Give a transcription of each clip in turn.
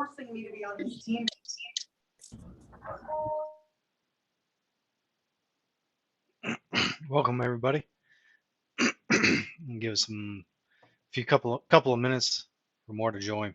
forcing me to be on this team. Welcome everybody. Give us couple of minutes for more to join.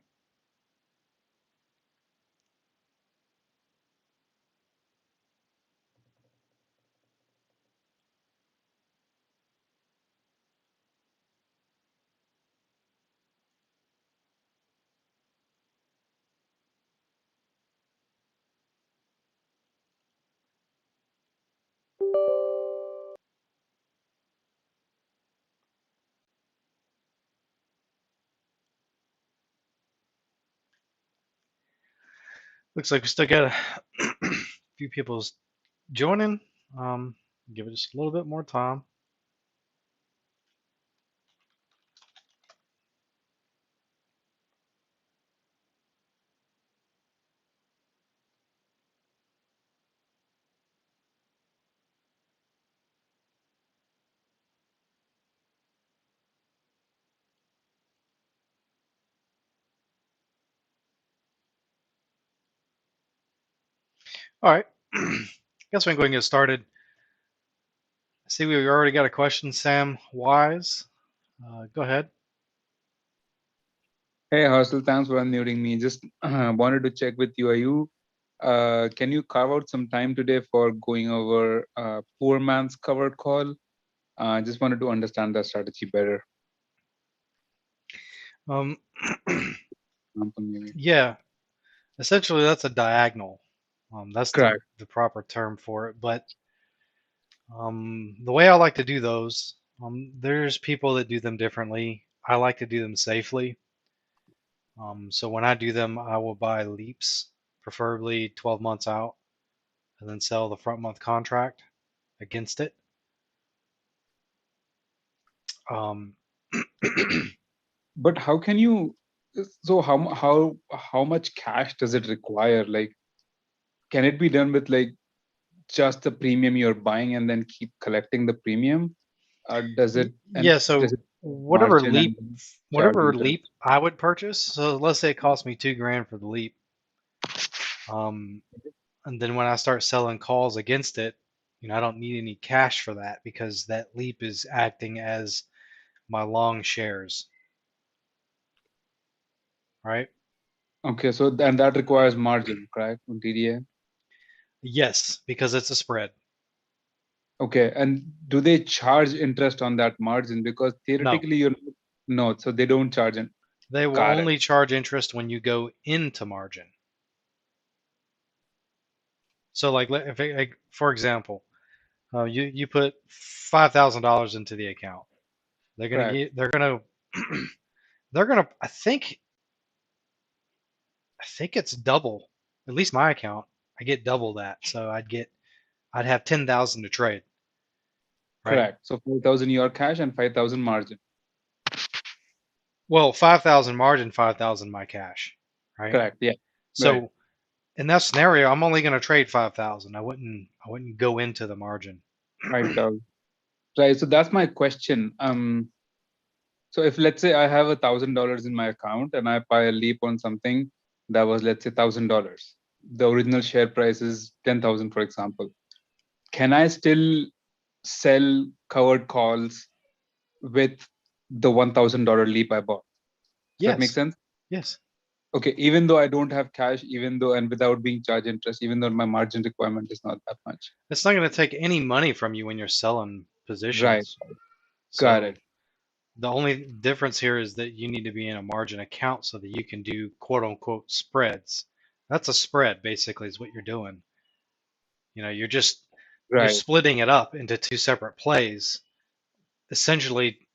Looks like we still got a few people joining. Give it just a little bit more time. All right. Guess we can go ahead and get started. I see we already got a question, Sam Wise. Go ahead. Hey, Hostel, thanks for unmuting me. Just wanted to check with you. Can you carve out some time today for going over poor man's covered call? Just wanted to understand that strategy better. Maybe. Yeah, essentially that's a diagonal. That's Correct. the proper term for it. But the way I like to do those, there's people that do them differently. I like to do them safely. So when I do them, I will buy leaps, preferably 12 months out, and then sell the front month contract against it. But how can you? So how much cash does it require? Like, can it be done with like just the premium you're buying and then keep collecting the premium? Does it? And Yeah, so does it whatever margin and leap charge whatever interest? leap I would purchase, so let's say it cost me $2,000 for the leap. And then when I start selling calls against it, I don't need any cash for that because that leap is acting as my long shares, right? Okay, so then that requires margin, correct, on TDA? Yes, because it's a spread. Okay, and do they charge interest on that margin? Because No, theoretically, no, so they don't charge it. they will Got it. only charge interest when you go into margin. So, for example, you put $5,000 into the account. They're gonna Correct. get. They're gonna. I think it's double. At least my account, I get double that. So I'd have 10,000 to trade, right? Correct. So 4,000 your cash and 5,000 margin. Well, 5,000 margin, 5,000 my cash, right? Correct. Yeah. So Right. in that scenario, I'm only gonna trade 5,000. I wouldn't go into the margin. 5,000. Right. So that's my question. So if let's say I have $1,000 in my account and I buy a leap on something that was, let's say, $1,000, the original share price is 10,000, for example. Can I still sell covered calls with the $1,000 leap I bought? Does that make Yes, sense? yes. Okay, even though I don't have cash, even though and without being charged interest, even though my margin requirement is not that much. It's not gonna take any money from you when you're selling Right. positions. Got So it. the only difference here is that you need to be in a margin account so that you can do quote unquote spreads. That's a spread basically is what you're doing. You're Right. splitting it up into two separate plays. Essentially,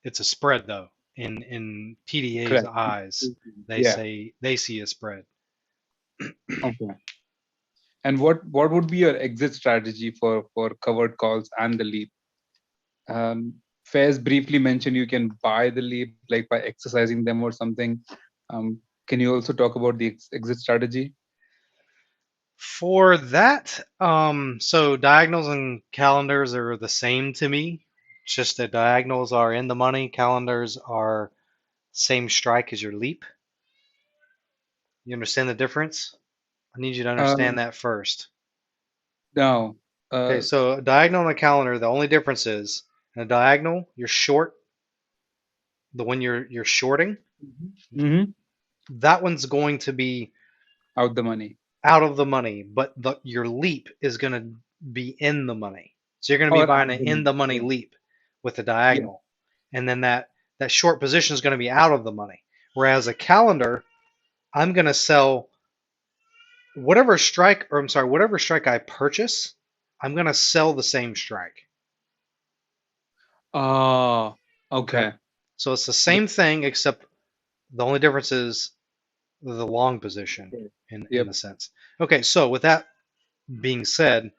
it's a spread though. In TDA's Correct. eyes, Yeah. they see a spread. Okay. And what would be your exit strategy for covered calls and the leap? Faiz briefly mentioned you can buy the leap like by exercising them or something. Can you also talk about the exit strategy? For that, so diagonals and calendars are the same to me. It's just that diagonals are in the money, calendars are same strike as your leap. You understand the difference? I need you to understand Um, that first. no. Okay, so a diagonal on a calendar, the only difference is in a diagonal, you're short, the one you're shorting, Mhm. that one's going to be Out the money. out of the money, but your leap is going to be in the money. So you're going to be Or buying at an the in money. the money Yeah. leap with the Yeah. diagonal. And then that short position is going to be out of the money. Whereas a calendar, I'm going to sell whatever strike, or I'm sorry, whatever strike I purchase, I'm going to sell the same strike. Oh, Okay. okay. So it's the same thing, except the only difference is the long position Okay. in Yep. a sense. Okay, so with that being said,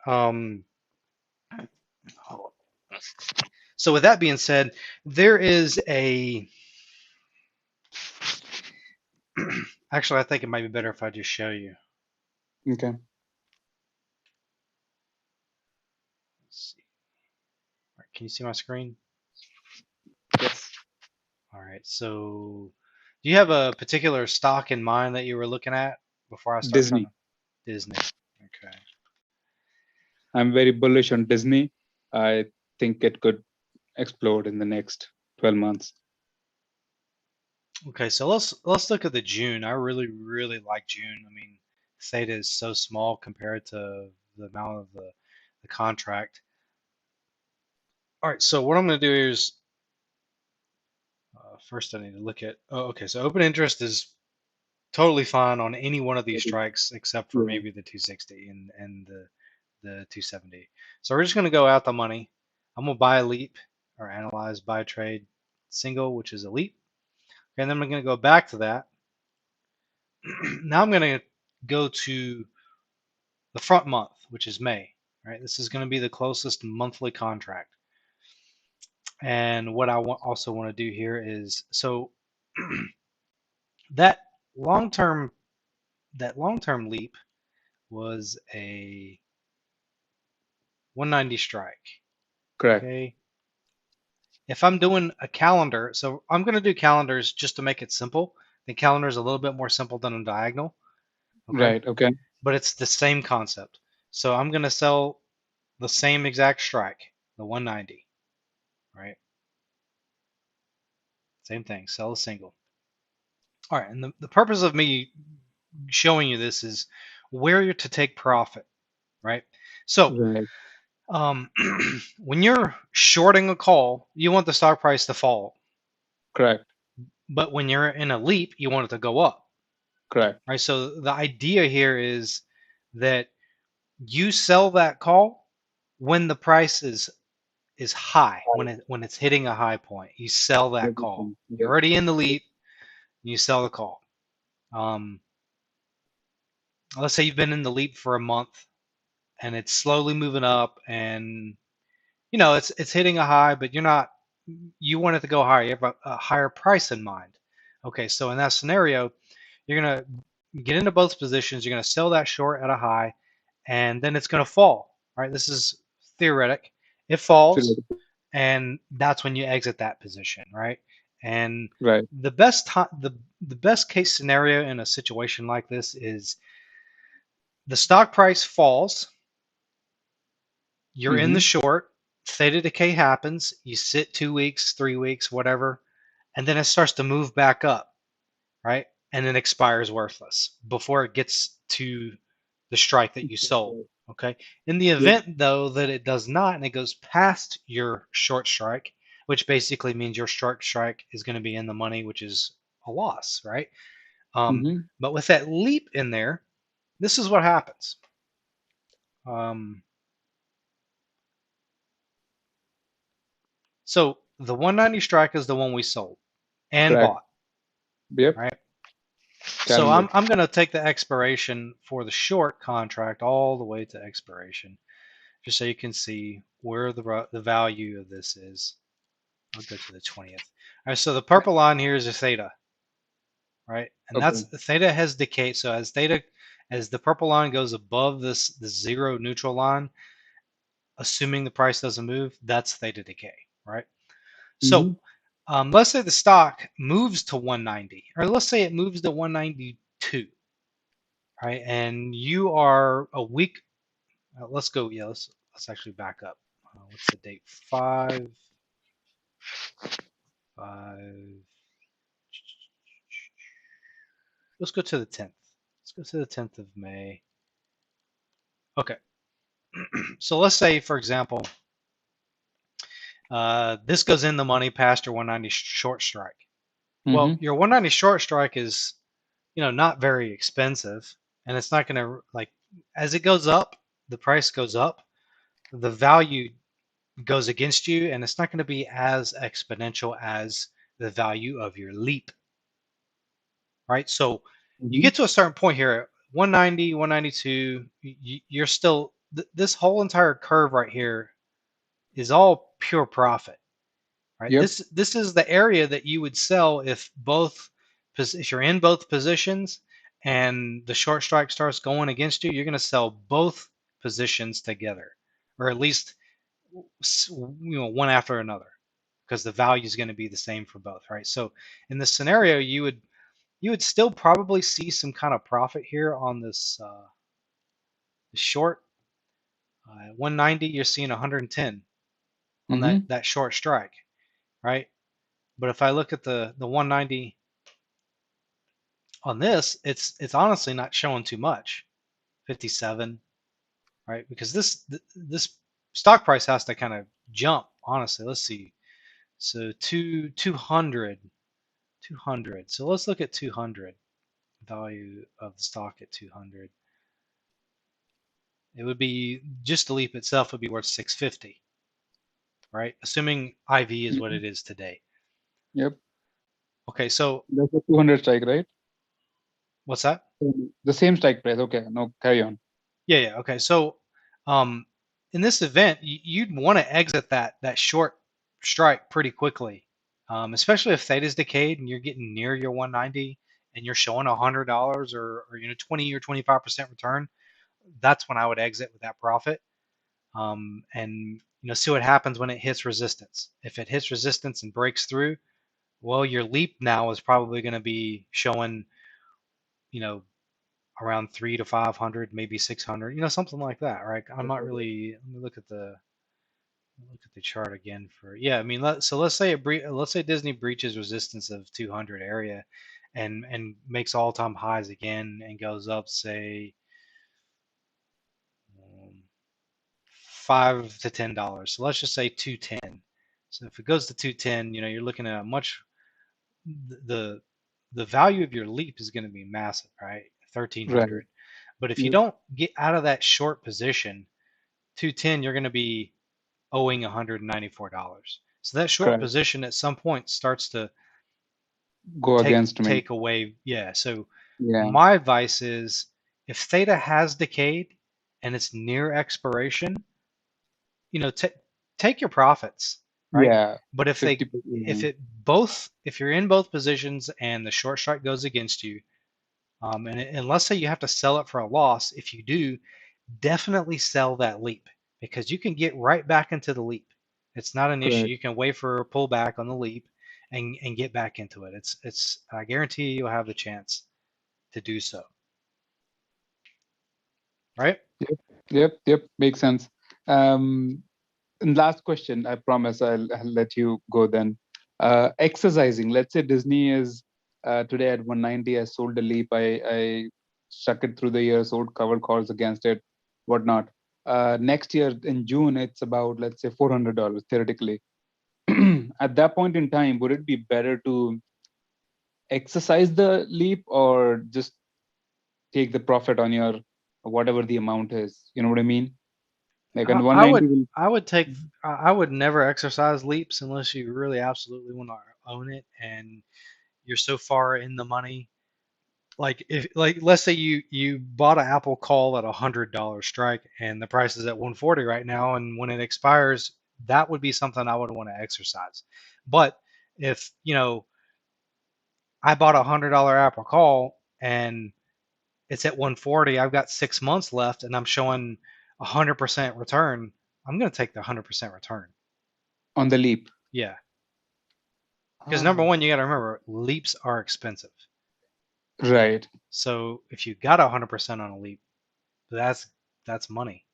um, so with that being said, there is a actually I think it might be better if I just show you. Okay. Let's see. All right, can you see my screen? Yes. All right. So do you have a particular stock in mind that you were looking at before I start Disney. talking? Disney. Okay. I'm very bullish on Disney. I think it could explode in the next 12 months. Okay, so let's look at the June. I really like June. I mean, theta is so small compared to the amount of the contract. All right, so what I'm going to do is first I need to look at. Oh, okay, so open interest is totally fine on any one of these strikes except for Yeah. maybe the 260 and the 270. So we're just going to go out the money. I'm going to buy a leap or analyze buy trade single, which is a leap. Okay, and then I'm going to go back to that. Now I'm going to go to the front month, which is May. Right, this is going to be the closest monthly contract. And what I also want to do here is so that long term leap was a 190 strike. Correct. Okay. If I'm doing a calendar, so I'm going to do calendars just to make it simple. The calendar is a little bit more simple than a diagonal. Okay. Right. Okay. But it's the same concept. So I'm going to sell the same exact strike, the 190. Right. Same thing. Sell a single. All right. And the purpose of me showing you this is where you're to take profit. Right. So Right. when you're shorting a call, you want the stock price to fall. Correct. But when you're in a leap, you want it to go up. Correct. Right. So the idea here is that you sell that call when the price is high, when it's hitting a high point. You sell that call. You're Yep. already in the leap. You sell the call. Um, let's say you've been in the leap for a month and it's slowly moving up, and it's hitting a high, but you want it to go higher. You have a higher price in mind. Okay, so in that scenario, you're gonna get into both positions. You're gonna sell that short at a high, and then it's gonna fall. Right? This is theoretic. It falls, and that's when you exit that position. Right? And Right. the best time, the best case scenario in a situation like this is the stock price falls. You're in the Mm-hmm. short, theta decay happens, you sit 2 weeks, 3 weeks, whatever, and then it starts to move back up, right? And then expires worthless before it gets to the strike that you sold. Okay. In the Yep. event, though, that it does not and it goes past your short strike, which basically means your short strike is going to be in the money, which is a loss, right? Um, Mm-hmm. but with that leap in there, this is what happens. Um, so the 190 strike is the one we sold and Correct. bought, Yep. right? So Calendar. I'm going to take the expiration for the short contract all the way to expiration, just so you can see where the value of this is. I'll go to the 20th. All right, so the purple line here is a theta, right? And that's Okay. theta has decayed. So as the purple line goes above the zero neutral line, assuming the price doesn't move, that's theta decay, right? So Mm-hmm. let's say the stock moves to 190, or let's say it moves to 192. right? And you are a week. Let's go. Yeah, let's actually back up. What's the date? 5. Let's go to the 10th. Let's go to the 10th of May. Okay. So let's say, for example, this goes in the money past your 190 short strike. Well, Mm-hmm. your 190 short strike is, not very expensive, and it's not going to, like, as it goes up, the price goes up, the value goes against you, and it's not going to be as exponential as the value of your leap, right? So you Mm-hmm. get to a certain point here, 190, 192, you're still, this whole entire curve right here is all pure profit, right? Yep. This is the area that you would sell if you're in both positions and the short strike starts going against you, you're going to sell both positions together, or at least one after another, because the value is going to be the same for both, right? So in this scenario, you would still probably see some kind of profit here on this short 190. You're seeing 110 on that Mm-hmm. that short strike, right? But if I look at the 190 on this, it's honestly not showing too much. 57, right? Because this stock price has to kind of jump. Honestly, let's see. So 200. So let's look at 200. Value of the stock at 200. It would be, just the leap itself would be worth 650, right? Assuming IV is what Mm-hmm. it is today. Yep. Okay, so That's a 200 strike, right? what's that? The same strike price. Okay. No, carry on. Yeah. Okay. So, um, in this event, you'd want to exit that short strike pretty quickly, especially if theta is decayed and you're getting near your 190 and you're showing $100 or 20 or 25% return. That's when I would exit with that profit, and see what happens when it hits resistance. If it hits resistance and breaks through, well, your leap now is probably going to be showing, you know, around 3 to 500, maybe 600, something like that, right? I'm not really. Let me look at the chart again for. Yeah, I mean, so let's say Disney breaches resistance of 200 area, and makes all-time highs again and goes up, say, um, $5 to $10. So let's just say 210. So if it goes to 210, you're looking at a much the the value of your leap is going to be massive, right? Right. 1300. But if you Yep. don't get out of that short position, 210, you're going to be owing $194. So that short Correct. position at some point starts to Go take against me. take away. Yeah. So Yeah. my advice is, if theta has decayed and it's near expiration, you know, t- take your profits, right? Yeah. But if they 50%. if you're in both positions and the short strike goes against you, and let's say you have to sell it for a loss, if you do, definitely sell that leap, because you can get right back into the leap. It's not an issue. Correct. You can wait for a pullback on the leap and get back into it. It's I guarantee you'll have the chance to do so, right? Yep. Yep. Yep. Makes sense. Um, and last question, I promise I'll let you go then. Exercising. Let's say Disney is today at 190. I sold a leap. I stuck it through the year, sold covered calls against it, whatnot. Next year in June, it's about, let's say, $400 theoretically. At that point in time, would it be better to exercise the leap or just take the profit on your whatever the amount is? You know what I mean? Like on I 190 would will. I would take I would never exercise leaps unless you really absolutely want to own it and you're so far in the money. Like, if, like, let's say you bought an Apple call at $100 strike and the price is at 140 right now, and when it expires, that would be something I would want to exercise. But if I bought $100 Apple call and it's at 140, I've got 6 months left, and I'm showing 100% return, I'm going to take the 100% return. On the leap. Yeah, because number Ah, one, you got to remember, leaps are expensive. Right. So if you got 100% on a leap, that's money.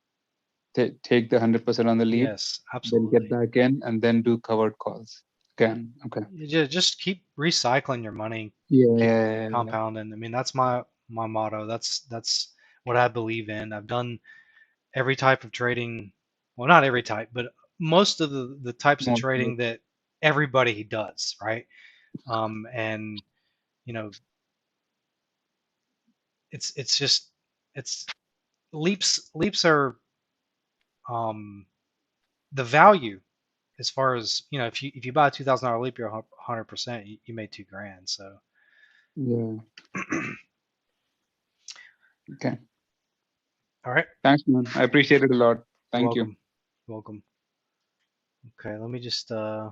Take the 100% on the leap, Yes, then get absolutely. back in, and then do covered calls again. Okay. You just keep recycling your money, keep Yeah. compounding. I mean, that's my motto. That's what I believe in. I've done every type of trading. Well, not every type, but most of the types of Most of it. trading that everybody does, right? And you know, it's just it's leaps are um the value as far as if you buy a $2,000 leap, you're 100%. You made 2 grand. So Yeah. Okay. all right, Thanks, man. I appreciate it a lot. you're Thank you. welcome. You're welcome. Okay, let me just I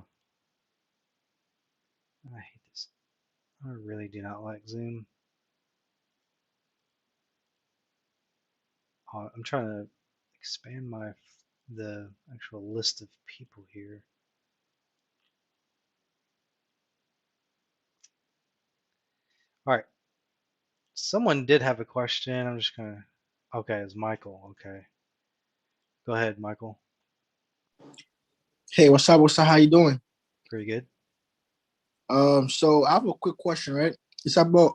hate this. I really do not like Zoom. I'm trying to expand the actual list of people here. All right. Someone did have a question. I'm just gonna. Okay, it's Michael. Okay, go ahead, Michael. Hey, what's up? What's up? How you doing? Pretty good. So I have a quick question, right? It's about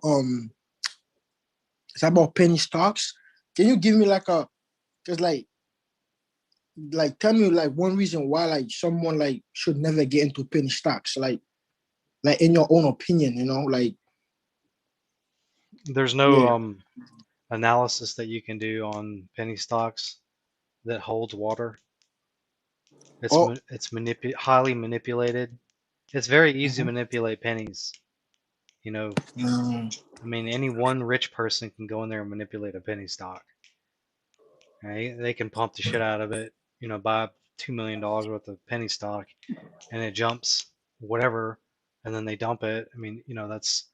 it's about penny stocks. Can you give me like a just like tell me like one reason why like someone like should never get into penny stocks, like in your own opinion, like There's no yeah. analysis that you can do on penny stocks that holds water. Oh, It's highly manipulated. It's very easy to mhm. manipulate pennies. You know, Mm, I mean, any one rich person can go in there and manipulate a penny stock. Right? They can pump the shit out of it. Buy $2 million worth of penny stock, and it jumps whatever, and then they dump it. I mean, that's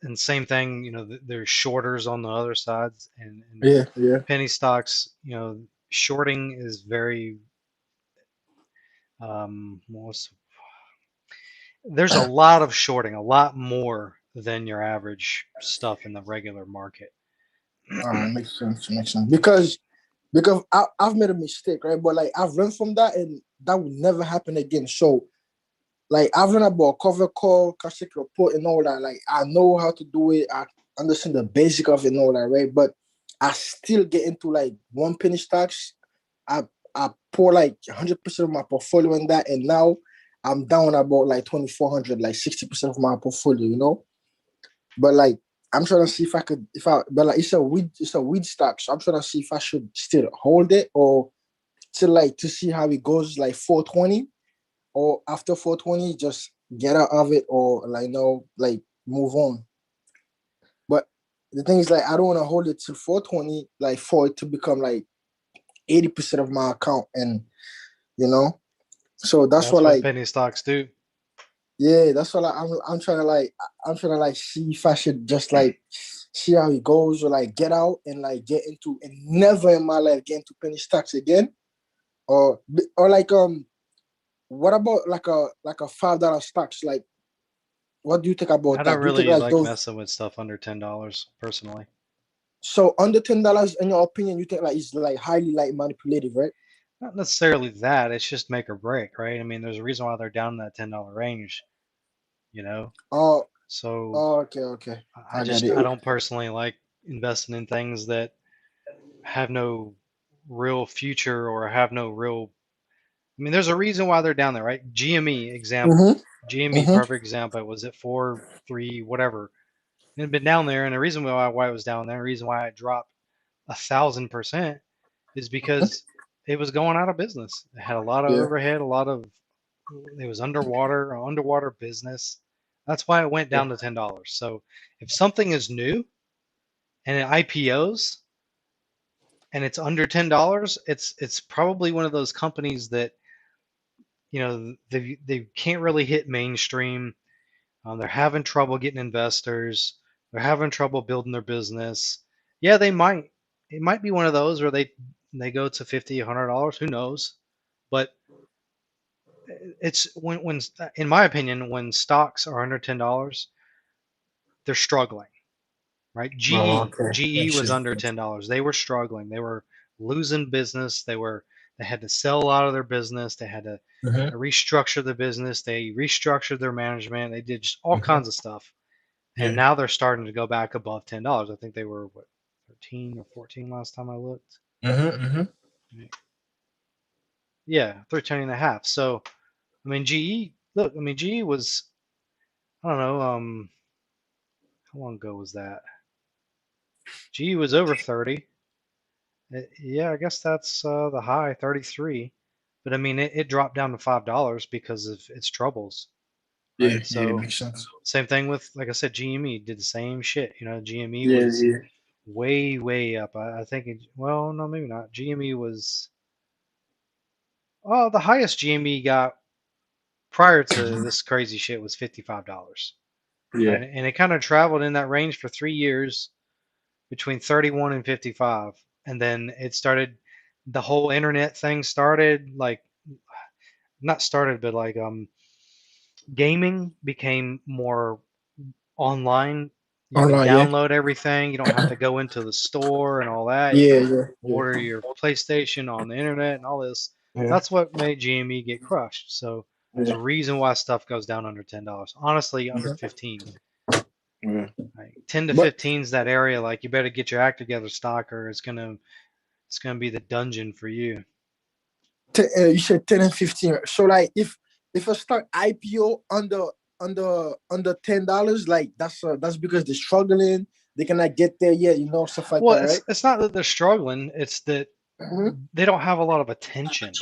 and same thing. There's shorters on the other sides, and yeah, yeah. penny stocks. Shorting is very what's there's a lot of shorting, a lot more than your average stuff in the regular market. Makes sense, makes sense. Because I've made a mistake, right? But like I've learned from that, and that will never happen again. So like I've learned about cover call, cash report, and all that. Like I know how to do it. I understand the basic of it and all that, right? But I still get into like one penny stocks. I I pour like 100% of my portfolio in that, and now I'm down about like 2,400, like 60% of my portfolio. But like I'm trying to see if I could, if I, but like it's a weed stock, so I'm trying to see if I should still hold it or to see how it goes, like 420, or after 420 just get out of it, or like no, like move on. But the thing is, like, I don't want to hold it till 420, like for it to become like 80% of my account, and you know so that's That's what, what like, penny stocks do. yeah, that's what I'm trying to see if I should just like see how it goes, or like get out and like get into, and never in my life get into penny stocks again, or like what about like a $5 stocks, like what do you think I about don't that? Do you think really like like those? messing with stuff under $10 personally. So under $10, in your opinion, you think like it's like highly like manipulative, right? Not necessarily that. It's just make or break, right? I mean, there's a reason why they're down in that $10 range. You know, Oh, so oh, okay, okay. I I get just it. I don't personally like investing in things that have no real future or have no real. I mean, there's a reason why they're down there, right? GME example. Mm-hmm. GME Mm-hmm. perfect example. It was at 4.3 whatever. It had been down there, and the reason why it was down there, the reason why it dropped 1,000% is because it was going out of business. It had a lot of Yeah. overhead, it was underwater business. That's why it went Yeah. down to $10. So if something is new and it IPOs and it's under $10, it's probably one of those companies that they can't really hit mainstream. They're having trouble getting investors. They're having trouble building their business. Yeah, they might. It might be one of those where they go to 50, $100. Who knows? But it's when in my opinion, when stocks are under $10, they're struggling. right? Oh, GE, okay. GE Makes was sense. under $10. They were struggling. They were losing business. They had to sell a lot of their business. They had to Mm-hmm. restructure the business. They restructured their management. They did just all Mm-hmm. kinds of stuff. And Yeah. now they're starting to go back above $10. I think they were what, 13 or 14 last time I looked. Mm-hmm. Mm-hmm. Yeah, 13 and a half. So, I mean, GE, look, I mean, GE was, I don't know, how long ago was that? GE was over 30. Yeah, I guess that's the high, 33. But I mean, it dropped down to $5 because of its troubles, Yeah. right? Yeah. So, Makes sense. same thing with, like I said, GME did the same shit. You know, GME Yeah. was Yeah. way, way up. I think well, no, maybe not. GME was, oh, the highest GME got prior to this crazy shit was $55, Yeah. right? And it kind of traveled in that range for 3 years between 31 and 55. And then it started, the whole internet thing started, like, not started, but like, gaming became more online. You can Online. Yeah. download everything. You don't have to go into the store and all that. You Yeah. can Yeah. Yeah. order your PlayStation on the internet and all this. Yeah. That's what made GME get crushed. So there's a Yeah. reason why stuff goes down under $10. Honestly, under Mhm. 15. Yeah. Like 10 to But 15 is that area. Like you better get your act together, stock, or it's gonna be the dungeon for you. you said 10 and 15. So like if I start IPO under $10, like that's because they're struggling. They cannot get there yet, stuff like Well, that, right? it's not that they're struggling. It's that Mhm. they don't have a lot of attention.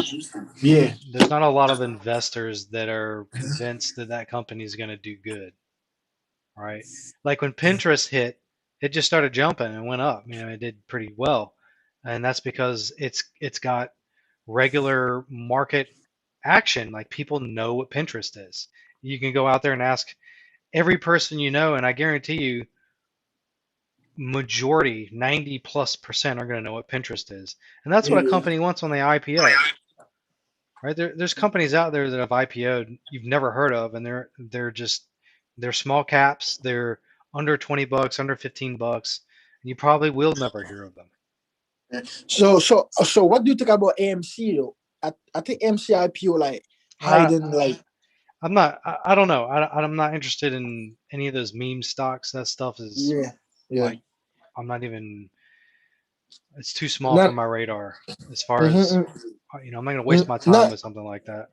Yeah. There's not a lot of investors that are convinced that that company is going to do good, right? Like when Pinterest hit, it just started jumping and went up. You know, it did pretty well, and that's because it's got regular market action. Like people know what Pinterest is. You can go out there and ask every person you know, and I guarantee you, majority, 90+% are going to know what Pinterest is, and that's what a Yeah. company wants when they IPO. Right? There's companies out there that have IPO'd you've never heard of, and they're small caps. They're under $20, under $15. And you probably will never hear of them. So what do you think about AMC though? I think AMC IPO like I, hiding like I'm not. I don't know. I'm not interested in any of those meme stocks. That stuff is yeah, yeah. like I'm not even. It's too small for Not my radar. As far as mhm, I'm not gonna waste my time not with something like that.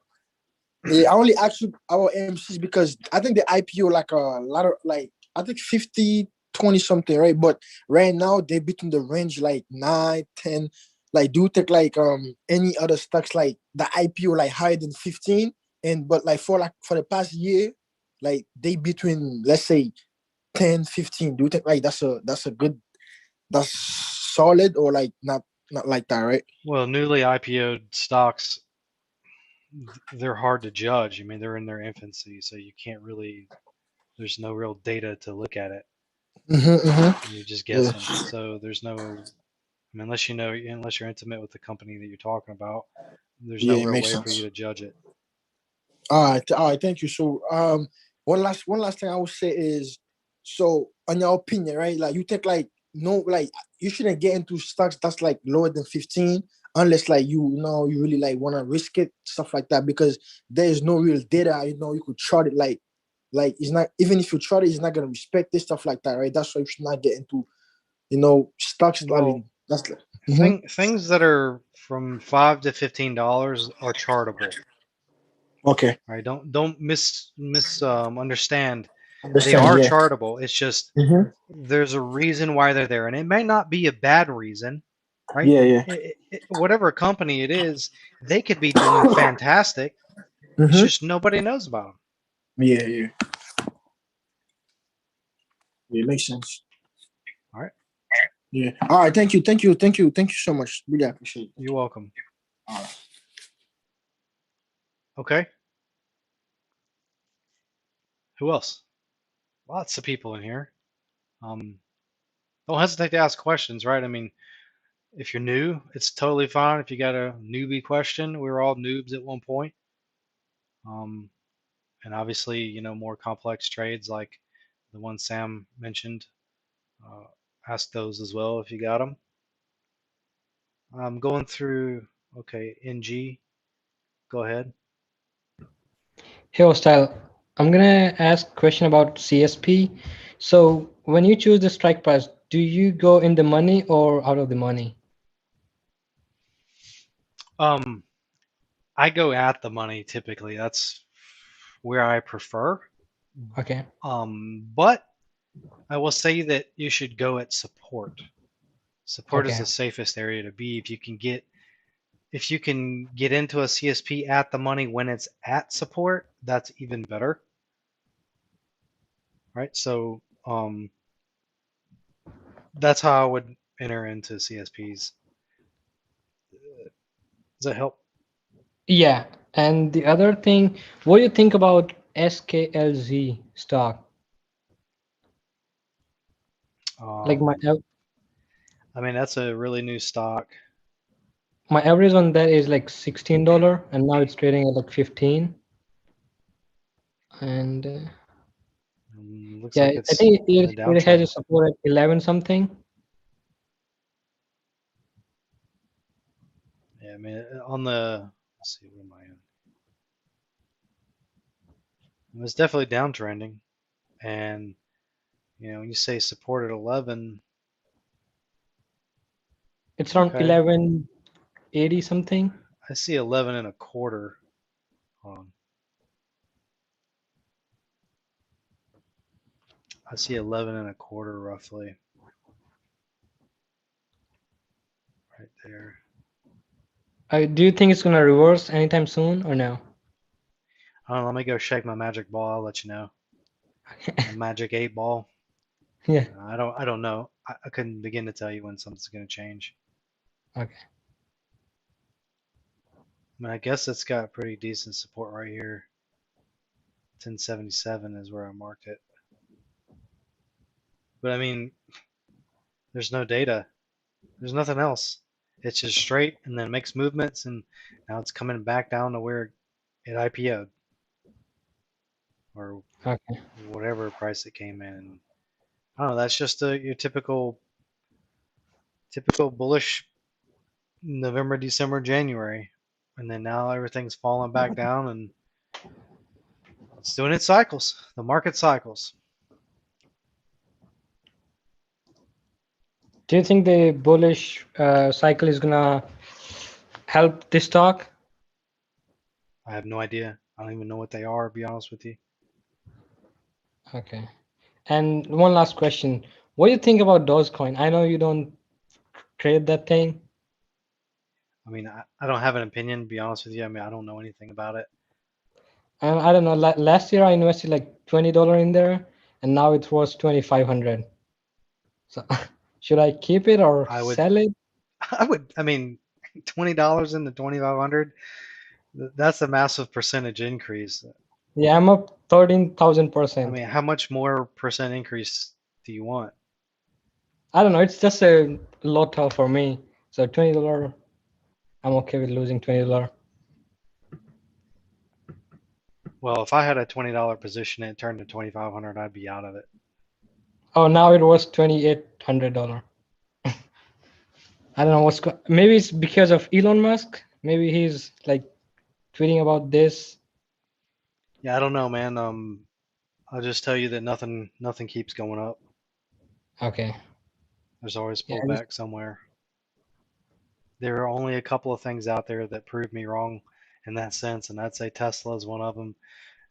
yeah, I only asked you about AMCs because I think the IPO like a lot of like I think 50, 20 something, right? But right now they between the range like 9, 10. Like do you think like any other stocks like the IPO like higher than 15? And but like for the past year, like they between let's say 10, 15. Do you think like that's a good that's solid or like not like that, right? Well, newly IPO'd stocks, they're hard to judge. I mean, they're in their infancy, so you can't really. There's no real data to look at it. Mm-hmm. You're just Yeah. guessing. So there's no, I mean, unless you're intimate with the company that you're talking about, there's no Yeah, it real makes way for you sense. to judge it. All right, thank you. So, one last thing I would say is, so on your opinion, right? Like you think like no, like you shouldn't get into stocks that's like lower than 15 unless like you really like want to risk it, stuff like that, because there is no real data. You could chart it like it's not even if you chart it, it's not gonna respect this stuff like that, right? That's why you should not get into stocks. I Well, mean, that's like, mhm. things that are from $5 to $15 are chartable, Okay, right? Don't understand. They understand. are Yeah. chartable. It's just Hmm. there's a reason why they're there, and it may not be a bad reason, right? Yeah, yeah. Whatever company it is, they could be doing fantastic. It's Hmm. just nobody knows about them. Yeah, yeah. Yeah, it makes sense. All right, Yeah. All right. Thank you so much. Really appreciate it. you're welcome. All right. Okay, who else? Lots of people in here. Um, don't hesitate to ask questions, right? I mean, if you're new, it's totally fine. If you got a newbie question, we were all noobs at one point. Um, and obviously, more complex trades like the one Sam mentioned. ask those as well if you got them. I'm going through. Okay, NG. Go ahead. Hey, Hostile. I'm gonna ask a question about CSP. So when you choose the strike price, do you go in the money or out of the money? I go at the money typically. That's where I prefer. Okay. But I will say that you should go at support. Support is Okay. the safest area to be. If you can get into a CSP at the money when it's at support, that's even better. Right? So that's how I would enter into CSPs. Does that help? Yeah. And the other thing, what do you think about SKLZ stock? Like Um, I mean, that's a really new stock. my average on that is like $16, and now it's trading at like 15. And Looks yeah, like I it's think in a it has a downtrend. support at 11 something. Yeah, I mean, on the, let's see, what am I in? It's definitely downtrending. And, when you say support at 11, It's around okay, 1180 something. I see 11 and a quarter. Hold on. I see 11 and a quarter roughly right there. Do you think it's gonna reverse anytime soon or no? I don't know, let me go shake my magic ball. I'll let you know. A magic 8 ball. Yeah. I don't know. I couldn't begin to tell you when something's going to change. Okay. I mean, I guess it's got pretty decent support right here. 1077 is where I marked it. But I mean, there's no data. There's nothing else. It's just straight and then makes movements, and now it's coming back down to where it IPO'd or Okay. whatever price it came in. I don't know. That's just your typical bullish November, December, January, and then now everything's falling back down and it's doing its cycles. The market cycles. Do you think the bullish cycle is gonna help this stock? I have no idea. I don't even know what they are, to be honest with you. Okay. And one last question. What do you think about Dogecoin? I know you don't trade that thing. I mean, I don't have an opinion, to be honest with you. I mean, I don't know anything about it. And I don't know. Last year I invested like $20 in there, and now it was 2,500. So should I keep it or I would, sell it? I mean, $20 into 2,500. That's a massive percentage increase. Yeah, I'm up I 13,000%. mean, how much more percent increase do you want? I don't know. It's just a lot for me. So $20, I'm okay with losing $20. Well, if I had a $20 position and it turned to 2,500, I'd be out of it. Oh, now it was $2,800. I don't know maybe it's because of Elon Musk. Maybe he's like tweeting about this. Yeah, I don't know, man. I'll just tell you that nothing keeps going up. Okay. There's always Yeah. pullback somewhere. There are only a couple of things out there that prove me wrong in that sense, and I'd say Tesla is one of them,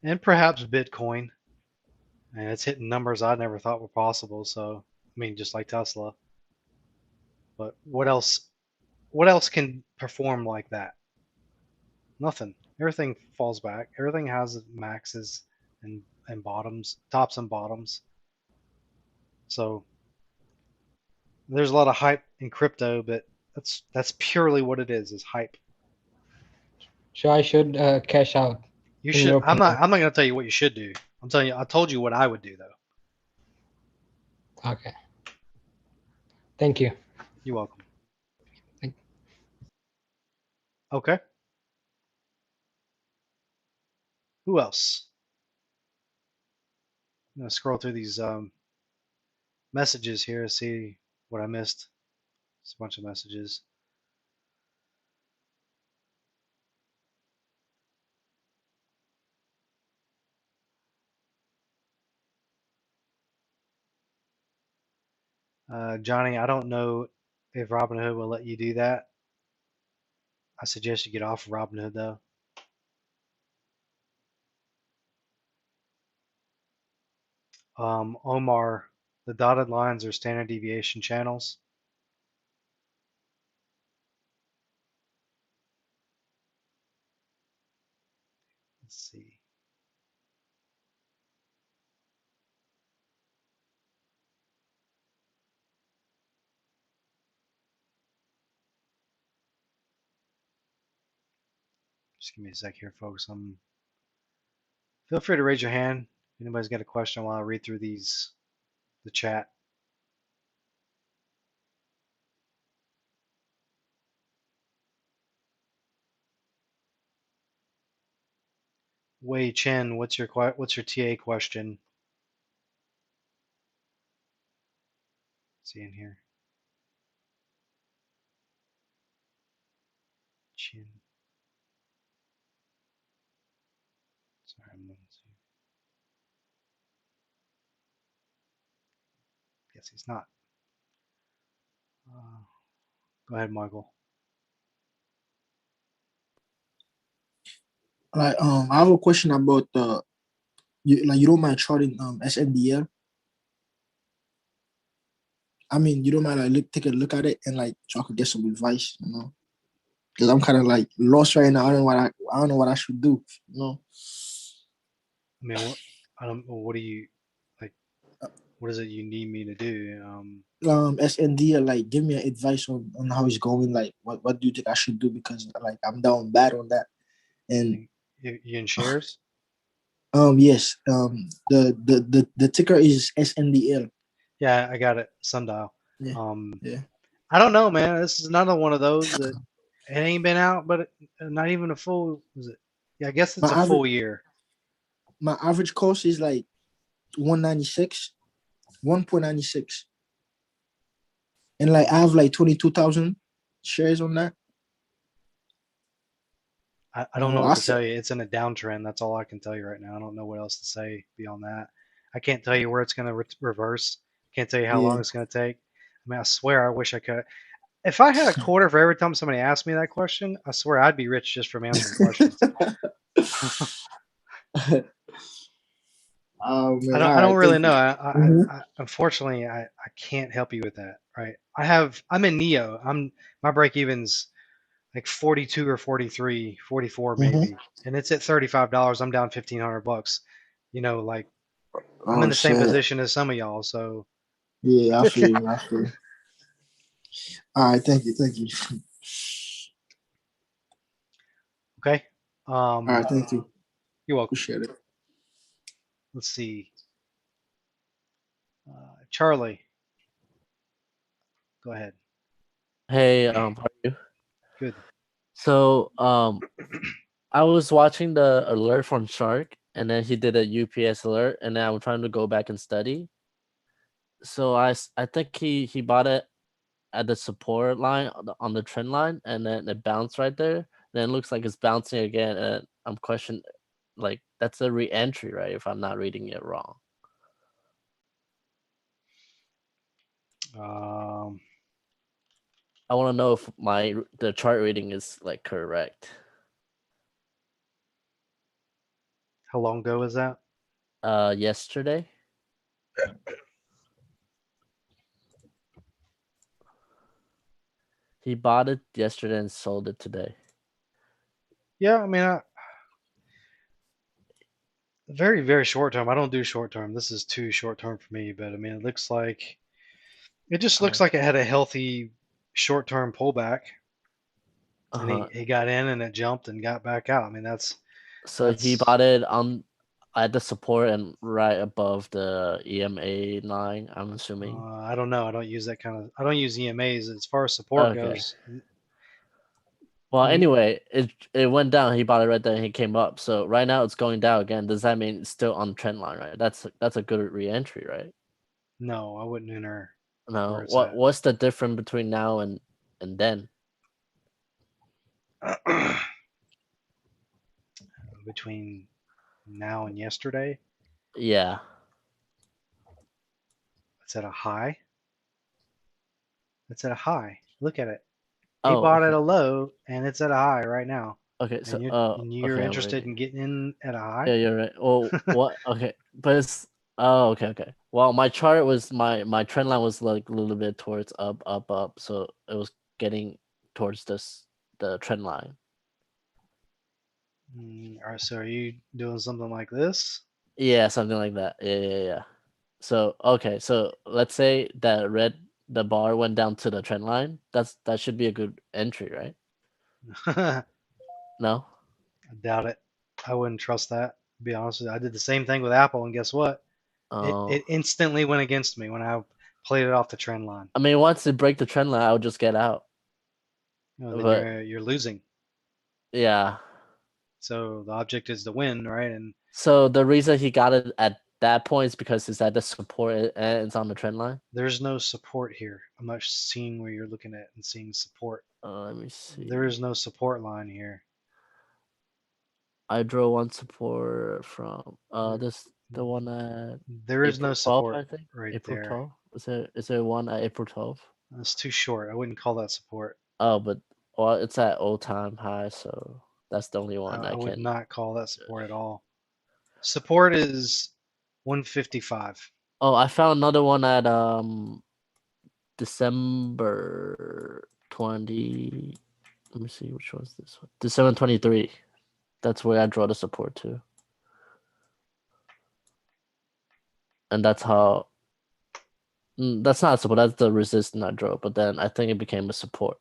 and perhaps Bitcoin. And it's hitting numbers I never thought were possible. So, I mean, just like Tesla. But what else? What else can perform like that? Nothing. Everything falls back. Everything has maxes and bottoms, tops and bottoms. So there's a lot of hype in crypto, but that's purely what it is hype. So I should cash out. You In should. your opinion. I'm not going to tell you what you should do. I'm telling you. I told you what I would do though. Okay. Thank you. You're welcome. Thank- Okay. Who else? I'm gonna scroll through these messages here. See what I missed. It's a bunch of messages. Johnny, I don't know if Robinhood will let you do that. I suggest you get off of Robinhood though. Omar, the dotted lines are standard deviation channels. Let's see. Just give me a sec here, folks. Feel free to raise your hand. If anybody's got a question while I read through the chat. Wei Chen, what's your TA question? See in here. Chin. Sorry, I'm looking. Guess he's not. Go ahead, Michael. Like I have a question about you don't mind charting SNDL. I mean, you don't mind take a look at it and like try to get some advice, you know? Because I'm kind of like lost right now. I don't know what I should do, you know? I mean, what do you like? What is it you need me to do? SNDL, like give me an advice on how it's going. Like what do you think I should do? Because like I'm down bad on that. And you in shares? Yes. The ticker is SNDL. Yeah, I got it. Sundial. Yeah. Yeah. I don't know, man. This is another one of those that it ain't been out, but not even a full. Was it? Yeah, I guess it's a full year. My average cost is like 196, 1.96, and like I have like 22,000 shares on that. I don't know what to tell you. It's in a downtrend. That's all I can tell you right now. I don't know what else to say beyond that. I can't tell you where it's going to reverse. Can't tell you how long it's going to take. I mean, I swear, I wish I could. If I had a quarter for every time somebody asked me that question, I swear I'd be rich just from answering questions. Oh, man, I don't really know. I unfortunately I can't help you with that. Right? I'm in Neo. My break even's like 42 or 43, 44 maybe, and it's at $35. I'm down $1,500. You know, like I'm in the same position as some of y'all. So yeah, I feel you. All right, thank you. Okay. All right, thank you. You're welcome. Appreciate it. Let's see. Charlie, go ahead. Hey, how are you? Good. So, I was watching the alert from Shark, and then he did a UPS alert, and then I'm trying to go back and study. So I think he bought it at the support line on the trend line, and then it bounced right there. Then it looks like it's bouncing again, and I'm questioning, like that's a re-entry, right? If I'm not reading it wrong. I want to know if the chart reading is like correct. How long ago was that? Yesterday. He bought it yesterday and sold it today. Yeah, I mean, very, very short term. I don't do short term. This is too short term for me, but I mean, it just looks like it had a healthy short term pullback. And he got in and it jumped and got back out. I mean, he bought it at the support and right above the EMA line, I'm assuming. I don't know. I don't use EMAs as far as support goes. Well, anyway, it went down. He bought it right there and he came up. So right now it's going down again. Does that mean it's still on the trend line, right? That's a good re-entry, right? No, I wouldn't enter No. where it's at. What's the difference between now and then? Between now and yesterday, Yeah. it's at a high. It's at a high. Look at it. He Oh, bought at okay. a low, and it's at a high right now. Okay. So, And you're okay, I'm interested ready. in getting in at a high? Yeah, you're right. Well, what? Okay, but it's okay, okay. Well, my chart was my trend line was like a little bit towards up, up, up. So it was getting towards the trend line. All right, so are you doing something like this? Yeah, something like that. Yeah, yeah, yeah. So okay, so let's say that the bar went down to the trend line. That should be a good entry, right? I No? doubt it. I wouldn't trust that. To be honest with you, I did the same thing with Apple, and guess what? It Oh, it instantly went against me when I played it off the trend line. I mean, once it break the trend line, I would just get out. Then But you're losing. yeah. So the object is to win, right? And So the reason he got it at that point is because it's at the support and it's on the trend line. there's no support here. I'm not seeing where you're looking at and seeing support. Let me see. There is no support line here. I drew one support from this the one at There is no April 12th, I support think. right April there. 12th. Is there one at April 12th? That's too short. I wouldn't call that support. Oh, but well, it's at all-time high, so that's the only one I I would can. not call that support at all. Support is 155. Oh, I found another one at December 20. Let me see which one's this one. December 23. That's where I draw the support to. And that's how that's not support, that's the resistance I draw, but then I think it became a support.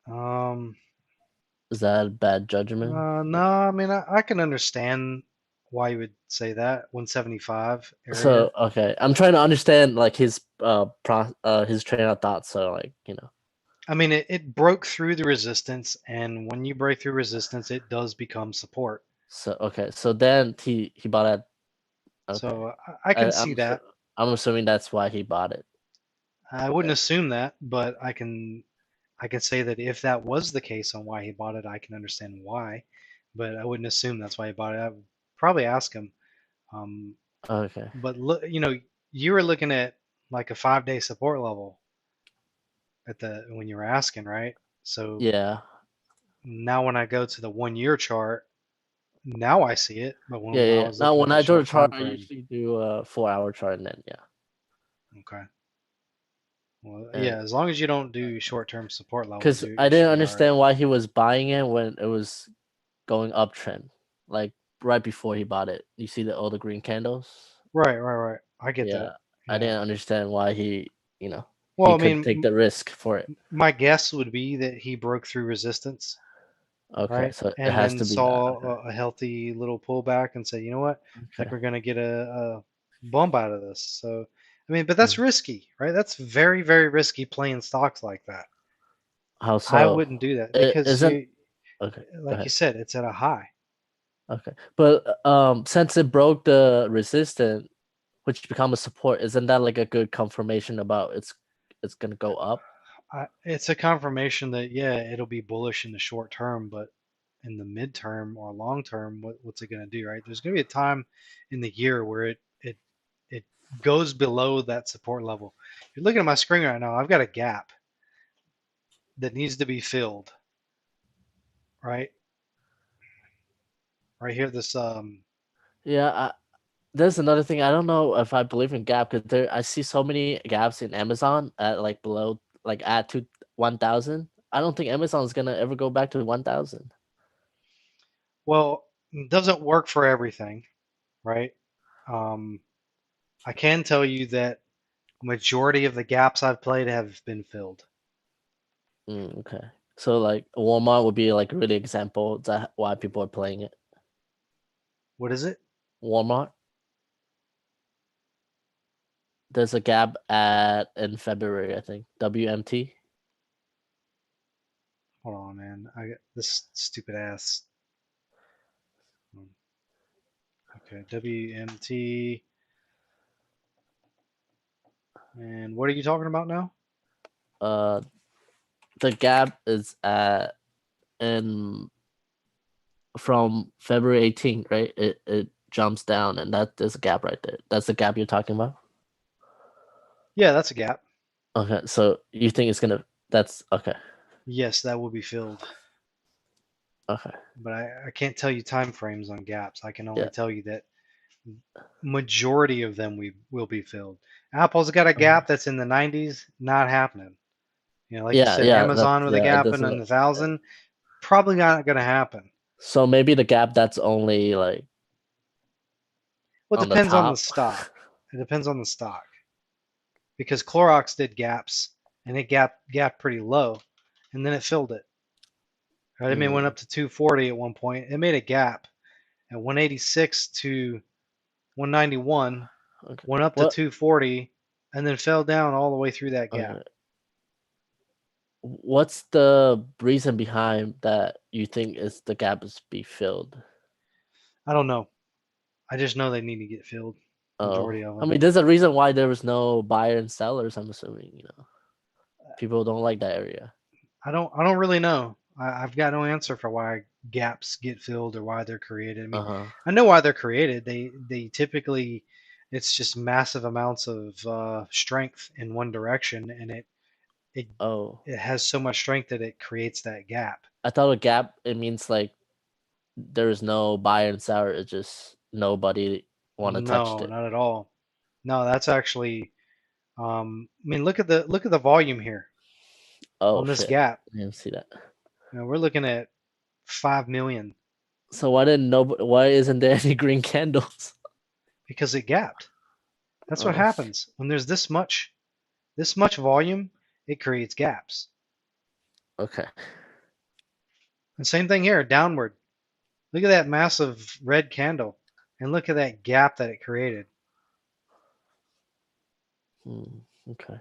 Um, Is that bad judgment? no, I mean I can understand why you would say that 175 area. So okay, I'm trying to understand like his his train of thought. So like I mean it broke through the resistance, and when you break through resistance, it does become support. So okay, so then he bought it. Okay, So I can see that. I'm assuming that's why he bought it. I wouldn't assume that, but I can say that if that was the case on why he bought it, I can understand why, but I wouldn't assume that's why he bought it. I would probably ask him. Okay. But look, you were looking at like a 5-day support level at the when you were asking, right? So Yeah. now when I go to the 1-year chart, now I see it. But when I Yeah. was Now looking when at the I draw the short chart, time I frame, usually do a 4-hour chart, and then okay. Well, and yeah, as long as you don't do short-term support levels, because you I should didn't be all right. understand why he was buying it when it was going uptrend, like right before he bought it. You see all the green candles. Right. I get Yeah, that. I didn't understand why he Well, he I could take mean, the risk for it. my guess would be that he broke through resistance, Okay, right? so it And has then to be that. saw Okay. a healthy little pullback and said, you know what? I think Okay. we're going to get a bump out of this. So, I mean, but Hmm. that's risky, right? That's very, very risky playing stocks like that. How I so? wouldn't do that It because isn't okay. Go like you ahead. said, it's at a high. Okay, but since it broke the resistance, which become a support, isn't that like a good confirmation about it's gonna go up? It's a confirmation that, yeah, it'll be bullish in the short term, but in the midterm or long term, what's it going to do, right? There's going to be a time in the year where it goes below that support level. You're looking at my screen right now. I've got a gap that needs to be filled, right? Right here, this Yeah, there's another thing. I don't know if I believe in gap because I see so many gaps in Amazon at like below like at to 1,000. I don't think Amazon's gonna ever go back to 1,000. well, it doesn't work for everything, right? Um, I can tell you that majority of the gaps I've played have been filled. Okay, so like Walmart would be like a really example that why people are playing it. What is it? Walmart. There's a gap at in February, I think. WMT. Hold on, man. I got this stupid ass. Okay, WMT. And what are you talking about now? The gap is at in from February 18th, right? It jumps down, and there's a gap right there. That's the gap you're talking about. Yeah, that's a gap. Okay, so you think it's gonna? That's okay. Yes, that will be filled. Okay. But I can't tell you time frames on gaps. I can only Yeah. tell you that majority of them will be filled. Apple's got a gap that's in the 90s, not happening. You know, like you Yeah, said, yeah. That's Amazon with a yeah. It gap in doesn't. the 1,000, probably not going to happen. So maybe the gap that's only like Well, it on the depends on the top. stock. It depends on the stock. Because Clorox did gaps and it gapped pretty low, and then it filled it. Right? I mean, it went up to 240 at one point. It made a gap at 186 to 191, Okay. went up to 240, and then fell down all the way through that gap. Okay. What's the reason behind that you think is the gap is be filled? I don't know. I just know they need to get filled. Majority of I them. mean, there's a reason why there was no buyer and sellers. I'm assuming, you know, people don't like that area. I don't really know. I've got no answer for why gaps get filled or why they're created. I mean, I know why they're created. They typically, it's just massive amounts of strength in one direction, and it has so much strength that it creates that gap. I thought a gap it means like there is no buyer and seller. It's just nobody want to touch it. No, not at all. No, that's actually. I mean, look at the volume here on this Shit. gap. I didn't see that. You know, we're looking at 5 million. So why isn't there any green candles? Because it gapped. That's what happens when there's this much volume. It creates gaps. Okay. And same thing here, downward. Look at that massive red candle, and look at that gap that it created. Okay.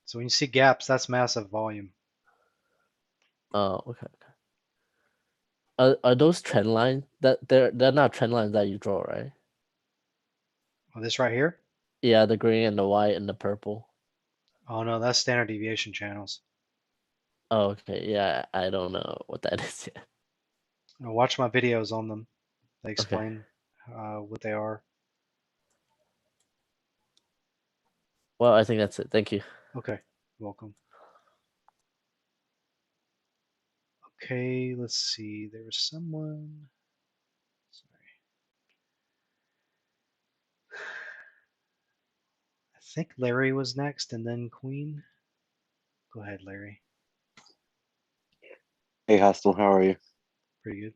So when you see gaps, that's massive volume. Oh, okay. Are those trend lines that they're not trend lines that you draw, right? Oh, this right here? Yeah, the green and the white and the purple. Oh no, that's standard deviation channels. Oh, okay. Yeah, I don't know what that is yet. Now watch my videos on them. They explain what they are. Well, I think that's it. Thank you. Okay, welcome. Okay, let's see. There was someone. Sorry. I think Larry was next and then Queen. Go ahead, Larry. Hey, Hostel, how are you? Pretty good.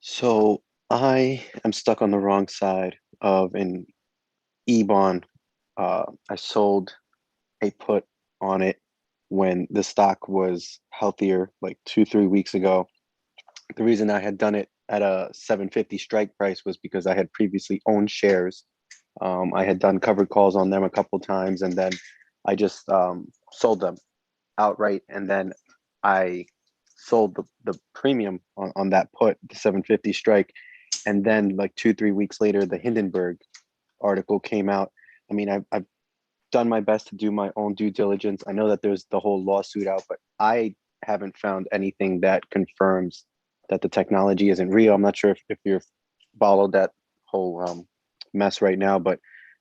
So I am stuck on the wrong side of an E-bond. I sold a put on it when the stock was healthier, like 2-3 weeks ago. The reason I had done it at a 750 strike price was because I had previously owned shares. I had done covered calls on them a couple times, and then I just sold them outright, and then I sold the premium on that put, the 750 strike, and then like 2-3 weeks later the Hindenburg article came out. I mean, I've done my best to do my own due diligence. I know that there's the whole lawsuit out, but I haven't found anything that confirms that the technology isn't real. I'm not sure if you're followed that whole mess right now, but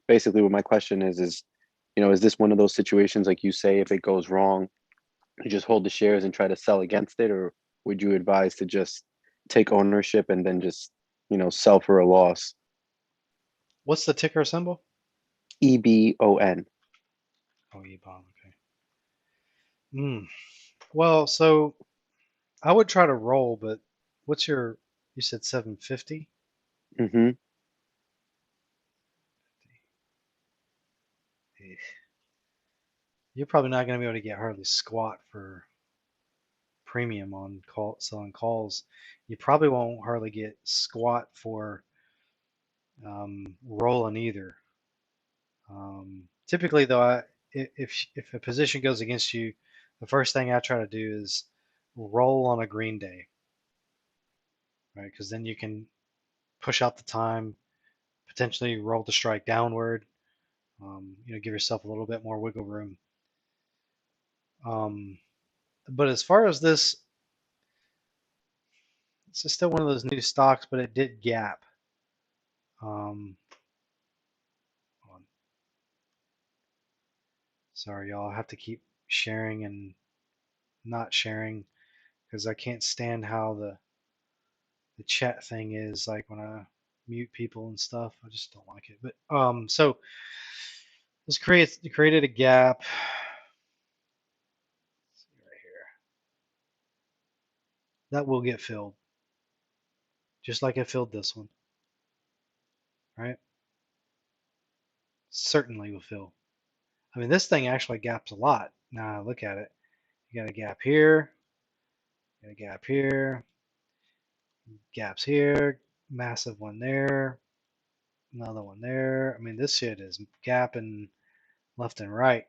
basically what my question is, you know, is this one of those situations, like you say, if it goes wrong, you just hold the shares and try to sell against it, or would you advise to just take ownership and then just, you know, sell for a loss? What's the ticker symbol? EBON. Oh, EBON. Okay. Well, so I would try to roll, but what's your? You said 750. Mm-hmm. You're probably not going to be able to get hardly squat for premium on selling calls. You probably won't hardly get squat for rolling either. Typically, though, if a position goes against you, the first thing I try to do is roll on a green day, right? Because then you can push out the time, potentially roll the strike downward, Give yourself a little bit more wiggle room. But as far as this is still one of those new stocks, but it did gap. Hold on. Sorry, y'all. I have to keep sharing and not sharing because I can't stand how the chat thing is like when I mute people and stuff. I just don't like it. But so this created a gap. Let's see right here. That will get filled, just like it filled this one, right? Certainly will fill. I mean, this thing actually gaps a lot. Now look at it. You got a gap here, got a gap here, gaps here, massive one there, another one there. I mean, this shit is gapping left and right.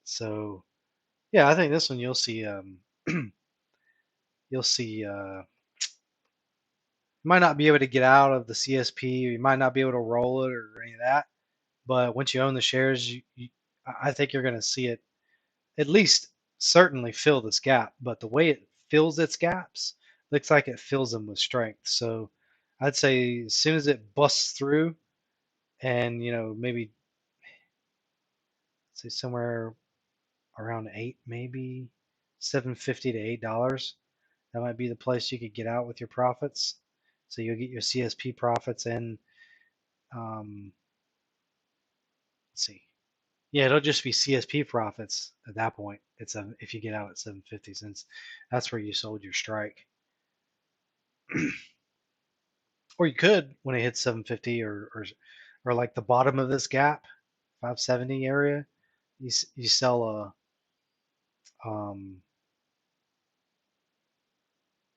So yeah, I think this one you'll see you'll see you might not be able to get out of the CSP, or you might not be able to roll it or any of that. But once you own the shares, I think you're going to see it at least certainly fill this gap. But the way it fills its gaps looks like it fills them with strength. So I'd say as soon as it busts through, and maybe say somewhere around 8, maybe 7.50 to $8, that might be the place you could get out with your profits. So you'll get your CSP profits in. Let's see. Yeah, it'll just be CSP profits at that point. If you get out at 750, since that's where you sold your strike. Or you could when it hits 750 or like the bottom of this gap, 570 area, you sell a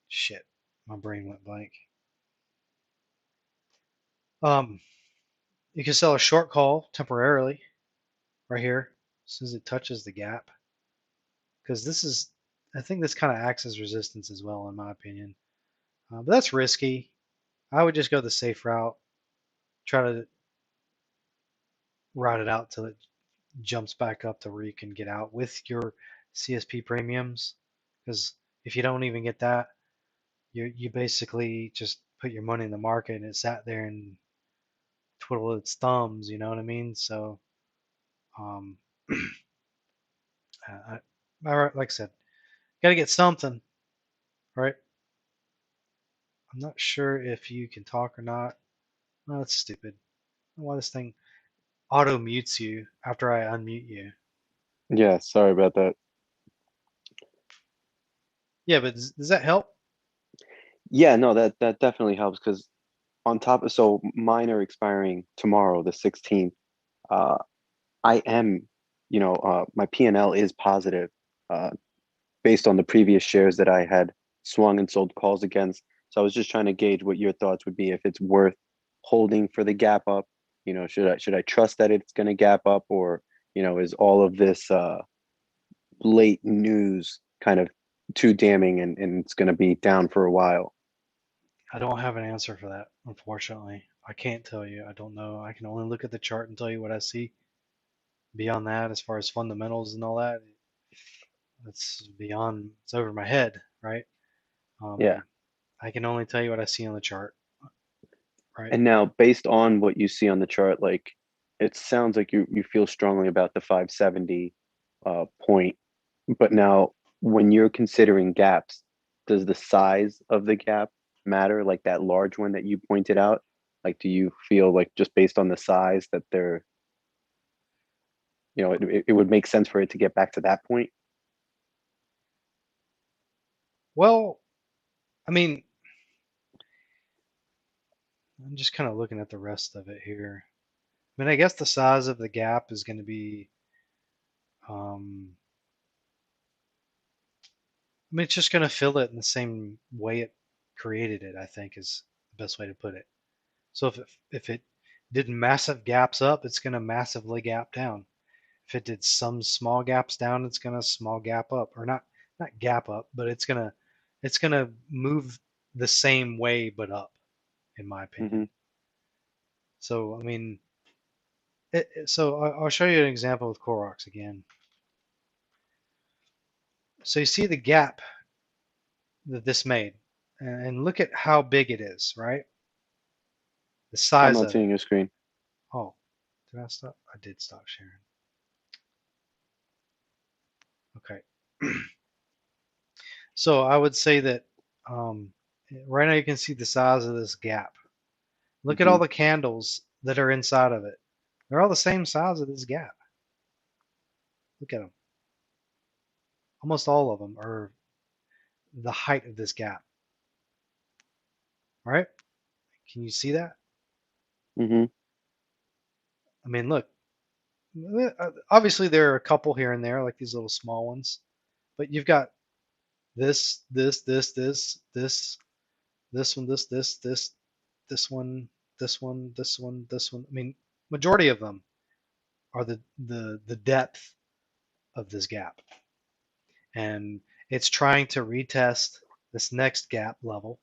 shit. My brain went blank. You can sell a short call temporarily right here as soon as it touches the gap, because I think this kind of acts as resistance as well, in my opinion. But that's risky. I would just go the safe route. Try to ride it out till it jumps back up to where you can get out with your CSP premiums. Because if you don't even get that, you basically just put your money in the market and it sat there and twiddled its thumbs. You know what I mean? So, um, like I said, got to get something, right? I'm not sure if you can talk or not. Oh, that's stupid. Why this thing auto mutes you after I unmute you? Yeah, sorry about that. Yeah, but does that help? Yeah, no, that definitely helps because on top of, so mine are expiring tomorrow, the 16th. Uh, I am, my P&L is positive, based on the previous shares that I had swung and sold calls against. So I was just trying to gauge what your thoughts would be, if it's worth holding for the gap up. Should I trust that it's going to gap up, or is all of this late news kind of too damning, and it's going to be down for a while? I don't have an answer for that, unfortunately. I can't tell you. I don't know. I can only look at the chart and tell you what I see. Beyond that, as far as fundamentals and all that, it's over my head, right? Yeah. I can only tell you what I see on the chart, right? And now, based on what you see on the chart, like, it sounds like you feel strongly about the 570 point. But now, when you're considering gaps, does the size of the gap matter? Like that large one that you pointed out? Like, do you feel like, just based on the size, that it would make sense for it to get back to that point? Well, I mean, I'm just kind of looking at the rest of it here. I mean, I guess the size of the gap is going to be, I mean, it's just going to fill it in the same way it created it, I think is the best way to put it. So if it did massive gaps up, it's going to massively gap down. If it did some small gaps down, it's going to small gap up, or not gap up, but it's going to move the same way but up, in my opinion. Mm-hmm. So I mean, So I'll show you an example with Clorox again. So you see the gap that this made, and look at how big it is, right? The I'm size not of seeing it. your screen. Oh, did I stop? I did stop sharing. Okay. So I would say that um, right now you can see the size of this gap. Look at all Hmm. the candles that are inside of it. They're all the same size of this gap. Look at them. Almost all of them are the height of this gap. All right? Can you see that? Hmm. I mean, look. Obviously, there are a couple here and there, like these little small ones, but you've got this one, this one, this one, this one, this one. I mean, majority of them are the depth of this gap, and it's trying to retest this next gap level,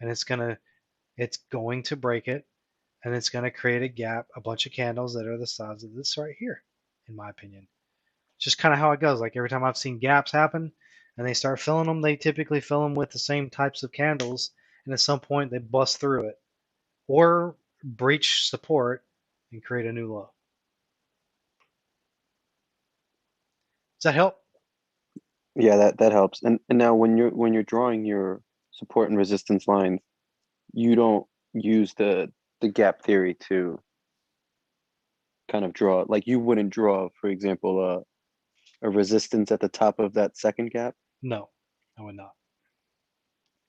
and it's going to break it, and it's going to create a gap, a bunch of candles that are the size of this right here, in my opinion. It's just kind of how it goes. Like every time I've seen gaps happen and they start filling them, they typically fill them with the same types of candles, and at some point they bust through it or breach support and create a new low. Does that help? Yeah, that helps. And now when you're drawing your support and resistance lines, you don't use the gap theory to kind of draw. Like you wouldn't draw, for example, a resistance at the top of that second gap. No, I would not.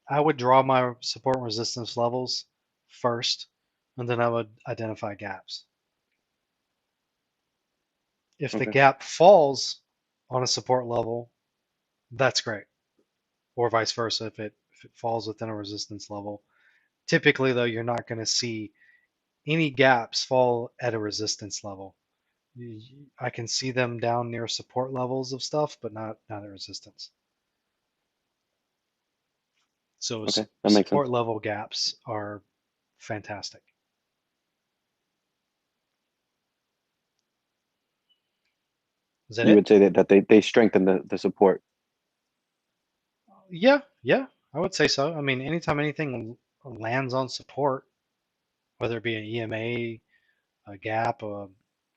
I would draw my support and resistance levels first, and then I would identify gaps. If the Okay. gap falls on a support level, that's great. Or vice versa, if it falls within a resistance level. Typically, though, you're not going to see any gaps fall at a resistance level. I can see them down near support levels of stuff, but not at resistance. So Okay, that makes support sense. level gaps are fantastic. Is that You it? would say that they strengthen the support. Yeah, I would say so. I mean, anytime anything lands on support, whether it be an EMA, a gap, a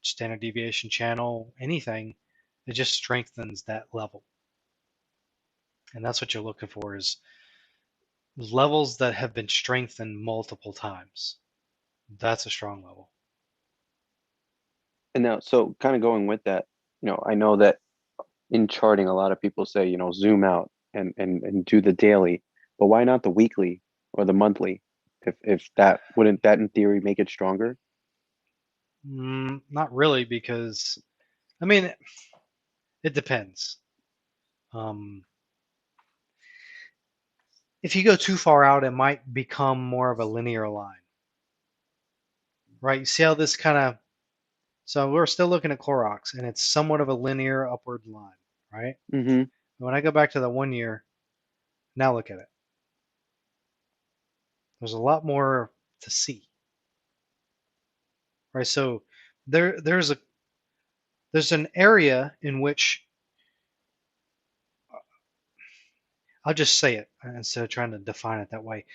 standard deviation channel, anything, it just strengthens that level. And that's what you're looking for is levels that have been strengthened multiple times. That's a strong level. And now, so kind of going with that, I know that in charting, a lot of people say, zoom out and do the daily, but why not the weekly or the monthly? If that wouldn't that in theory make it stronger? Not really, because I mean, it depends. Um, if you go too far out, it might become more of a linear line, right? You see how this kind of, so we're still looking at Clorox, and it's somewhat of a linear upward line, right? Mm-hmm. When I go back to the 1 year, now look at it. There's a lot more to see, right? So there's an area in which I'll just say it instead of trying to define it that way.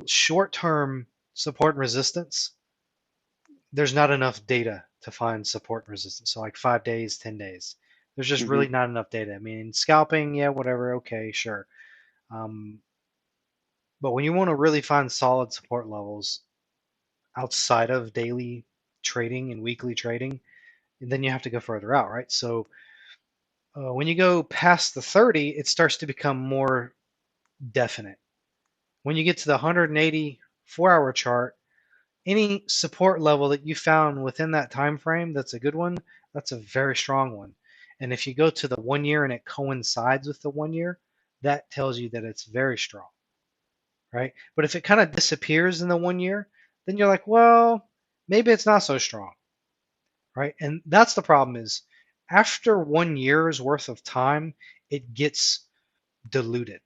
Short-term support and resistance, there's not enough data to find support and resistance. So like 5 days, 10 days. There's just Mm-hmm. really not enough data. I mean, scalping, yeah, whatever, okay, sure. But when you want to really find solid support levels outside of daily trading and weekly trading, then you have to go further out, right? So when you go past the 30, it starts to become more definite. When you get to the 180 4-hour chart, any support level that you found within that time frame that's a good one, that's a very strong one. And if you go to the 1 year and it coincides with the 1 year, that tells you that it's very strong, right? But if it kind of disappears in the 1 year, then you're like, well, maybe it's not so strong, right? And that's the problem is after 1 year's worth of time, it gets diluted.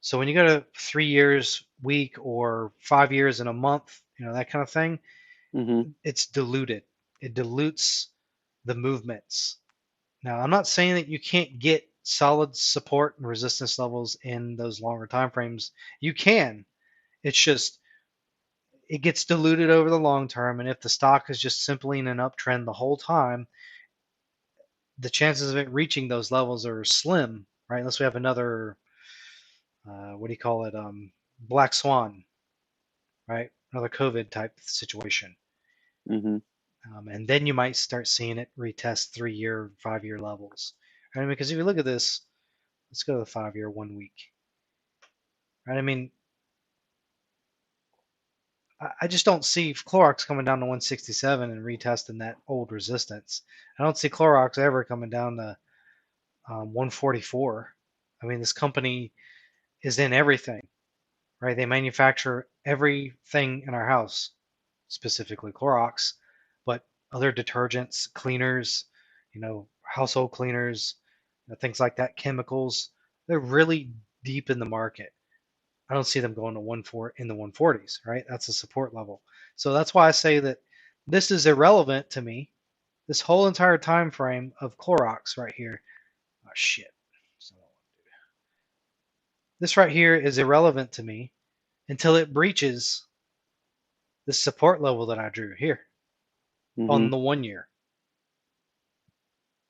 So when you go to 3 years week or 5 years in a month, that kind of thing, Mm-hmm. it's diluted. it dilutes the movements. Now, I'm not saying that you can't get solid support and resistance levels in those longer time frames. You can. It's just it gets diluted over the long term, and if the stock is just simply in an uptrend the whole time, the chances of it reaching those levels are slim, right? Unless we have another, what do you call it, black swan, right? Another COVID type situation. Hmm. And then you might start seeing it retest 3-year, 5-year levels. Right? Because if you look at this, let's go to the 5-year 1 week. Right? I mean, I just don't see Clorox coming down to 167 and retesting that old resistance. I don't see Clorox ever coming down to 144. I mean, this company is in everything, right? They manufacture everything in our house, specifically Clorox, but other detergents, cleaners, household cleaners, things like that, chemicals. They're really deep in the market. I don't see them going to 1.4 in the 140s, right? That's a support level. So that's why I say that this is irrelevant to me. This whole entire time frame of Clorox right here. Oh shit. This right here is irrelevant to me until it breaches the support level that I drew here on the 1 year.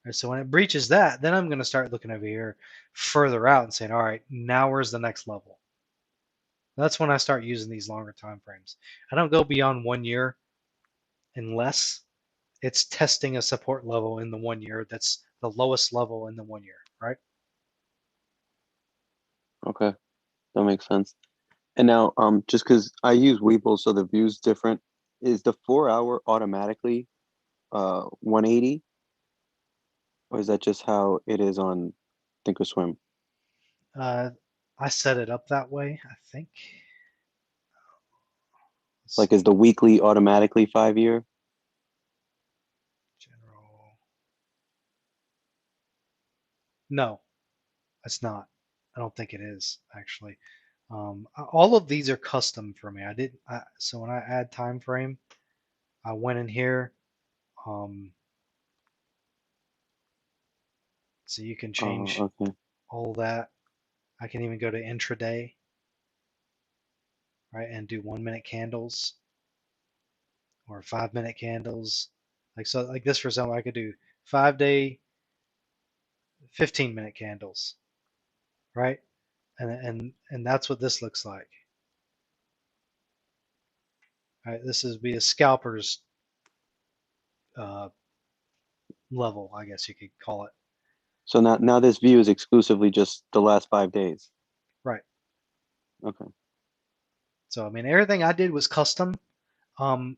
Right, so when it breaches that, then I'm going to start looking over here further out and saying, all right, now where's the next level? That's when I start using these longer time frames. I don't go beyond 1 year unless it's testing a support level in the 1 year that's the lowest level in the 1 year, right? Okay, that makes sense. And now, just because I use Webull, so the view's different, is the 4 hour automatically 180, or is that just how it is on Thinkorswim? I set it up that way, I think. Let's Like, see. is the weekly automatically 5 year? General. No, it's not. I don't think it is actually. All of these are custom for me. So when I add time frame, I went in here. So you can change Okay. all that. I can even go to intraday, right, and do 1 minute candles or 5 minute candles. Like this, for example, I could do 5-day, 15-minute candles, right? And that's what this looks like. All right, this is be a scalper's level, I guess you could call it. So now this view is exclusively just the last 5 days. Right. Okay. So I mean, everything I did was custom. And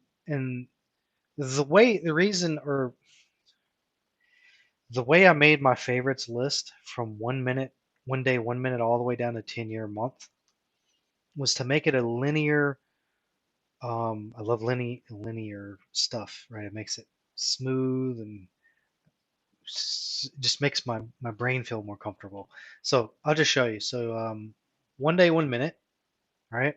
the way I made my favorites list from 1 minute, 1 day, 1 minute, all the way down to 10-year month was to make it a linear. I love linear stuff, right? It makes it smooth and just makes my brain feel more comfortable. So I'll just show you. So 1 day, 1 minute, right?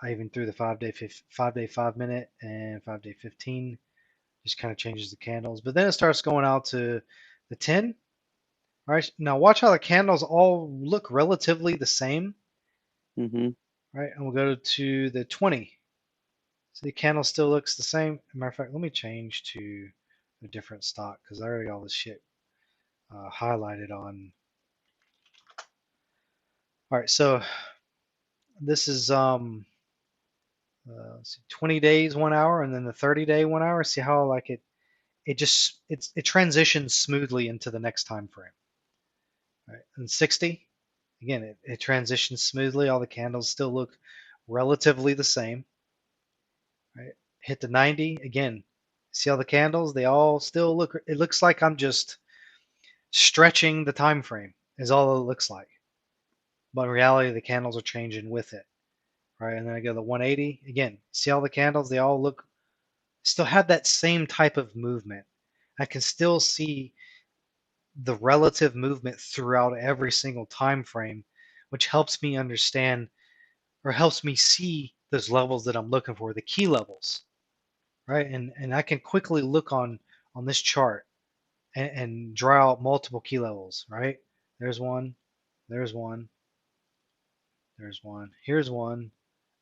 I even threw the 5-day, 5-minute, and 5-day 15. Just kind of changes the candles, but then it starts going out to the 10. All right, now watch how the candles all look relatively the same. Mm-hmm. Right, and we'll go to the 20. So the candle still looks the same. As a matter of fact, let me change to a different stock because I already got all this shit highlighted on. All right, so this is let's see, 20 days 1 hour, and then the 30-day 1 hour. See how like it transitions smoothly into the next time frame. Right, and 60, again, it transitions smoothly. All the candles still look relatively the same. Right, hit the 90 again. See all the candles? They all still look. It looks like I'm just stretching the time frame. Is all it looks like. But in reality, the candles are changing with it. Right, and then I go to the 180 again. See all the candles? They all still have that same type of movement. I can still see the relative movement throughout every single time frame, which helps me understand or helps me see those levels that I'm looking for, the key levels. right? And I can quickly look on this chart and draw out multiple key levels, right? There's one, there's one, there's one, here's one,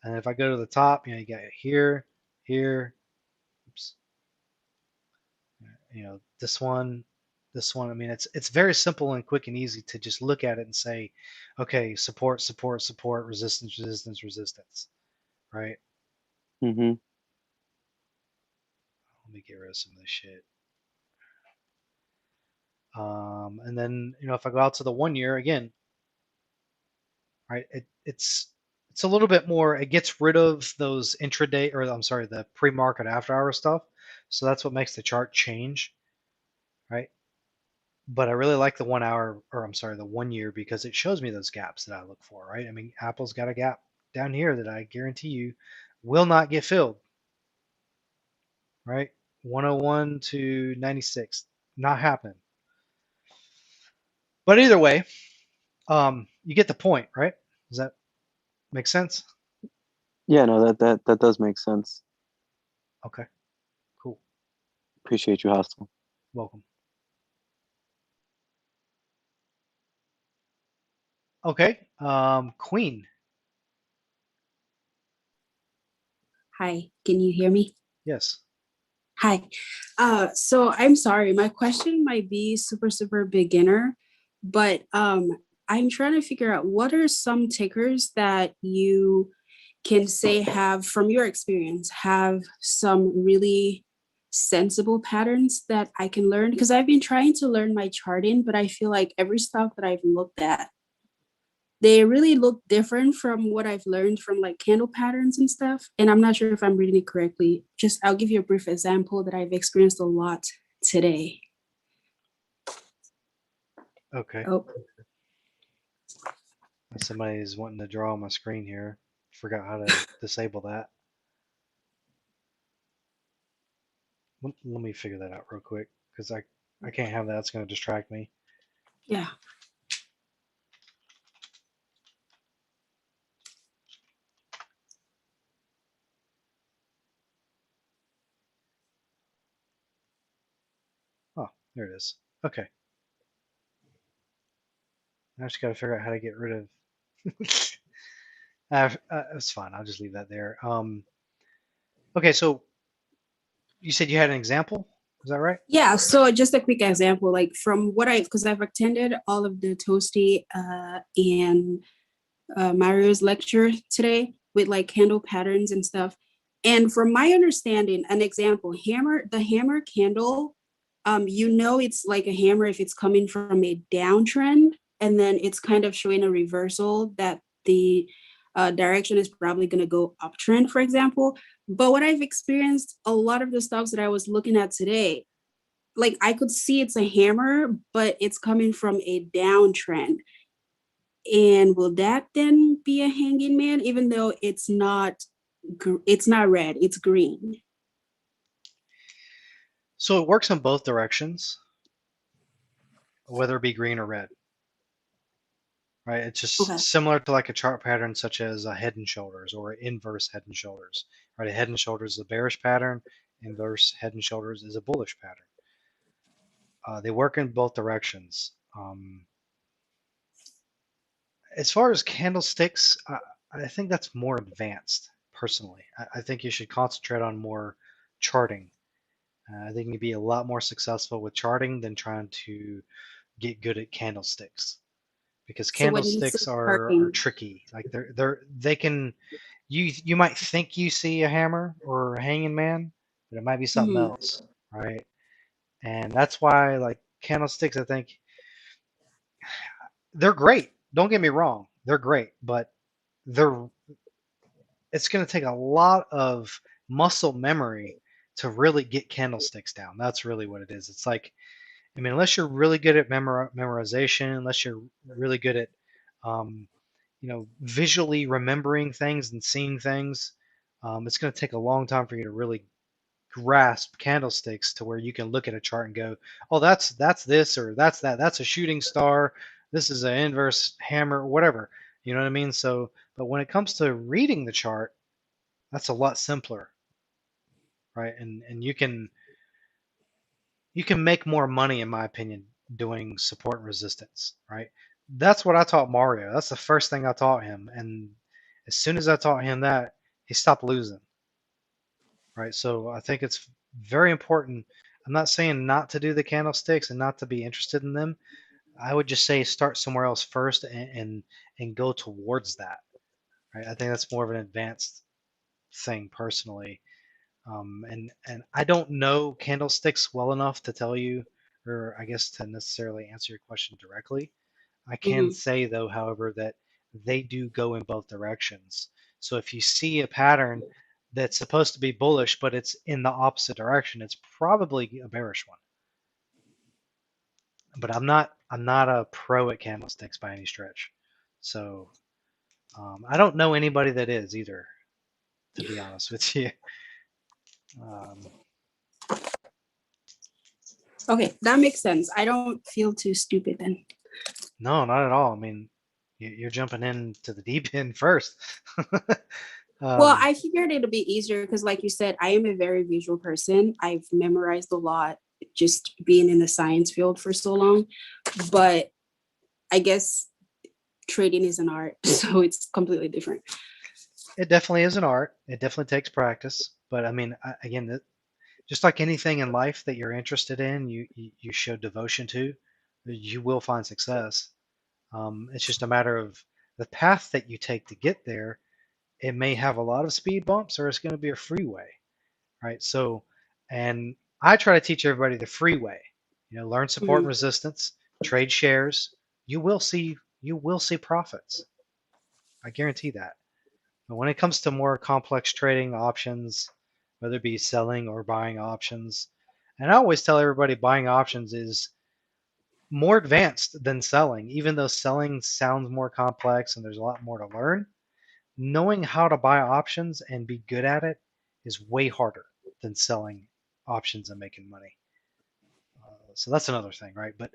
and if I go to the top, you got here, here, oops, this one, this one. I mean, it's very simple and quick and easy to just look at it and say, okay, support, support, support, resistance, resistance, resistance, right? Mm-hmm. Let me get rid of some of this shit. And then if I go out to the 1 year again, right? It's a little bit more. It gets rid of those intraday, or I'm sorry, the pre-market after-hour stuff. So that's what makes the chart change, right? But I really like the 1 hour, or I'm sorry, the 1 year, because it shows me those gaps that I look for, right? I mean, Apple's got a gap down here that I guarantee you will not get filled, right? 101 to 96, not happening. But either way, you get the point, right? Does that make sense? Yeah, no, that does make sense. Okay, cool. Appreciate you, Hostel. Welcome. Okay, Queen. Hi, can you hear me? Yes. Hi. So I'm sorry, my question might be super beginner, but I'm trying to figure out what are some tickers that you can say have, from your experience, have some really sensible patterns that I can learn? Because I've been trying to learn my charting, but I feel like every stock that I've looked at, they really look different from what I've learned from like candle patterns and stuff. And I'm not sure if I'm reading it correctly. Just I'll give you a brief example that I've experienced a lot today. Okay. Oh, Somebody's wanting to draw on my screen here. Forgot how to disable that. Let me figure that out real quick, because I can't have that. It's going to distract me. yeah. Oh, there it is. Okay. I just got to figure out how to get rid of. It's fine. I'll just leave that there. Okay, so you said you had an example. Is that right? Yeah, so just a quick example, like from what because I've attended all of the Toasty and Mario's lecture today with like candle patterns and stuff. And from my understanding, an example, the hammer candle, it's like a hammer if it's coming from a downtrend, and then it's kind of showing a reversal that the direction is probably going to go uptrend, for example. But what I've experienced, a lot of the stocks that I was looking at today, like I could see it's a hammer, but it's coming from a downtrend. And will that then be a hanging man, even though it's not red, it's green? So it works in both directions, whether it be green or red. Right? It's just Okay. similar to like a chart pattern such as a head and shoulders or inverse head and shoulders. Right? A head and shoulders is a bearish pattern, inverse head and shoulders is a bullish pattern. They work in both directions. As far as candlesticks, I think that's more advanced personally. I think you should concentrate on more charting. I think you'd be a lot more successful with charting than trying to get good at candlesticks, because So when you say candlesticks are charting, tricky. Like they can, you might think you see a hammer or a hanging man, but it might be something mhm. else, right? And that's why like candlesticks, I think they're great. Don't get me wrong, they're great, but they're it's going to take a lot of muscle memory to really get candlesticks down. That's really what it is. It's like, I mean, unless you're really good at memorization, unless you're really good at, um, visually remembering things and seeing things, it's going to take a long time for you to really grasp candlesticks to where you can look at a chart and go, oh, that's this, or that's that. That's a shooting star. This is an inverse hammer, whatever. You know what I mean? So, but when it comes to reading the chart, that's a lot simpler, right? And you can make more money, in my opinion, doing support and resistance, right? That's what I taught Mario. That's the first thing I taught him, and as soon as I taught him that, he stopped losing, right? So I think it's very important. I'm not saying not to do the candlesticks and not to be interested in them. I would just say start somewhere else first and go towards that, right? I think that's more of an advanced thing personally. And I don't know candlesticks well enough to tell you, or I guess to necessarily answer your question directly. I can Mhm. say though, however, that they do go in both directions. So if you see a pattern that's supposed to be bullish, but it's in the opposite direction, it's probably a bearish one. But I'm not a pro at candlesticks by any stretch. So I don't know anybody that is either, to be honest with you. Um, Okay, that makes sense. I don't feel too stupid then. no, not at all. I mean, you're jumping into the deep end first. Well, um, I figured it'd be easier because, like you said, I am a very visual person. I've memorized a lot just being in the science field for so long. But I guess trading is an art, so it's completely different. it definitely is an art. It definitely takes practice. But I mean, again, just like anything in life that you're interested in, you show devotion to, you will find success. It's just a matter of the path that you take to get there. It may have a lot of speed bumps, or it's going to be a freeway, right? So, and I try to teach everybody the freeway. Learn support and Mhm. resistance, trade shares. You will see profits. I guarantee that. But when it comes to more complex trading options, whether it be selling or buying options, and I always tell everybody buying options is more advanced than selling, even though selling sounds more complex and there's a lot more to learn. Knowing how to buy options and be good at it is way harder than selling options and making money. So that's another thing, right? But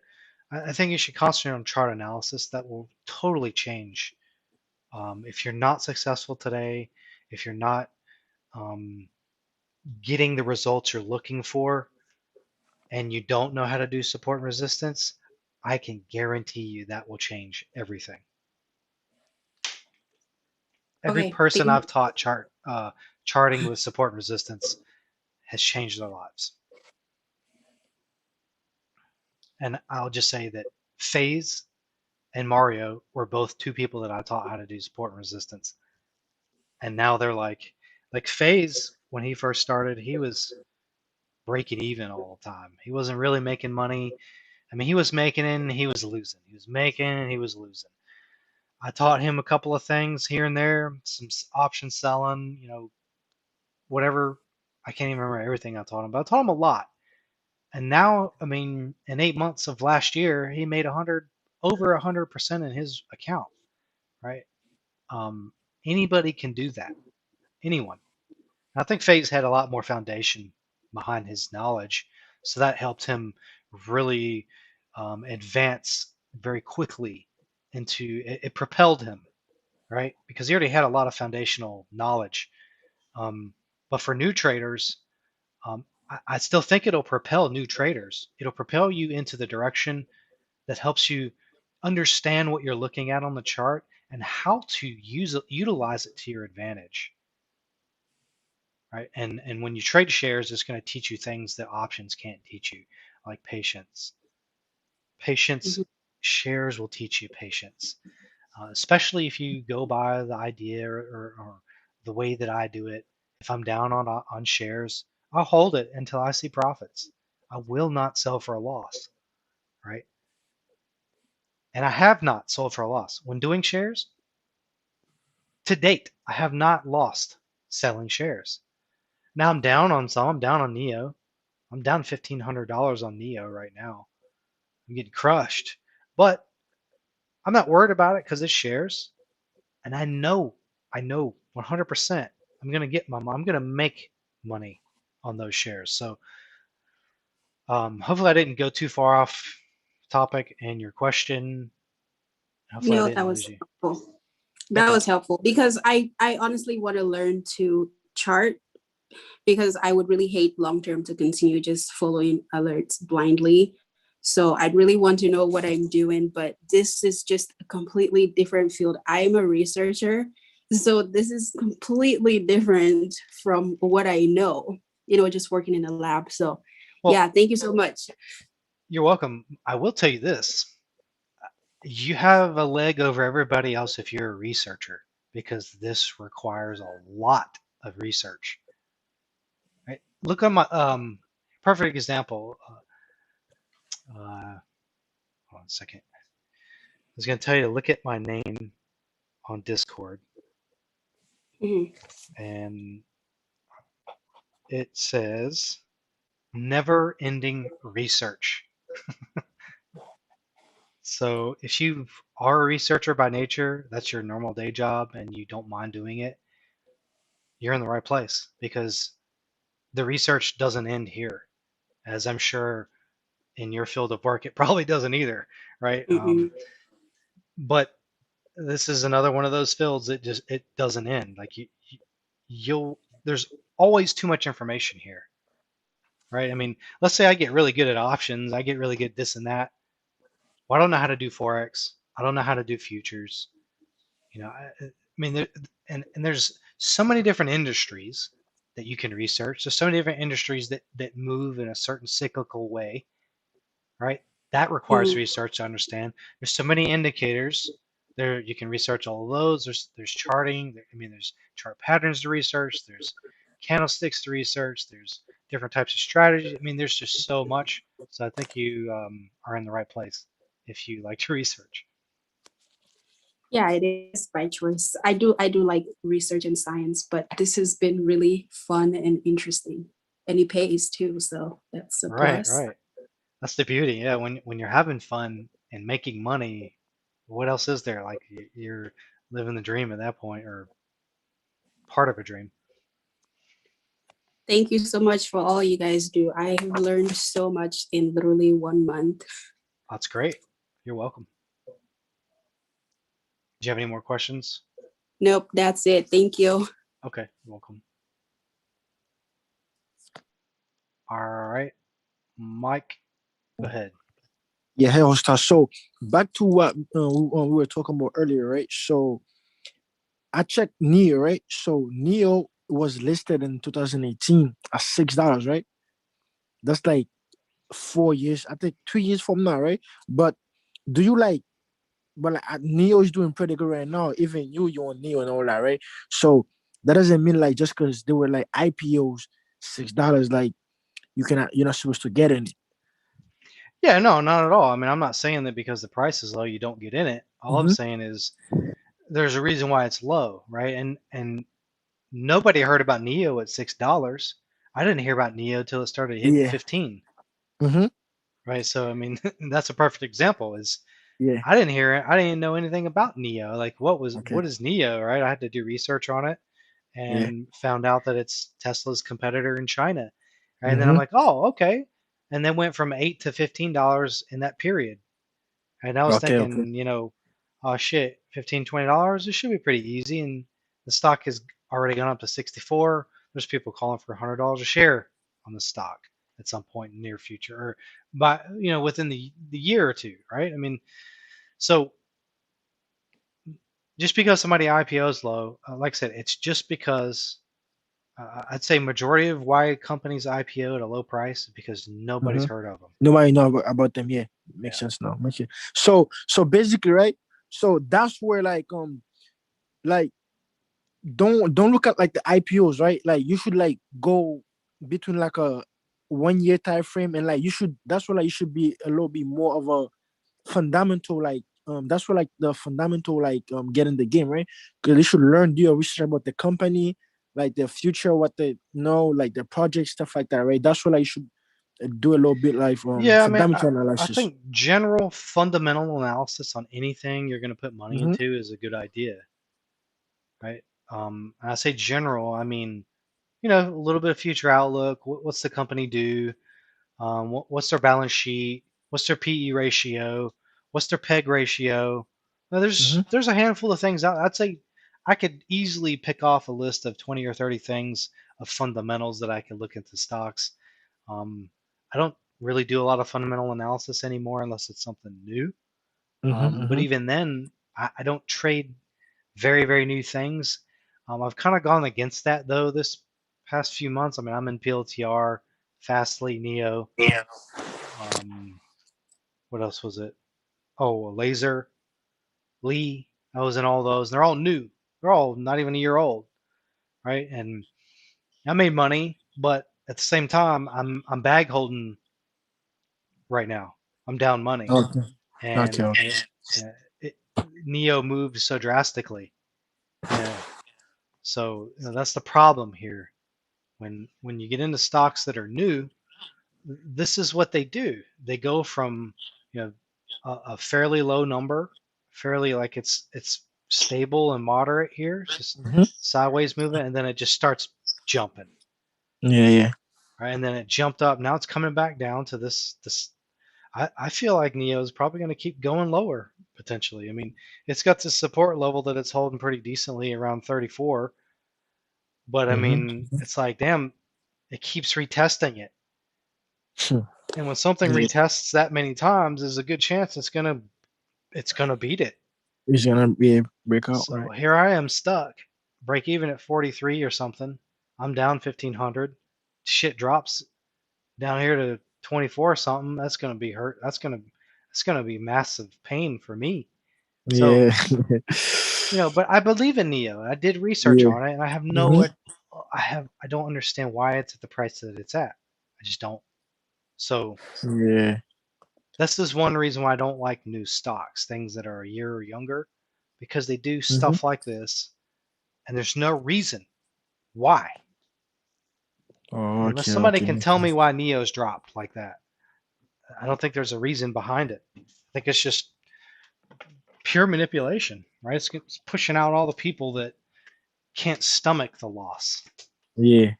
I think you should concentrate on chart analysis. That will totally change. If you're not successful today, if you're not um, getting the results you're looking for, and you don't know how to do support and resistance, I can guarantee you that will change everything. Every Okay, person thank I've taught charting with support and resistance has changed their lives. And I'll just say that FaZe and Mario were both two people that I taught how to do support and resistance. And now they're like FaZe, when he first started, he was breaking even all the time. He wasn't really making money. I mean, he was making it and he was losing. He was making it and he was losing. I taught him a couple of things here and there, some option selling, whatever. I can't even remember everything I taught him, but I taught him a lot. And now, I mean, in 8 months of last year, he made over 100% in his account, right? Um, Anybody can do that. Anyone. I think FaZe had a lot more foundation behind his knowledge, so that helped him really advance very quickly it propelled him, right? Because he already had a lot of foundational knowledge. But for new traders, I still think it'll propel new traders. It'll propel you into the direction that helps you understand what you're looking at on the chart and how to utilize it to your advantage, right? And when you trade shares, it's going to teach you things that options can't teach you, like patience. Patience, you. shares will teach you patience, especially if you go by the idea or the way that I do it. If I'm down on shares, I'll hold it until I see profits. I will not sell for a loss, right? And I have not sold for a loss when doing shares. To date, I have not lost selling shares. Now I'm down on some. I'm down on Neo. I'm down $1,500 on Neo right now. I'm getting crushed, but I'm not worried about it because it's shares, and I know 100% I'm gonna make money on those shares. So hopefully I didn't go too far off topic and your question. Hopefully I No, that didn't was lose you. helpful. That Okay. was helpful because I honestly want to learn to chart because I would really hate long term to continue just following alerts blindly. So I'd really want to know what I'm doing, but this is just a completely different field. I'm a researcher, so this is completely different from what I know, just working in a lab. So Well, yeah, thank you so much. you're welcome. I will tell you this. You have a leg over everybody else if you're a researcher, because this requires a lot of research. Right? Look at my perfect example. Hold on a second. I was going to tell you to look at my name on Discord, Mhm. and it says never ending research. So if you are a researcher by nature, that's your normal day job, and you don't mind doing it, you're in the right place, because the research doesn't end here, as I'm sure in your field of work it probably doesn't either, right? Mhm. But this is another one of those fields that just it doesn't end. Like you'll there's always too much information here, right? I mean, let's say I get really good at options, I get really good at this and that. Well, I don't know how to do forex. I don't know how to do futures. I mean, and there's so many different industries that you can research. There's so many different industries that move in a certain cyclical way, right? That requires Mhm. research to understand. There's so many indicators there. You can research all of those. There's charting. I mean, there's chart patterns to research. There's candlesticks to research. There's different types of strategies. I mean, there's just so much. So I think you are in the right place if you like to research. Yeah, it is by choice. I do like research and science, but this has been really fun and interesting. And it pays too, so that's a Right, plus. right. That's the beauty. Yeah, when you're having fun and making money, what else is there? Like you're living the dream at that point, or part of a dream. Thank you so much for all you guys do. I have learned so much in literally 1 month. That's great. You're welcome. Do you have any more questions? Nope, that's it. Thank you. Okay, you're welcome. All right, Mike, go ahead. Yeah, hey, Oscar. So back to what we were talking about earlier, right? So I checked Neo, right? So Neo was listed in 2018 at $6, right? That's like 4 years, I think 2 years from now, right? But do you like? But like, Neo is doing pretty good right now. Even you on Neo and all that, right? So that doesn't mean like just because they were like IPOs $6, like you're not supposed to get in it. Yeah, no, not at all. I mean, I'm not saying that because the price is low, you don't get in it. All I'm Mm-hmm. saying is there's a reason why it's low, right? And nobody heard about Neo at $6. I didn't hear about Neo till it started hitting Yeah. 15, Mm-hmm. right? So I mean, that's a perfect example. Is Yeah. I didn't hear it. I didn't know anything about Neo. Like, Okay. what is Neo, right? I had to do research on it Yeah. and found out that it's Tesla's competitor in China. Right? And then I'm Mm-hmm. like, oh, okay. And then went from $8 to $15 in that period. And I was Okay. Okay. thinking, oh shit, $15, $20, it should be pretty easy. And the stock has already gone up to 64. There's people calling for $100 a share on the stock at some point in the near future, or by within the year or two, right? I mean, so just because somebody IPOs low, like I said, it's just because I'd say majority of why companies IPO at a low price is because nobody's Mm-hmm. heard of them. Nobody know about them. Yeah. Yeah. Makes sense now. Makes sense. So basically, right? So that's where like don't look at like the IPOs, right? Like you should like go between like a 1 year time frame, and like that's where like you should be a little bit more of a fundamental, like that's where like the fundamental like get in the game, right? Because you should learn, do your research about the company, like the future, what they know, like the project, stuff like that, right? That's where like you should do a little bit like Yeah, I mean, fundamental I analysis. think general fundamental analysis on anything you're going to put money Mm-hmm. into is a good idea, right? And I say general, I mean, a little bit of future outlook. What's the company do? What's their balance sheet? What's their PE ratio? What's their PEG ratio? Now, Mm-hmm. there's a handful of things out. I'd say I could easily pick off a list of 20 or 30 things of fundamentals that I could look into stocks. I don't really do a lot of fundamental analysis anymore unless it's something new. But even then, I don't trade very, very new things. I've kind of gone against that though this past few months. I mean, I'm in PLTR, Fastly, Neo. What else was it? Oh, Laser, Lee. I was in all those. And they're all new. They're all not even a year old, right? And I made money, but at the same time, I'm bag holding right now. I'm down money, Okay. and Okay. Neo moved so drastically. Yeah. So that's the problem here. When you get into stocks that are new, this is what they do. They go from a fairly low number, fairly like it's stable and moderate here, it's just sideways movement, and then it just starts jumping. Yeah. Right, and then it jumped up. Now it's coming back down to this. I feel like Neo is probably going to keep going lower potentially. I mean, it's got this support level that it's holding pretty decently around 34. But I mean, it's like, damn, it keeps retesting it. And when something retests that many times, there's a good chance it's gonna beat it. It's gonna be a breakout, So right? here I am stuck, break even at 43 or something. I'm down 1,500. Shit drops down here to 24 or something. That's gonna be hurt. That's gonna be massive pain for me. So but I believe in Neo. I did research on it, and I have I don't understand why it's at the price that it's at. I just don't. So this is one reason why I don't like new stocks, things that are a year or younger, because they do stuff like this, and there's no reason why. Unless somebody can tell me why Neo's dropped like that. I don't think there's a reason behind it. I think it's just pure manipulation, right? It's pushing out all the people that can't stomach the loss. Yeah.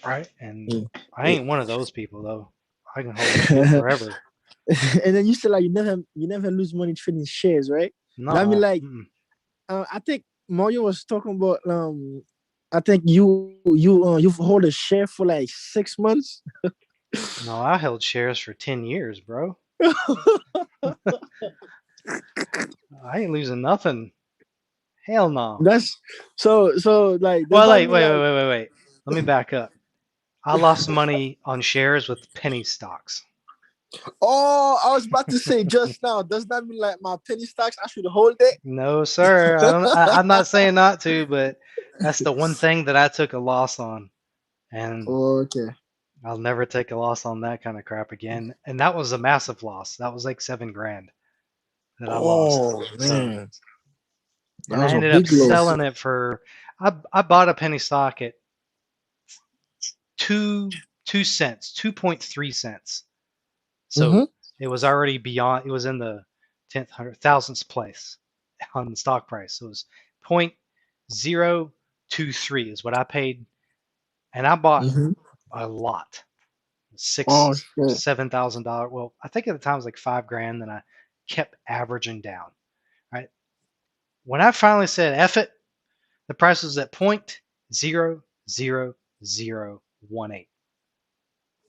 Right? And I ain't one of those people though. I can hold it forever. And then you said like you never lose money trading shares, right? No, I mean, like, I think Mario was talking about I think you hold a share for like 6 months. No, I held shares for 10 years, bro. I ain't losing nothing. Hell no. That's so like. Well, wait. Let me back up. I lost money on shares with penny stocks. Oh, I was about to say just now. Does that mean like my penny stocks, I should hold it? No, sir. I'm not saying not to, but that's the one thing that I took a loss on. And okay. I'll never take a loss on that kind of crap again. And that was a massive loss. That was like $7,000 that I lost. Oh man. And I ended up selling it for. I bought a penny stock at 2 cents, 2.3 cents. So it was already beyond. It was in the 10th, 100th, thousandths place on the stock price. So it was 0.023 is what I paid, and I bought a lot, $7,000. Well, I think at the time it was like $5,000. Then I kept averaging down. Right. When I finally said F it, the price was at 0.00018.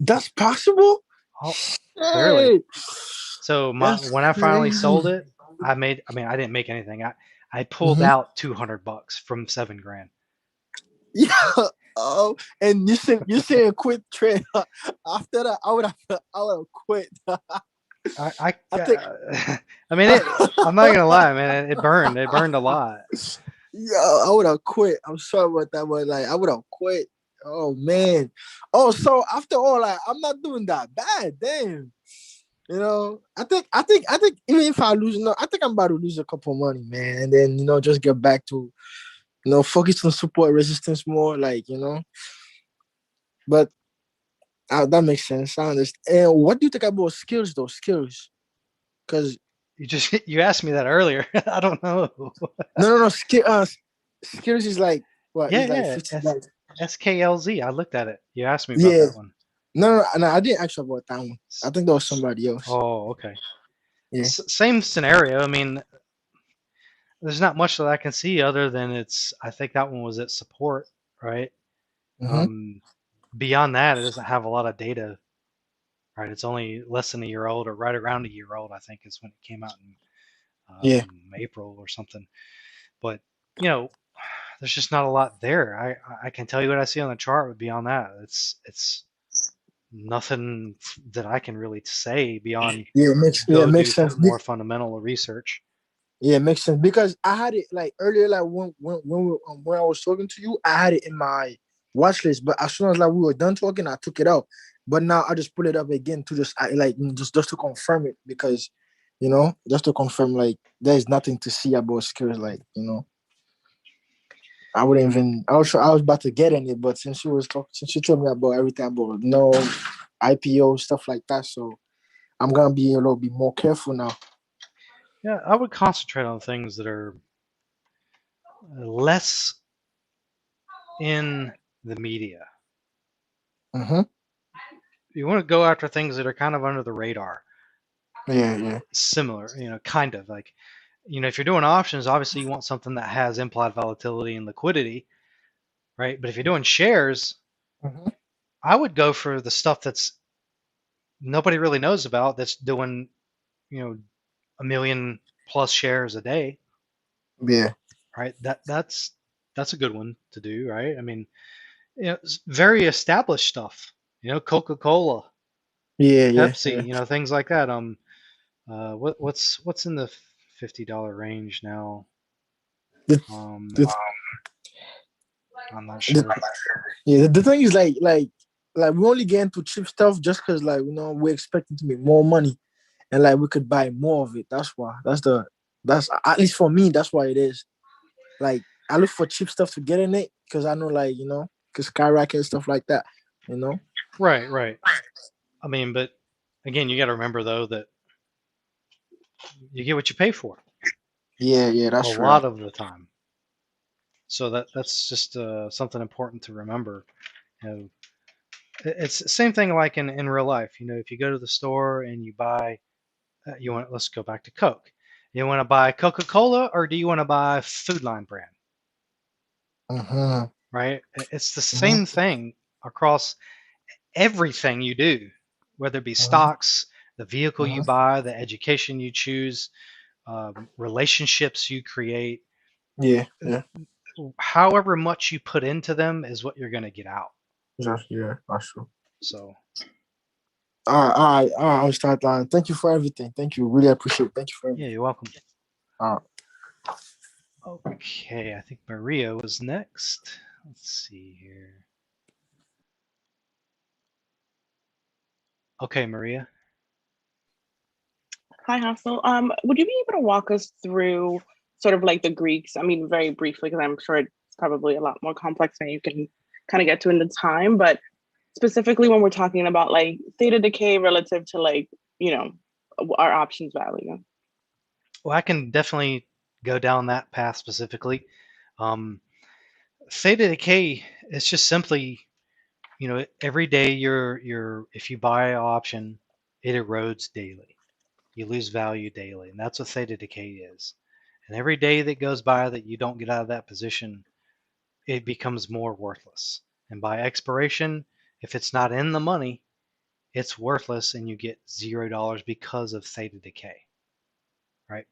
That's possible? Oh, clearly. So when I finally sold it, I didn't make anything. I pulled out $200 from $7,000. Yeah. Oh, and you said quit trade. After that, I would have quit. I think. I mean, I'm not gonna lie, man. It burned. It burned a lot. Yeah, I would have quit. I'm sorry about that, but like I would have quit. Oh man. Oh, so after all, like I'm not doing that bad. Damn. I think even if I lose, I think I'm about to lose a couple money, man, and then just get back to focus on support resistance more, like But that makes sense. I understand. And what do you think about skills, though? Skills, because you asked me that earlier. I don't know. No. Skills is like what? Yeah, it's like SKLZ. I looked at it. You asked me about that one. No, I didn't ask you about that one. I think that was somebody else. Oh, okay. Yeah. Same scenario. I mean, there's not much that I can see other than I think that one was at support, right? Mhm. Beyond that, it doesn't have a lot of data, right? It's only less than a year old, or right around a year old, I think, is when it came out in Yeah. April or something. But you know, there's just not a lot there. I can tell you what I see on the chart, but beyond that, it's nothing that I can really say beyond Yeah, it go do makes sense. more fundamental research. Yeah, it makes sense because I had it like earlier, like when I was talking to you, I had it in my watch list. But as soon as like we were done talking, I took it out. But now I just put it up again to just just to confirm it because just to confirm like there's nothing to see about skills like I wouldn't even I was about to get in it, but since you told me about everything about no IPO stuff like that, so I'm gonna be a little bit more careful now. Yeah, I would concentrate on things that are less in the media. Mm-hmm. You want to go after things that are kind of under the radar, Yeah. similar, kind of like, if you're doing options, obviously you want something that has implied volatility and liquidity, right? But if you're doing shares, Mm-hmm. I would go for the stuff that's nobody really knows about, that's doing, a million plus shares a day, Yeah. right? That's a good one to do, right? I mean, it's very established stuff, Coca-Cola, Yeah. Pepsi, things like that. What's in the $50 range now? The, Um, the, I'm not the, sure. yeah. The thing is like we only get into cheap stuff just because like we're expecting to make more money and like we could buy more of it. That's why. That's at least for me. That's why it is. Like I look for cheap stuff to get in it because I know like because skyrocket and stuff like that. You know. Right. I mean, but again, you got to remember though that you get what you pay for Yeah. a That's right. lot of the time. So that's just something important to remember. It's the same thing like in real life. If you go to the store and you buy, let's go back to Coke. You want to buy Coca-Cola or do you want to buy Food Line brand? Mm-hmm. Right? It's the Mm-hmm. same thing across everything you do, whether it be Mm-hmm. stocks, the vehicle you buy, the education you choose, relationships you create. Yeah. However much you put into them is what you're going to get out. Yeah. That's true. So, All right. I'll start line. Thank you for everything. Thank you. Really appreciate it. Thank you for everything. yeah, you're welcome. All right. Okay, I think Maria was next. Let's see here. Okay, Maria. Hi, Hassel. Would you be able to walk us through sort of like the Greeks? I mean, very briefly, because I'm sure it's probably a lot more complex than you can kind of get to in the time, but specifically when we're talking about like theta decay relative to like, our options value. Well, I can definitely go down that path specifically. Theta decay is just simply, every day if you buy an option, it erodes daily. You lose value daily, and that's what theta decay is. And every day that goes by that you don't get out of that position, it becomes more worthless. And by expiration, if it's not in the money, it's worthless and you get $0 because of theta decay, right?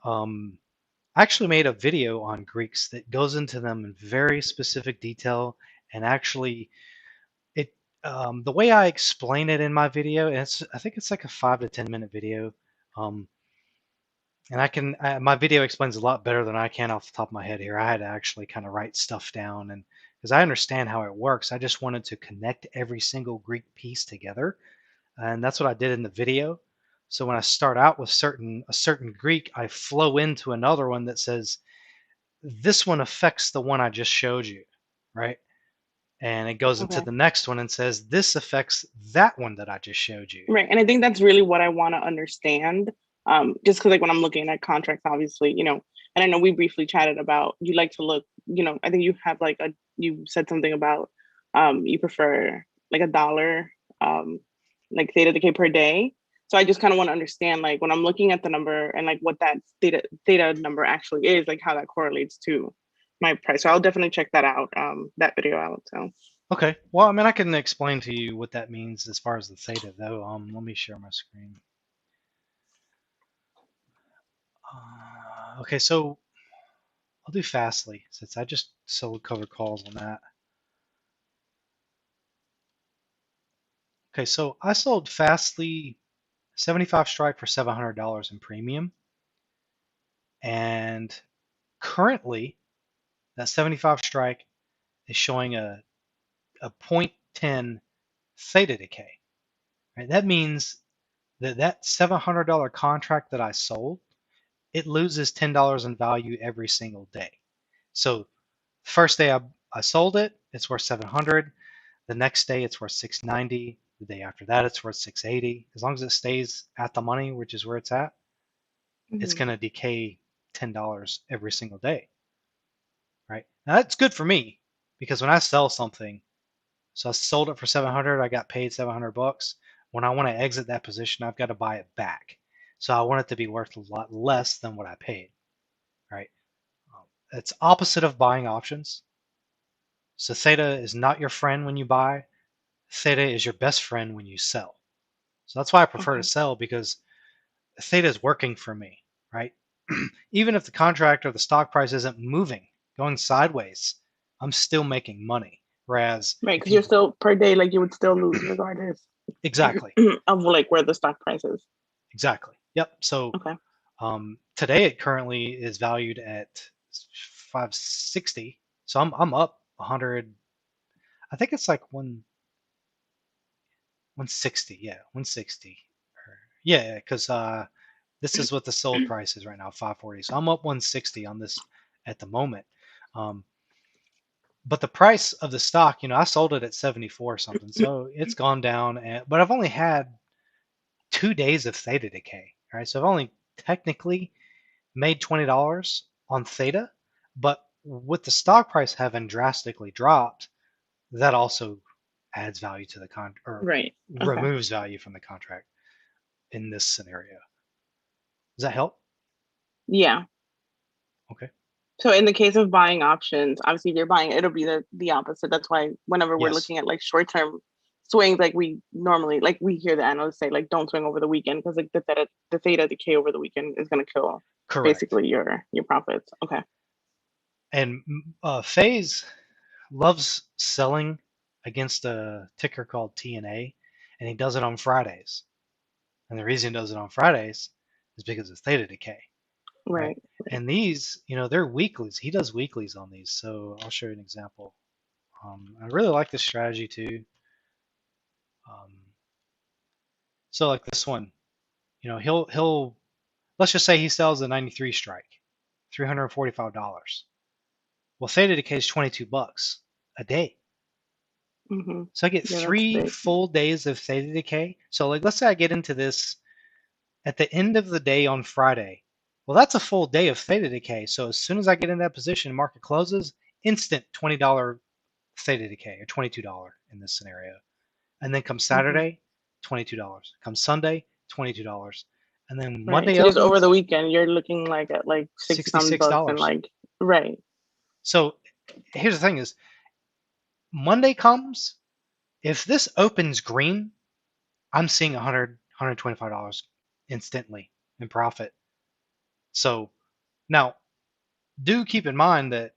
I actually made a video on Greeks that goes into them in very specific detail, and actually it the way I explain it in my video, and I think it's like a 5 to 10 minute video. And my video explains a lot better than I can off the top of my head here. I had to actually kind of write stuff down, and because I understand how it works, I just wanted to connect every single Greek piece together, and that's what I did in the video. So when I start out with a certain Greek, I flow into another one that says this one affects the one I just showed you, right? And it goes into Okay. the next one and says this affects that one that I just showed you. Right. And I think that's really what I want to understand. Just because like when I'm looking at contracts, obviously, and I know we briefly chatted about you like to look, I think you have you said something about you prefer like $1 like theta decay per day. So I just kind of want to understand like when I'm looking at the number and like what that theta number actually is, like how that correlates to my price. So I'll definitely check that out, that video out. So Okay. Well, I mean, I can explain to you what that means as far as the theta, though. Let me share my screen. Okay, so I'll do Fastly since I just sold covered calls on that. Okay, so I sold Fastly 75 strike for $700 in premium, and currently that 75 strike is showing a 0.10 theta decay. Right? That means that $700 contract that I sold, it loses $10 in value every single day. So first day I sold it, it's worth 700. The next day it's worth 690. The day after that it's worth 680. As long as it stays at the money, which is where it's at, it's going to decay $10 every single day. Right? Now that's good for me because when I sell something, so I sold it for 700, I got paid 700 bucks. When I want to exit that position, I've got to buy it back. So I want it to be worth a lot less than what I paid. Right? It's opposite of buying options. So theta is not your friend when you buy. Theta is your best friend when you sell. So that's why I prefer to sell, because theta is working for me, right? Even if the contract or the stock price isn't moving, going sideways, I'm still making money. Whereas right, because you're still per day, like you would still lose regardless exactly of like where the stock price is. Exactly. Yep. So Okay. Today it currently is valued at 560. So I'm up 100. I think it's like 160. Yeah, 160. Yeah, because this is what the sold price is right now, 540. So I'm up 160 on this at the moment. But the price of the stock, I sold it at 74 or something, so it's gone down. But I've only had 2 days of theta decay. Right, so I've only technically made $20 on theta, but with the stock price having drastically dropped, that also adds value to the contract, or Right. Okay. removes value from the contract in this scenario. Does that help? Yeah. Okay. So in the case of buying options, obviously if you're buying, it'll be the opposite. That's why whenever we're Yes. looking at like short-term swings, like we normally, like we hear the analysts say, like don't swing over the weekend because like the theta decay over the weekend is going to kill Correct. basically your profits. Okay. And FaZe loves selling against a ticker called TNA, and he does it on Fridays. And the reason he does it on Fridays is because of theta decay. Right. And these, they're weeklies. He does weeklies on these. So I'll show you an example. I really like this strategy too. So like this one, he'll let's just say he sells a 93 strike, $345. Well, theta decay is 22 bucks a day. Mm-hmm. So I get Yeah, that's 3 big. full days of theta decay. So like, let's say I get into this at the end of the day on Friday. Well, that's a full day of theta decay. So as soon as I get in that position, market closes, instant $20 theta decay, or $22 in this scenario. And then come Saturday, $22. Come Sunday, $22. And then Monday So just over opens, the weekend, you're looking like at like $6 and like, right. So here's the thing is, Monday comes, if this opens green, I'm seeing $100, $125 instantly in profit. So now, do keep in mind that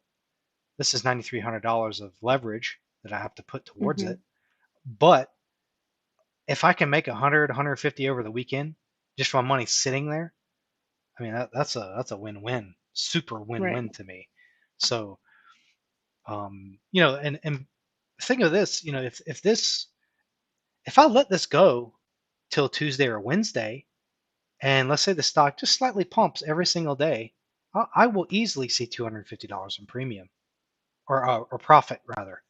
this is $9,300 of leverage that I have to put towards it. But if I can make 100, 150 over the weekend, just from my money sitting there, I mean, that's a win-win, super win-win to me. So, and think of this, if I let this go till Tuesday or Wednesday, and let's say the stock just slightly pumps every single day, I will easily see $250 in premium, or profit rather.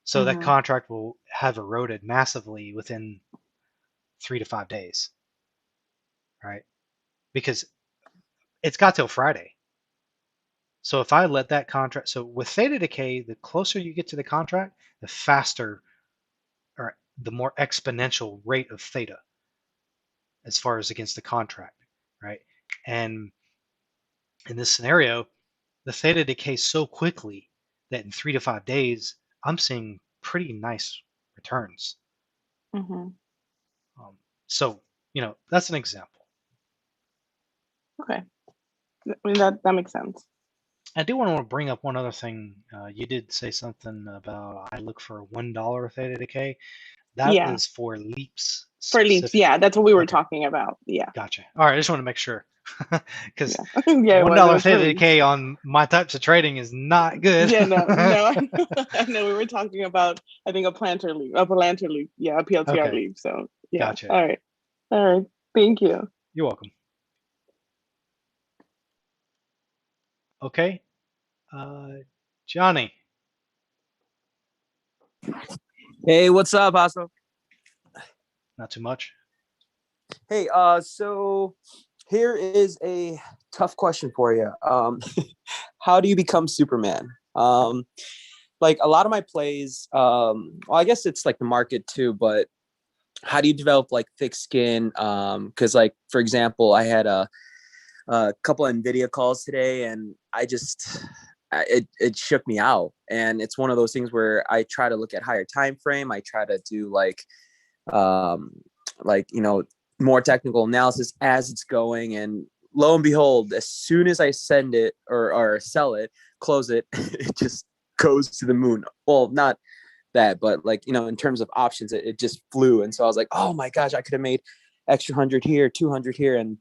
So that contract will have eroded massively within 3 to 5 days, right? Because it's got till Friday. So if I let that contract, so with theta decay, the closer you get to the contract, the faster, or the more exponential rate of theta as far as against the contract, right? And in this scenario, the theta decays so quickly that in 3 to 5 days, I'm seeing pretty nice returns. Hmm. So, that's an example. Okay. I mean, that makes sense. I do want to bring up one other thing. You did say something about I look for $1 theta decay. That Yeah. is for leaps For leaps, specifically. yeah, that's what we were Okay, talking about. Yeah. gotcha. All right, I just want to make sure because Yeah. Yeah, it $1 was for theta leaps. decay on my types of trading is not good. Yeah, no, I know we were talking about, I think, a Palantir leap. Yeah, a PLTR Okay, leap. So yeah. gotcha. All right. Thank you. You're welcome. Okay, Johnny. Hey, what's up, Hasso? Not too much. Hey, so here is a tough question for you. How do you become Superman? Like a lot of my plays, well, I guess it's like the market too, but how do you develop like thick skin? Because like, for example, I had a couple of NVIDIA calls today and it shook me out. And it's one of those things where I try to look at higher time frame. I try to do like more technical analysis as it's going, and lo and behold, as soon as I send it or sell it, close it, it just goes to the moon. Well, not that, but like in terms of options, it just flew. And so I was like, oh my gosh, I could have made extra 100 here, 200 here. And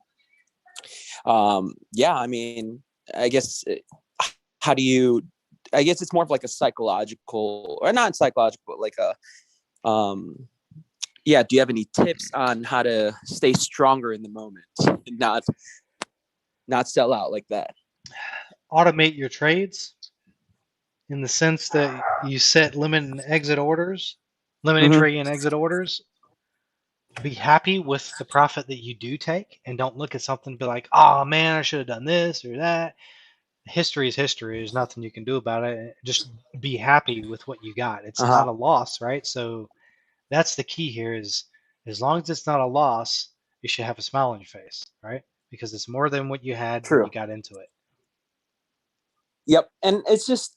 yeah, I mean, I guess how do you, I guess it's more of like a psychological, or not psychological, but like a yeah, do you have any tips on how to stay stronger in the moment and not sell out like that? Automate your trades in the sense that you set limit and exit orders, limit entry and exit orders. Be happy with the profit that you do take, and don't look at something and be like, oh man, I should have done this or that. History is history. There's nothing you can do about it. Just be happy with what you got. It's not a loss, right? So that's the key here is, as long as it's not a loss, you should have a smile on your face, right? Because it's more than what you had when you got into it. Yep. And it's just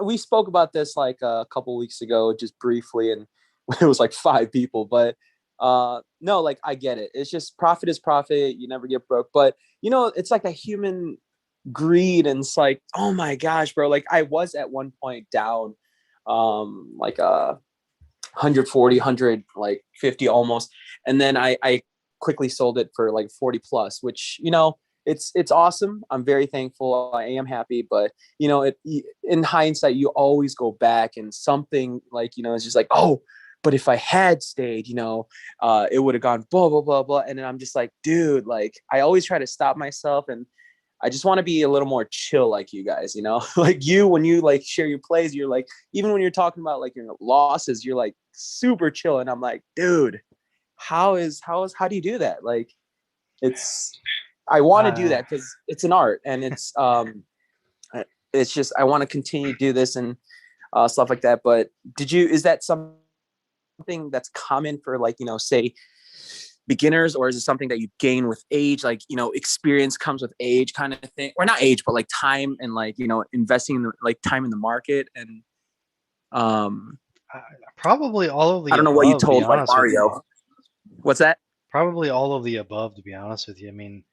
we spoke about this like a couple weeks ago, just briefly, and it was like 5 people, but no, like I get it. It's just profit is profit. You never get broke. But it's like a human greed, and it's like, oh my gosh, bro. Like I was at one point down like 140, 150 almost. And then I quickly sold it for like 40 plus, which, it's awesome. I'm very thankful. I am happy, but in hindsight, you always go back and something like, it's just like, oh, but if I had stayed, it would have gone blah, blah, blah, blah. And then I'm just like, dude, like I always try to stop myself, and I just want to be a little more chill like you guys, like when you like share your plays, you're like, even when you're talking about like your losses, you're like super chill. And I'm like, dude, how do you do that? Like, I want to do that because it's an art, and it's just, I want to continue to do this and stuff like that. But is that something that's common for like, say beginners, or is it something that you gain with age, like experience comes with age kind of thing, or not age, but like time and like investing in like time in the market? And probably all of the I don't know what you told like Mario. What's that? Probably all of the above, to be honest with you. I mean,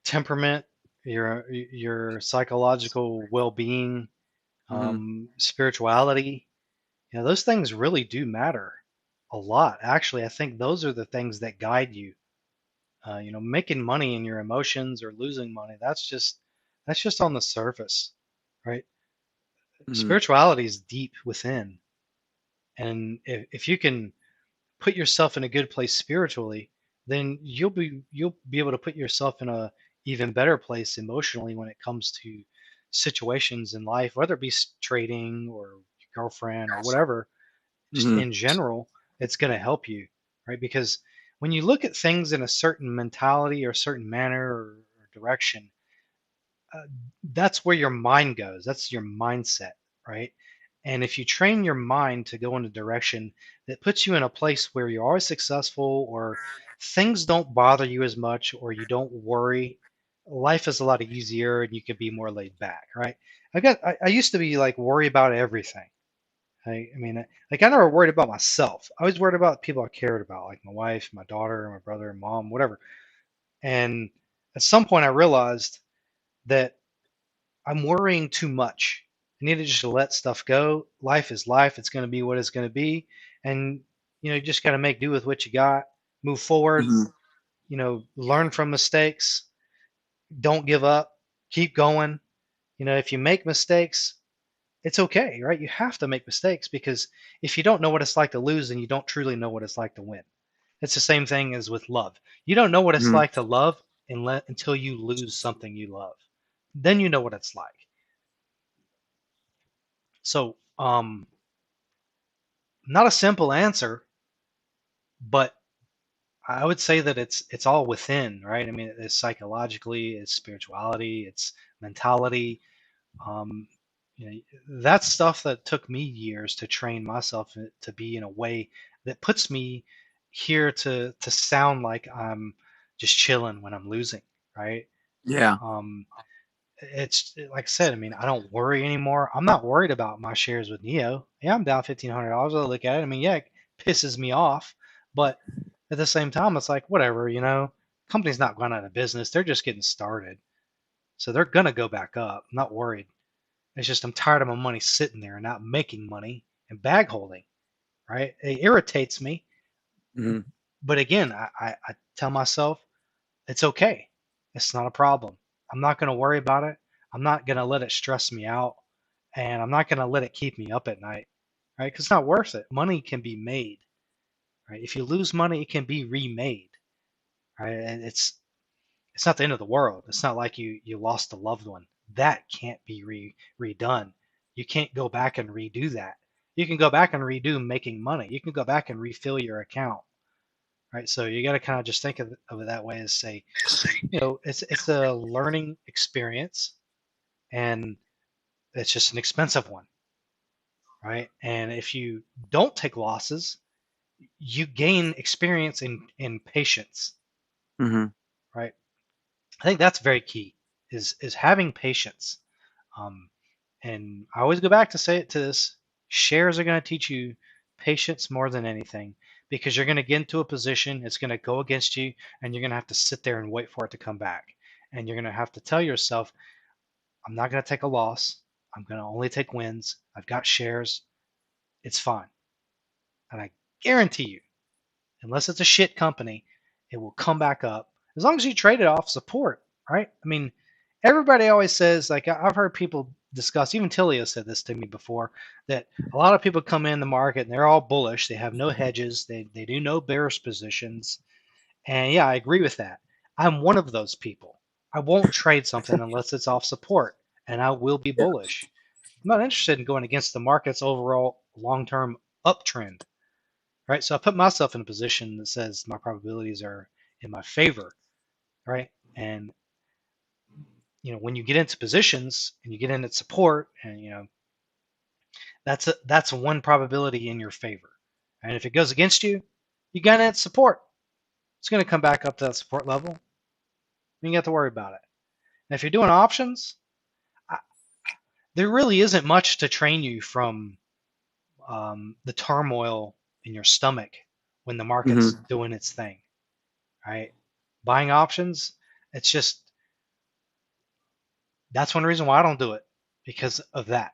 temperament, your psychological well-being, spirituality, those things really do matter a lot. Actually, I think those are the things that guide you. Making money in your emotions or losing money, that's just on the surface, right? Spirituality is deep within, and if you can put yourself in a good place spiritually, then you'll be able to put yourself in a even better place emotionally when it comes to situations in life, whether it be trading or your girlfriend or whatever. Just in general, it's going to help you, right? Because when you look at things in a certain mentality or certain manner or direction, that's where your mind goes. That's your mindset, right? And if you train your mind to go in a direction that puts you in a place where you're always successful, or things don't bother you as much, or you don't worry, life is a lot easier and you can be more laid back, right? I used to be like worry about everything. I mean, like I never worried about myself. I was worried about people I cared about, like my wife, my daughter, my brother, mom, whatever. And at some point, I realized that I'm worrying too much. I need to just let stuff go. Life is life. It's going to be what it's going to be, and you just got to make do with what you got. Move forward. Hmm. Learn from mistakes. Don't give up. Keep going. If you make mistakes, it's okay, right? You have to make mistakes because if you don't know what it's like to lose, then you don't truly know what it's like to win. It's the same thing as with love. You don't know what it's Hmm. like to love until you lose something you love. Then you know what it's like. So, not a simple answer, but I would say that it's all within, right? I mean, it's psychologically, it's spirituality, it's mentality. Um, that's stuff that took me years to train myself to be in a way that puts me here to sound like I'm just chilling when I'm losing, right? Yeah. Um, it's like I said. I mean, I don't worry anymore. I'm not worried about my shares with Neo. Yeah, I'm down $1,500. I look at it. I mean, yeah, it pisses me off, but at the same time, it's like whatever. Company's not going out of business. They're just getting started, so they're gonna go back up. I'm not worried. It's just I'm tired of my money sitting there and not making money and bag holding. Right? It irritates me, Hmm. but again, I tell myself it's okay. It's not a problem. I'm not going to worry about it. I'm not going to let it stress me out. And I'm not going to let it keep me up at night. Right? Because it's not worth it. Money can be made. Right? If you lose money, it can be remade. Right? And it's not the end of the world. It's not like you lost a loved one. That can't be redone. You can't go back and redo that. You can go back and redo making money. You can go back and refill your account. Right? So you got to kind of just think of it that way as say, it's a learning experience and it's just an expensive one, right? And if you don't take losses, you gain experience in patience, Hmm. right? I think that's very key is having patience. Um, and I always go back to say it to this: shares are going to teach you patience more than anything because you're going to get into a position, it's going to go against you, and you're going to have to sit there and wait for it to come back. And you're going to have to tell yourself, I'm not going to take a loss. I'm going to only take wins. I've got shares. It's fine. And I guarantee you, unless it's a shit company, it will come back up as long as you trade it off support, right? I mean, everybody always says, like I've heard people discuss, even Tilio said this to me before, that a lot of people come in the market and they're all bullish. They have no hedges. They do no bearish positions. And yeah, I agree with that. I'm one of those people. I won't trade something unless it's off support, and I will be Yeah. bullish. I'm not interested in going against the market's overall long-term uptrend, right? So I put myself in a position that says my probabilities are in my favor, right? And when you get into positions and you get into support, and that's one probability in your favor. And if it goes against you, you got it support. It's going to come back up to that support level. You don't have to worry about it. And if you're doing options, there really isn't much to train you from the turmoil in your stomach when the market's Hmm. doing its thing, right? Buying options, it's just that's one reason why I don't do it because of that.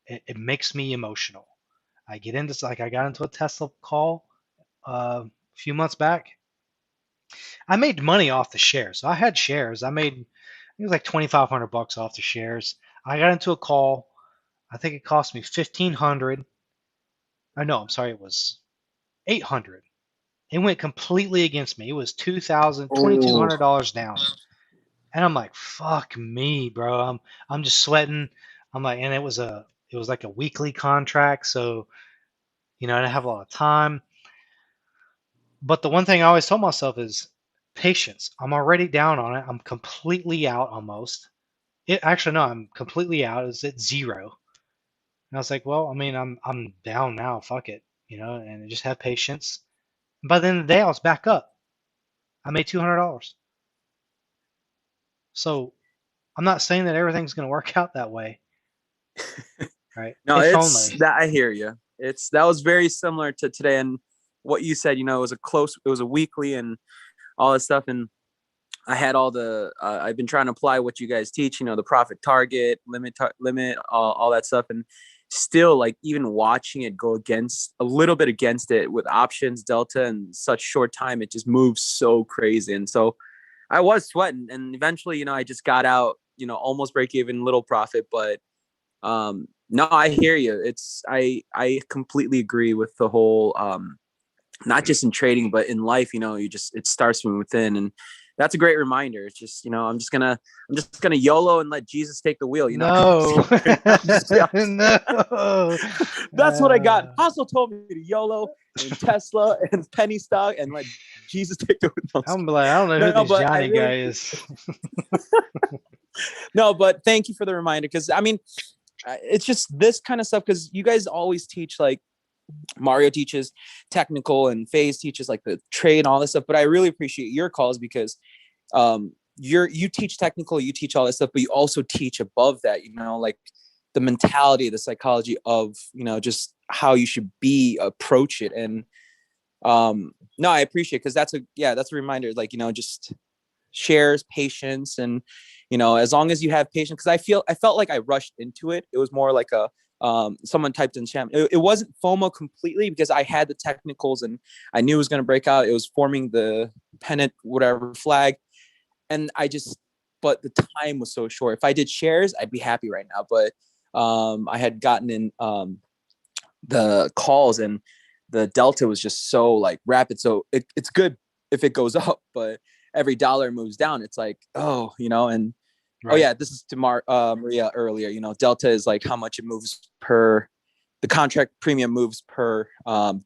It makes me emotional. I get into like I got into a Tesla call a few months back. I made money off the shares. So I had shares. I made it was like $2,500 off the shares. I got into a call. I think it cost me 1,500. I know. I'm sorry. It was 800. It went completely against me. It was Oh. $2,200 down. And I'm like, fuck me, bro. I'm just sweating. I'm like, and it was like a weekly contract, so I didn't have a lot of time. But the one thing I always told myself is patience. I'm already down on it. I'm completely out almost. Actually no, I'm completely out. It's at zero. And I was like, well, I mean, I'm down now. Fuck it, and just have patience. By the end of the day, I was back up. I made $200. So I'm not saying that everything's going to work out that way, right? No, If it's only. that I hear you. That was very similar to today, and what you said. It was a weekly and all this stuff, and I had all the. I've been trying to apply what you guys teach. The profit target, limit, all that stuff, and still, like, even watching it go against a little bit against it with options, delta, in such short time, it just moves so crazy, and so I was sweating, and eventually, I just got out. Almost break even, little profit, but no, I hear you. I completely agree with the whole not just in trading but in life. It starts from within, and that's a great reminder. It's just, I'm just gonna YOLO and let Jesus take the wheel. No. Yeah. No. That's what I got. Apostle told me to YOLO and Tesla and penny stock and let Jesus take the wheel. I'm like, I don't know who No, this but I Johnny really guy is. No, but thank you for the reminder, because I mean, it's just this kind of stuff, because you guys always teach, like Mario teaches technical and FaZe teaches like the trade and all this stuff, but I really appreciate your calls, because you teach technical, you teach all this stuff, but you also teach above that, like the mentality, the psychology of, just how you should approach it. And no, I appreciate it, because that's a reminder, like, just shares patience, and as long as you have patience, because I felt like I rushed into it. It was more like a someone typed in chat, it wasn't FOMO completely, because I had the technicals and I knew it was going to break out. It was forming the pennant whatever flag, and but the time was so short. If I did shares, I'd be happy right now, but I had gotten in the calls, and the delta was just so like rapid, so it's good if it goes up, but every dollar moves down, it's like, and Right. oh yeah, this is to Maria earlier, delta is like how much it moves per the contract premium moves per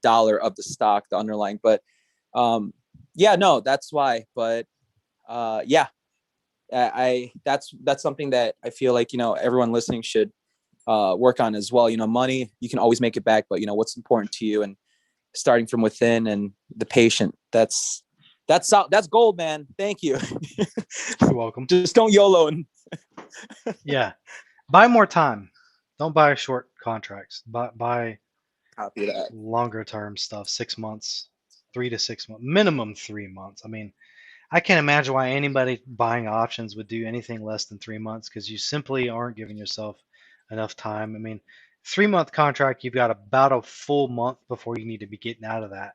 dollar of the stock, the underlying. But yeah, no, that's why. But yeah, that's something that I feel like, everyone listening should work on as well. Money, you can always make it back, but what's important to you, and starting from within, and the patient, that's gold, man. Thank you. You're welcome. Just don't YOLO. And Yeah. Buy more time. Don't buy short contracts. Buy copy that. longer term stuff, 6 months, 3 to 6 months, minimum 3 months. I mean, I can't imagine why anybody buying options would do anything less than 3 months, because you simply aren't giving yourself enough time. I mean, 3 month contract, you've got about a full month before you need to be getting out of that,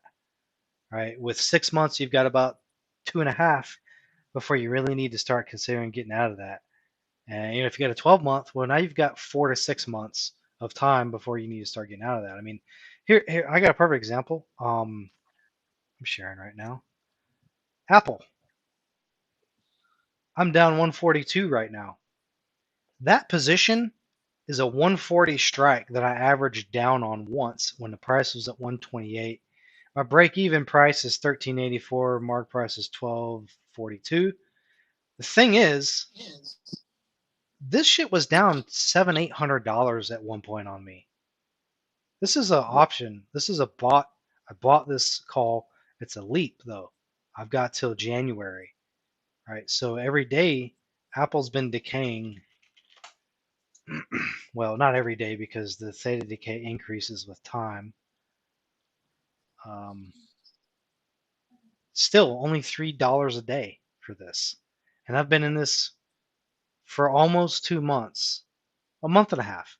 right? With 6 months, you've got about 2.5 before you really need to start considering getting out of that. And if you got a 12-month, well, now you've got 4 to 6 months of time before you need to start getting out of that. I mean, here I got a perfect example. I'm sharing right now. Apple. I'm down 142 right now. That position is a 140 strike that I averaged down on once when the price was at 128. My break-even price is 1384. Mark price is 1242. The thing is, this shit was down $700-800 at one point on me. This is an option. This is a bot. I bought this call. It's a leap though. I've got till January. Right. So every day Apple's been decaying. Well, not every day, because the theta decay increases with time. Still only $3 a day for this. And I've been in this for almost 2 months, a month and a half.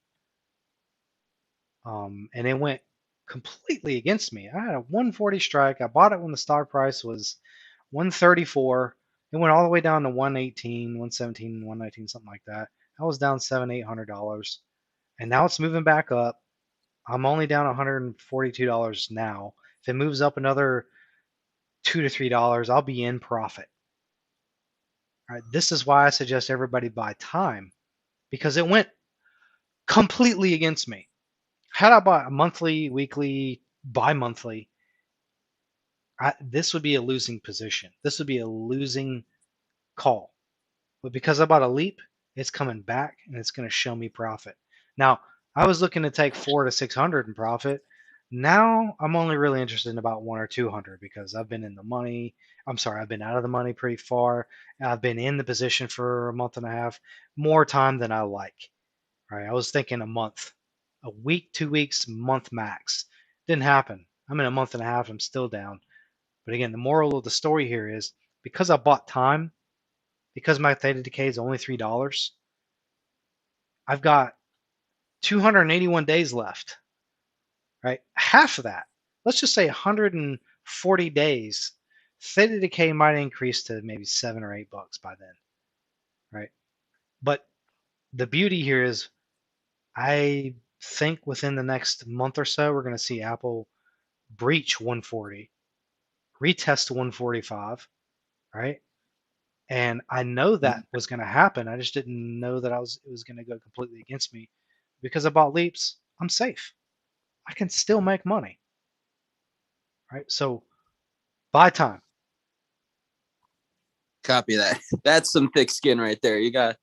And it went completely against me. I had a 140 strike. I bought it when the stock price was 134. It went all the way down to 118, 117, 119, something like that. I was down $700-800, and now it's moving back up. I'm only down $142 now. If it moves up another $2 to $3, I'll be in profit. All right, this is why I suggest everybody buy time, because it went completely against me. Had I bought a monthly, weekly, bi-monthly, this would be a losing position. This would be a losing call. But because I bought a leap, it's coming back and it's going to show me profit. Now, I was looking to take 400 to 600 in profit, Now I'm only really interested in about 1 or 200 because I've been in the money. I'm sorry, I've been out of the money pretty far. I've been in the position for a month and a half, more time than I like. Right? I was thinking a month, a week, 2 weeks, month max. Didn't happen. I'm in a month and a half. I'm still down. But again, the moral of the story here is because I bought time, because my theta decay is only $3, I've got 281 days left. Right? Half of that, let's just say 140 days, theta decay might increase to maybe $7 or $8 by then. Right? But the beauty here is I think within the next month or so, we're going to see Apple breach 140, retest 145, right? And I know that was going to happen. I just didn't know that it was going to go completely against me because I bought leaps. I'm safe. I can still make money, right? So buy time. Copy that. That's some thick skin right there. You got.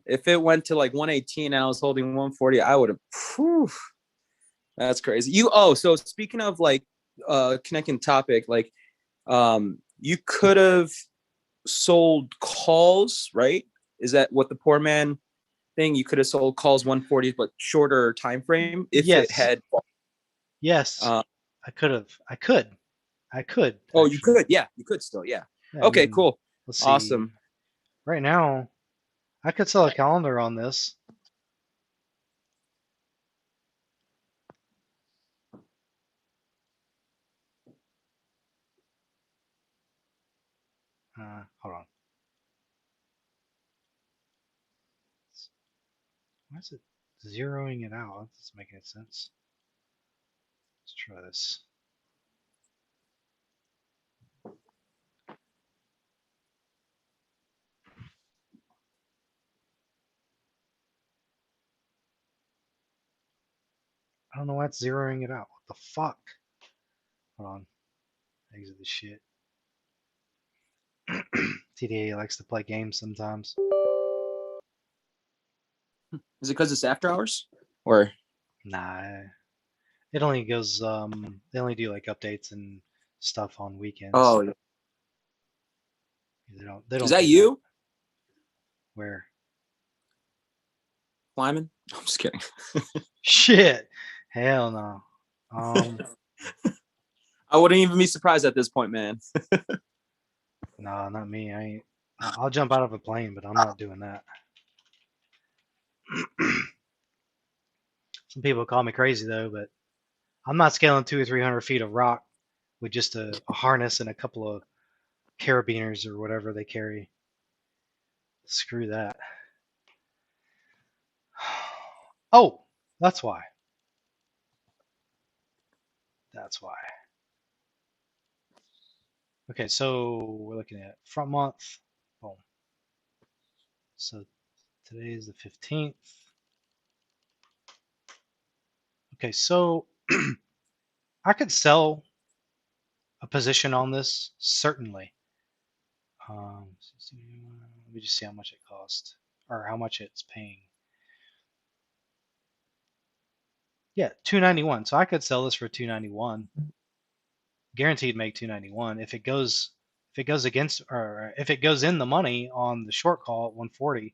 If it went to like 118 and I was holding 140, I would have. That's crazy. So speaking of like connecting topic, like you could have sold calls, right? Is that what the poor man thing? You could have sold calls 140, but shorter time frame if Yes. it had. Yes, I could have. I could. Oh, you actually. could. Yeah, you could still. Yeah. Yeah, I Okay, mean, cool. Let's see. Awesome. Right now, I could sell a calendar on this. Hold on. Why is it zeroing it out? That's making sense. Let's try this. I don't know why it's zeroing it out. What the fuck? Hold on. Exit the shit. TDA likes to play games sometimes. Is it because it's after hours or? Nah. It only goes, they only do like updates and stuff on weekends. Oh, yeah. They don't Is that do you? Where? Lyman? I'm just kidding. Shit. Hell no. I wouldn't even be surprised at this point, man. No, not me. I'll jump out of a plane, but I'm not doing that. Some people call me crazy though, but I'm not scaling 200 or 300 feet of rock with just a harness and a couple of carabiners or whatever they carry. Screw that. Oh, that's why. That's why. Okay, so we're looking at front month. Boom. So today is the 15th. Okay, so I could sell a position on this, certainly. Let me just see how much it cost, or how much it's paying. Yeah, 291. So I could sell this for 291. Guaranteed make 291. If it goes against, or if it goes in the money on the short call at 140,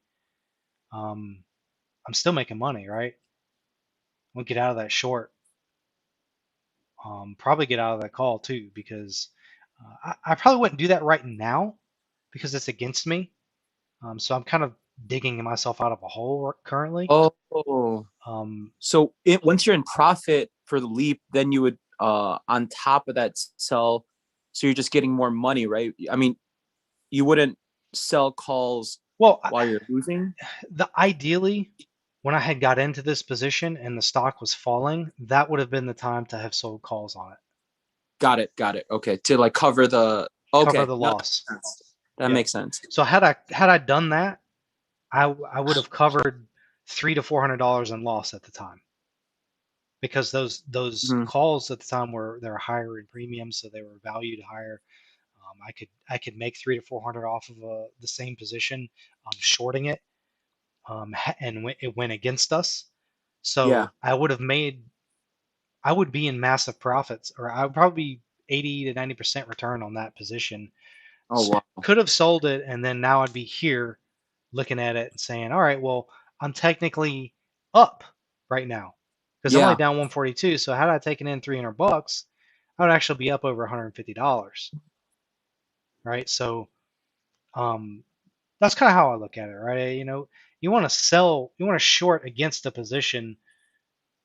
I'm still making money, right? We'll get out of that short. Probably get out of that call too, because I probably wouldn't do that right now because it's against me. So I'm kind of digging myself out of a hole currently. Oh. So once you're in profit for the leap, then you would on top of that sell. So you're just getting more money, right? I mean, you wouldn't sell calls while you're losing. Ideally, when I had got into this position and the stock was falling, that would have been the time to have sold calls on it. Got it. Okay, to like cover the loss. That makes sense. So had I done that, I would have covered $300 to $400 in loss at the time, because those calls at the time they were higher in premium, so they were valued higher. I could make $300 to $400 off of the same position, shorting it, and it went against us. So I would have made I would be in massive profits, or I would probably be 80 to 90% return on that position. Oh wow. Could have sold it, and then now I'd be here looking at it and saying, all right, well, I'm technically up right now because I'm Yeah. only down 142. So had I taken in $300, I would actually be up over $150, right? So that's kind of how I look at it, right? You know, you want to sell, you want to short against the position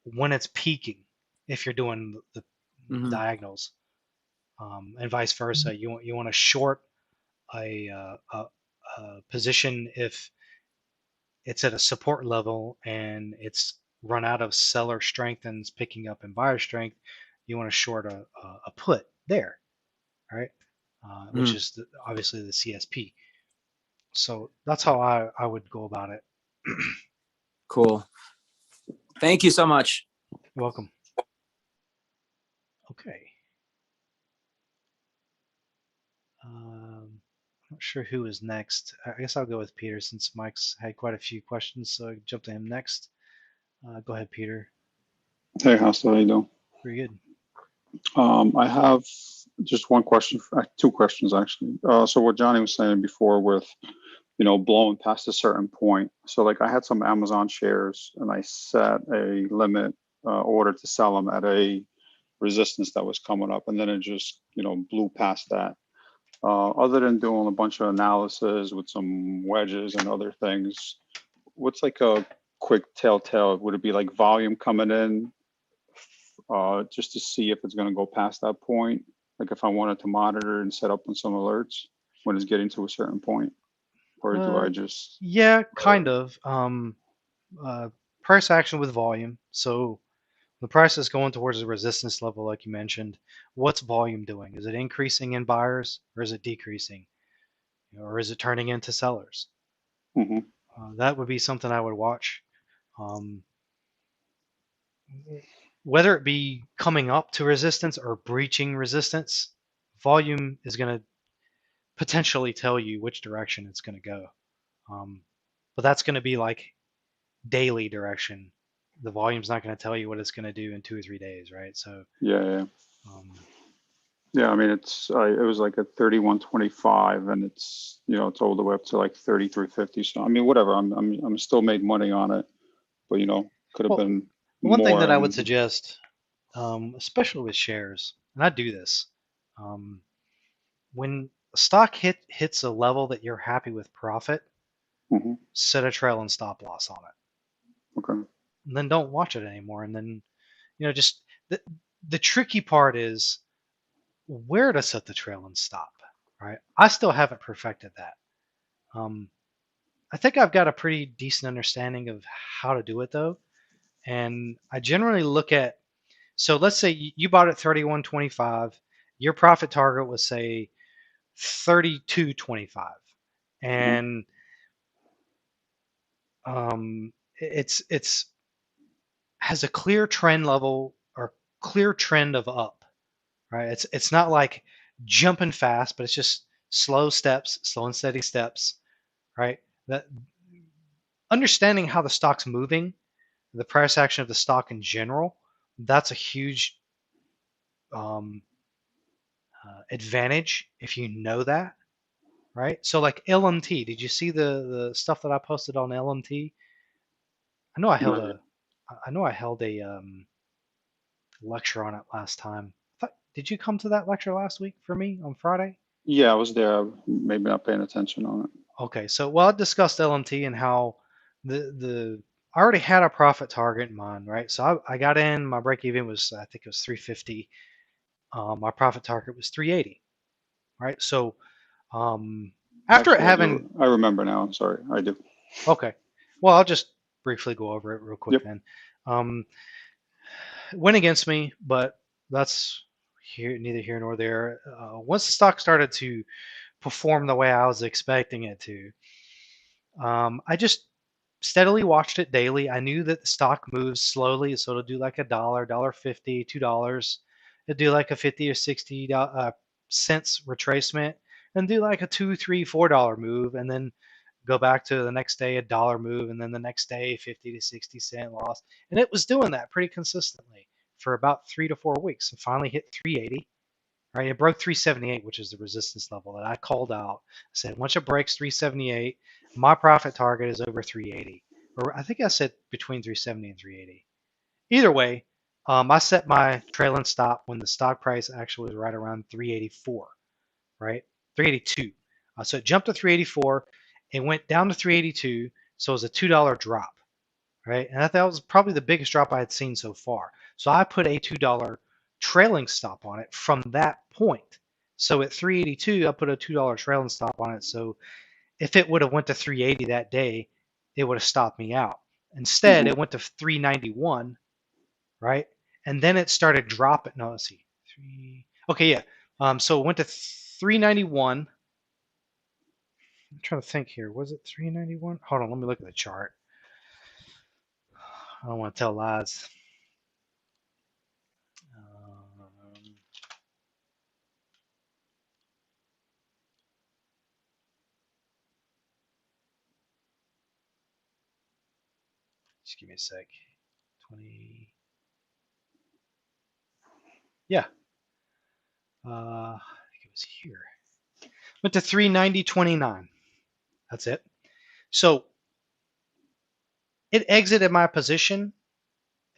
when it's peaking if you're doing the Mhm. diagonals, and vice versa. You want to short a position if it's at a support level and it's run out of seller strength and it's picking up in buyer strength. You want to short a put there, right? Which Mhm. is obviously the CSP. So that's how I would go about it. Cool. Thank you so much. You're welcome. Okay. I'm not sure who is next. I guess I'll go with Peter since Mike's had quite a few questions, so I jump to him next. Go ahead, Peter. Hey, Hasta, how you doing? Very good. I have just one question, two questions actually. So what Johnny was saying before with, blowing past a certain point. So like I had some Amazon shares and I set a limit order to sell them at a resistance that was coming up, and then it just, blew past that. Other than doing a bunch of analysis with some wedges and other things, what's like a quick telltale? Would it be like volume coming in? Just to see if it's going to go past that point. Like if I wanted to monitor and set up on some alerts when it's getting to a certain point, or do I just? Yeah, kind of. Price action with volume. So the price is going towards a resistance level, like you mentioned. What's volume doing? Is it increasing in buyers or is it decreasing? Or is it turning into sellers? Mm-hmm. That would be something I would watch. Whether it be coming up to resistance or breaching resistance, volume is going to potentially tell you which direction it's going to go. But that's going to be like daily direction. The volume's not going to tell you what it's going to do in 2 or 3 days, right? So Yeah. Yeah, I mean, it was like a 31.25, and it's it's all the way up to like 33.50. So I mean, whatever. I'm still made money on it, but could have been one thing more. that I would suggest, especially with shares, and I do this, when a stock hits a level that you're happy with profit, set a trail and stop loss on it. Okay. And then don't watch it anymore. And then, just the tricky part is where to set the trail and stop, right? I still haven't perfected that. I think I've got a pretty decent understanding of how to do it though. And I generally look at, so let's say you bought at 31.25, your profit target was say 32.25, and it's has a clear trend level or clear trend of up, right? It's not like jumping fast, but it's just slow steps, slow and steady steps, right? That understanding how the stock's moving, the price action of the stock in general, that's a huge advantage if you know that, right? So like LMT, did you see the stuff that I posted on LMT? I know I held a lecture on it last time. Did you come to that lecture last week for me on Friday? Yeah, I was there. Maybe not paying attention on it. Okay, so I discussed LMT and how I already had a profit target in mind, right? So I got in, my break even was, I think it was 350. My profit target was 380, right? So after Actually, having, I remember now. I'm sorry, I do. okay, well, I'll just briefly go over it real quick then. Went against me, but that's neither here nor there. Once the stock started to perform the way I was expecting it to, I just steadily watched it daily. I knew that the stock moves slowly, so it'll do like $1, $1.50, $2. It'll do like a 50 or 60 cents retracement, and do like a $2, $3, $4 move, and then go back to the next day $1 move, and then the next day 50 to 60 cent loss. And it was doing that pretty consistently, for about 3 to 4 weeks and finally hit 380. Right, it broke 378, which is the resistance level that I called out. I said once it breaks 378, my profit target is over 380. Or I think I said between 370 and 380. Either way, I set my trailing stop when the stock price actually was right around 384, right? 382. So it jumped to 384. It went down to 382. So it was a $2 drop, right? And that was probably the biggest drop I had seen so far. So I put a $2 trailing stop on it from that point. So at 382, I put a $2 trailing stop on it. So if it would have went to 380 that day, it would have stopped me out. Instead, it went to 391, right? And then it started dropping. No, let's see. Okay, yeah. So it went to 391. I'm trying to think here. Was it 391? Hold on, let me look at the chart. I don't want to tell lies. Just give me a sec. 20. Yeah. I think it was here. Went to 390.29. That's it. So it exited my position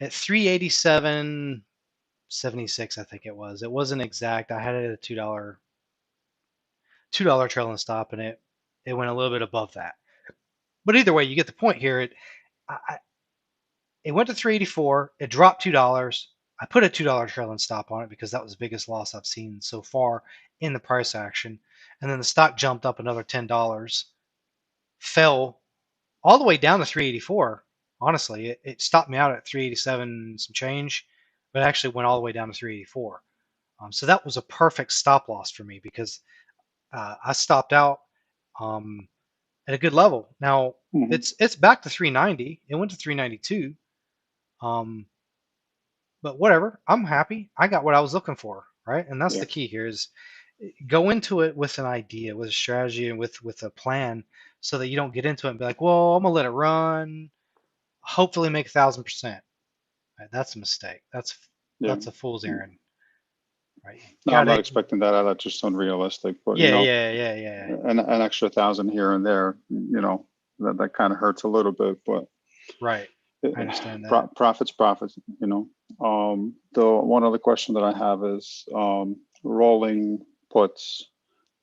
at 387.76, I think it was. It wasn't exact. I had it at a $2 trailing stop, and it went a little bit above that. But either way, you get the point here. It went to 384. It dropped $2. I put a $2 trailing stop on it because that was the biggest loss I've seen so far in the price action. And then the stock jumped up another $10, fell all the way down to 384. Honestly, it stopped me out at 387 some change, but it actually went all the way down to 384. So that was a perfect stop loss for me because I stopped out at a good level. Now it's back to 390. It went to 392. But whatever, I'm happy. I got what I was looking for, right? And that's the key here is go into it with an idea, with a strategy, and with a plan, so that you don't get into it and be like, well, I'm gonna let it run, hopefully make 1,000%. Right? That's a mistake. That's a fool's errand. Right? No, I'm not expecting that. That's just unrealistic. But yeah. An extra 1,000 here and there, that kind of hurts a little bit, but right. I understand that. Profits. The one other question that I have is rolling puts.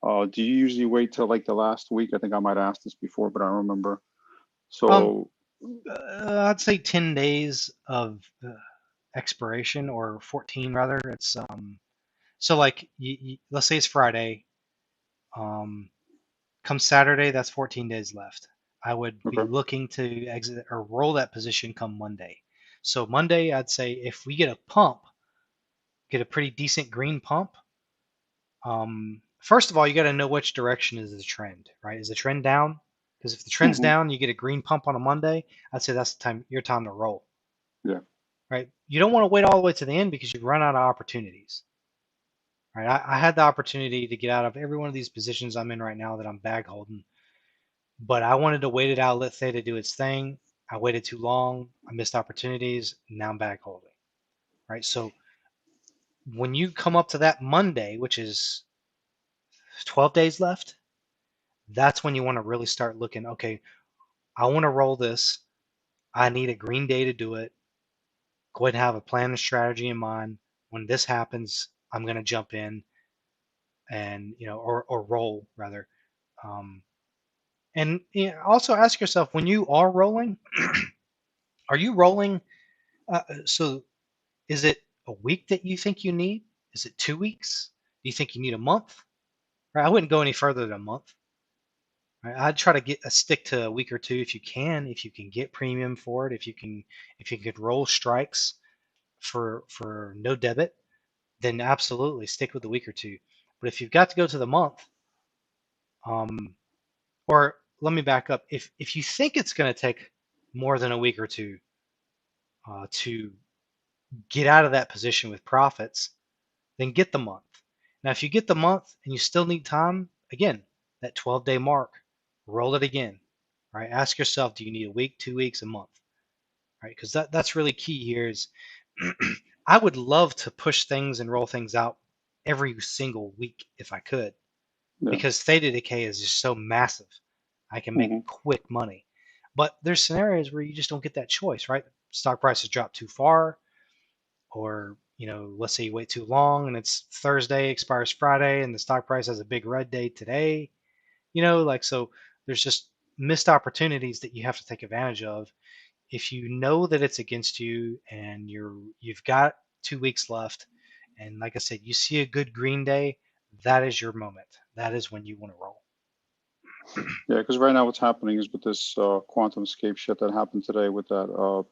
Do you usually wait till like the last week? I think I might have asked this before, but I don't remember. So I'd say 10 days of expiration, or 14 rather. It's so like let's say it's Friday. Come Saturday, that's 14 days left. I would be looking to exit or roll that position come Monday. So Monday, I'd say if we get a pump, get a pretty decent green pump. First of all, you got to know which direction is the trend, right? Is the trend down? Because if the trend's down, you get a green pump on a Monday. I'd say that's your time to roll. Yeah. Right. You don't want to wait all the way to the end because you run out of opportunities. Right. I had the opportunity to get out of every one of these positions I'm in right now that I'm bag holding. But I wanted to wait it out, let Theta do its thing. I waited too long. I missed opportunities. Now I'm back holding. Right. So when you come up to that Monday, which is 12 days left, that's when you want to really start looking, okay, I want to roll this. I need a green day to do it. Go ahead and have a plan and strategy in mind. When this happens, I'm going to jump in and, or roll rather. And also ask yourself, when you are rolling, are you rolling? So is it a week that you think you need? Is it 2 weeks? Do you think you need a month? Right? I wouldn't go any further than a month. Right? I'd try to stick to a week or two if you can get premium for it, if you could roll strikes for no debit, then absolutely stick with a week or two. But if you've got to go to the month, or let me back up. If you think it's going to take more than a week or two to get out of that position with profits, then get the month. Now, if you get the month and you still need time, again, that 12-day mark, roll it again. Right? Ask yourself, do you need a week, 2 weeks, a month? Right? Because that's really key here is I would love to push things and roll things out every single week if I could, Yeah. because theta decay is just so massive. I can make Mhm. quick money. But there's scenarios where you just don't get that choice, right? Stock prices drop too far, or let's say you wait too long and it's Thursday, expires Friday, and the stock price has a big red day today. So there's just missed opportunities that you have to take advantage of. If you know that it's against you and you've got 2 weeks left, and like I said, you see a good green day, that is your moment. That is when you want to roll. Yeah, because right now what's happening is with this QuantumScape shit that happened today with that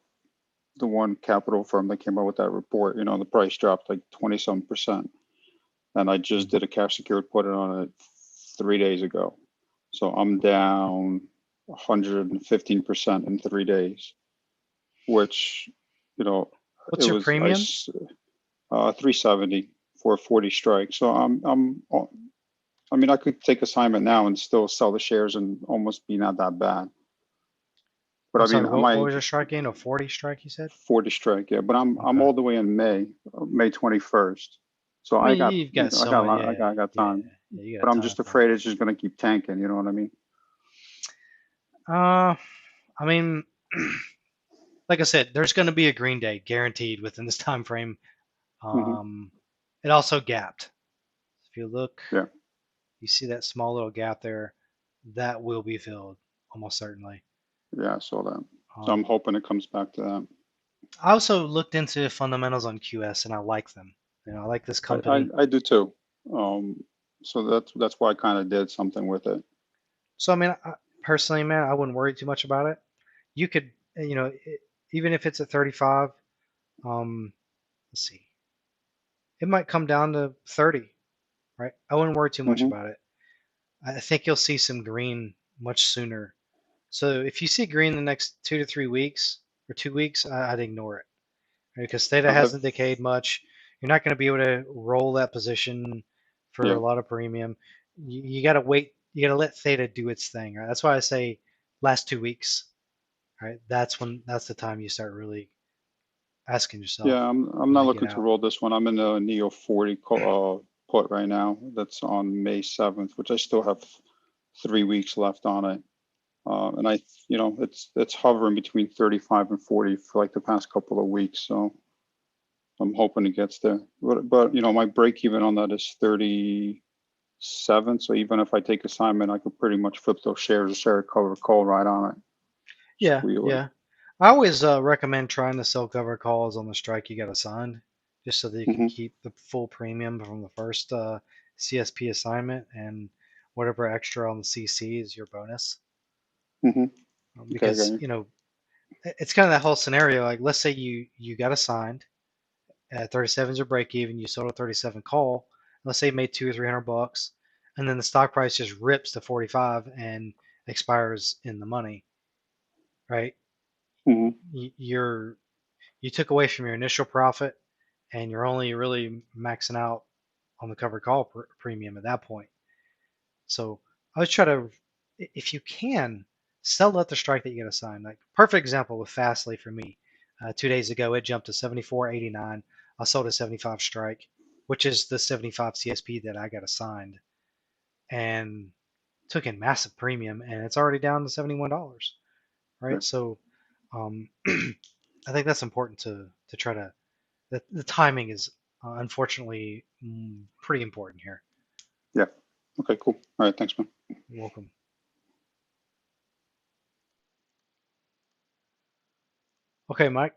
the one capital firm that came out with that report, the price dropped like 20-some%. And I just did a cash secured put it on it 3 days ago. So I'm down 115% in 3 days, which, What's it your was premium? 370 for a 40 strike. So I mean, I could take assignment now and still sell the shares and almost be not that bad. But I'm I mean, sorry, I what might was your strike gain? A 40 strike, you said? 40 strike, yeah. But I'm Okay. all the way in May 21st. So I I mean, got you've got I so got a many. lot, I got Yeah, time. you But got I'm time just frame. afraid it's just gonna keep tanking. You know what I mean? I mean, like I said, there's going to be a green day guaranteed within this time frame. Hmm. It also gapped. If you look, Yeah. you see that small little gap there. That will be filled almost certainly. Yeah, I saw that. So I'm hoping it comes back to that. I also looked into fundamentals on QS, and I like them. I like this company. I do too. So that's why I kind of did something with it. So I mean, personally, man, I wouldn't worry too much about it. You could, even if it's at 35, let's see, it might come down to 30, right? I wouldn't worry too much Hmm. about it. I think you'll see some green much sooner. So if you see green in the next 2 to 3 weeks or 2 weeks, I'd ignore it, right? Because theta I have, hasn't decayed much. You're not going to be able to roll that position for yeah. a lot of premium. You got to wait. You got to let theta do its thing, right? That's why I say last 2 weeks, right? That's the time you start really asking yourself, Yeah, I'm when not I get looking to out. roll this one. I'm in a Neo 40 put right now. That's on May 7th, which I still have 3 weeks left on it. And it's hovering between 35 and 40 for like the past couple of weeks. So I'm hoping it gets there. But my break even on that is 37. So even if I take assignment, I could pretty much flip those shares or share cover call right on it. Yeah, Squeal it. yeah. I always recommend trying to sell cover calls on the strike you got assigned, just so that you can Hmm. keep the full premium from the first CSP assignment, and whatever extra on the CC is your bonus. Hmm. Okay, I got Because you. it's kind of that whole scenario. Like, let's say you got assigned at 37 is your break even, you sold a 37 call. Let's say you made $200 or $300, and then the stock price just rips to 45 and expires in the money, right? Hmm. You took away from your initial profit, and you're only really maxing out on the covered call premium at that point. So I always try to, if you can, sell at the strike that you get assigned. Like, perfect example with Fastly for me. 2 days ago, it jumped to 74.89. I sold a 75 strike, which is the 75 CSP that I got assigned, and took in massive premium, and it's already down to $71, Yeah. right? So I think that's important to try to. The timing is unfortunately pretty important here. Yeah. Okay, cool. All right, thanks, man. You're welcome. Okay, Mike.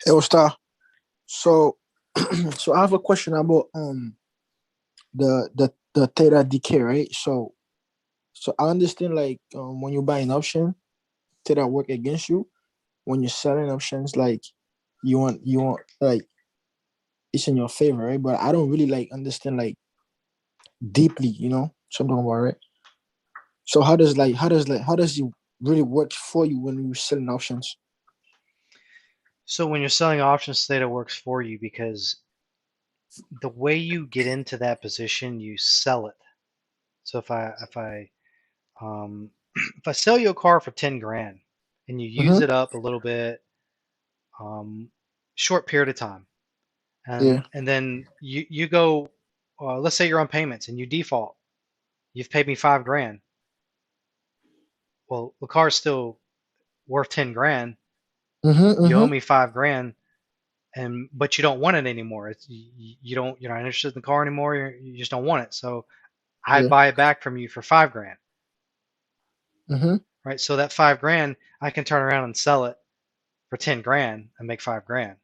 Hey, Star. So, so I have a question about the theta decay, right? So I understand, like, when you buy an option, theta work against you. When you're selling options, like, you want like it's in your favor, right? But I don't really like understand, like, deeply, so I'm talking about, right? So how does it really work for you when you're selling options? So when you're selling options, theta works for you because the way you get into that position, you sell it. So if I sell you a car for 10 grand and you use Mm-hmm. it up a little bit, short period of time, Yeah. and then you go, let's say you're on payments and you default. You've paid me $5,000. Well, the car's still worth 10 grand. You owe me $5,000, but you don't want it anymore. You're not interested in the car anymore. You just don't want it. So I Yeah. buy it back from you for $5,000. Mm-hmm. Right. So that $5,000, I can turn around and sell it for 10 grand and make $5,000.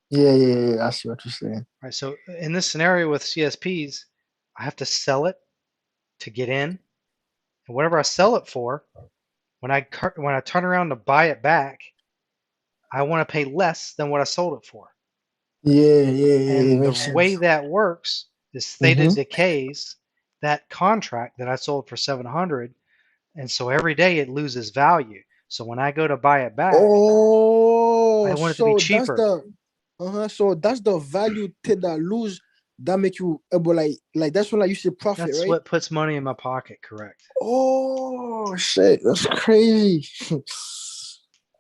Yeah. I see what you're saying. Right. So in this scenario with CSPs, I have to sell it to get in, and whatever I sell it for, when I turn around to buy it back, I want to pay less than what I sold it for. Yeah. And the Makes way sense. that works is theta decays that contract that I sold for 700, and so every day it loses value. So when I go to buy it back, I Oh, want it to be so that's cheaper. so that's the value to that lose that make you able like that's when like you see profit, That's right? what puts money in my pocket, correct? Oh shit, that's crazy.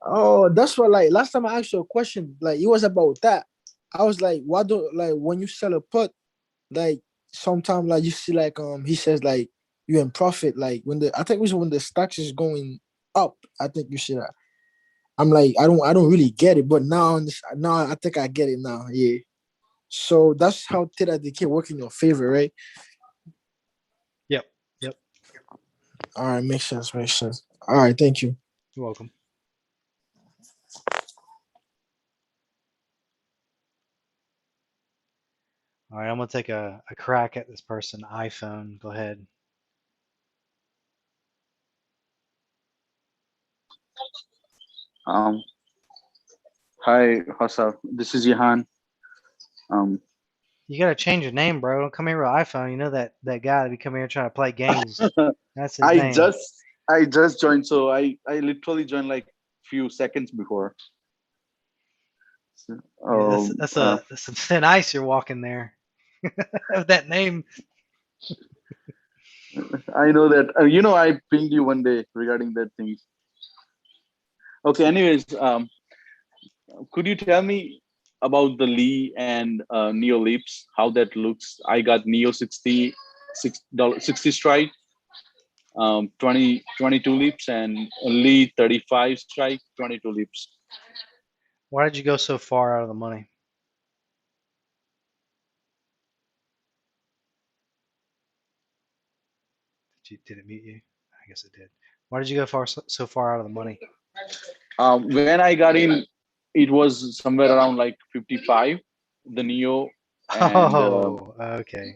Oh, that's what like last time I asked you a question, like it was about that. I was like, why do like when you sell a put, like sometimes like you see like he says like you in profit, like when the I think it was when the stocks is going up, I think you see that. I'm like, I don't really get it, but now I think I get it now. Yeah. So that's how Theta Decay work in your favor, right? Yep. All right, makes sense, makes sense. All right, thank you. You're welcome. All right, I'm gonna take a crack at this person. iPhone, go ahead. Hi, Hasa. This is Johan. You gotta change your name, bro. Don't come here with iPhone. You know that guy that be coming here trying to play games. That's his I name. just joined, so I literally joined like few seconds before. So, Yeah, that's some thin ice you're walking there. With that name. I know that. I pinged you one day regarding that thing. Okay. Anyways, could you tell me about the Lee and Neo Leaps? How that looks? I got Neo $60 strike, 22 leaps, and Lee 35 strike, 22 leaps. Why did you go so far out of the money? Did it mute you? I guess it did. Why did you go so far out of the money? When I got in, it was somewhere around like 55, the Neo. And Oh, okay.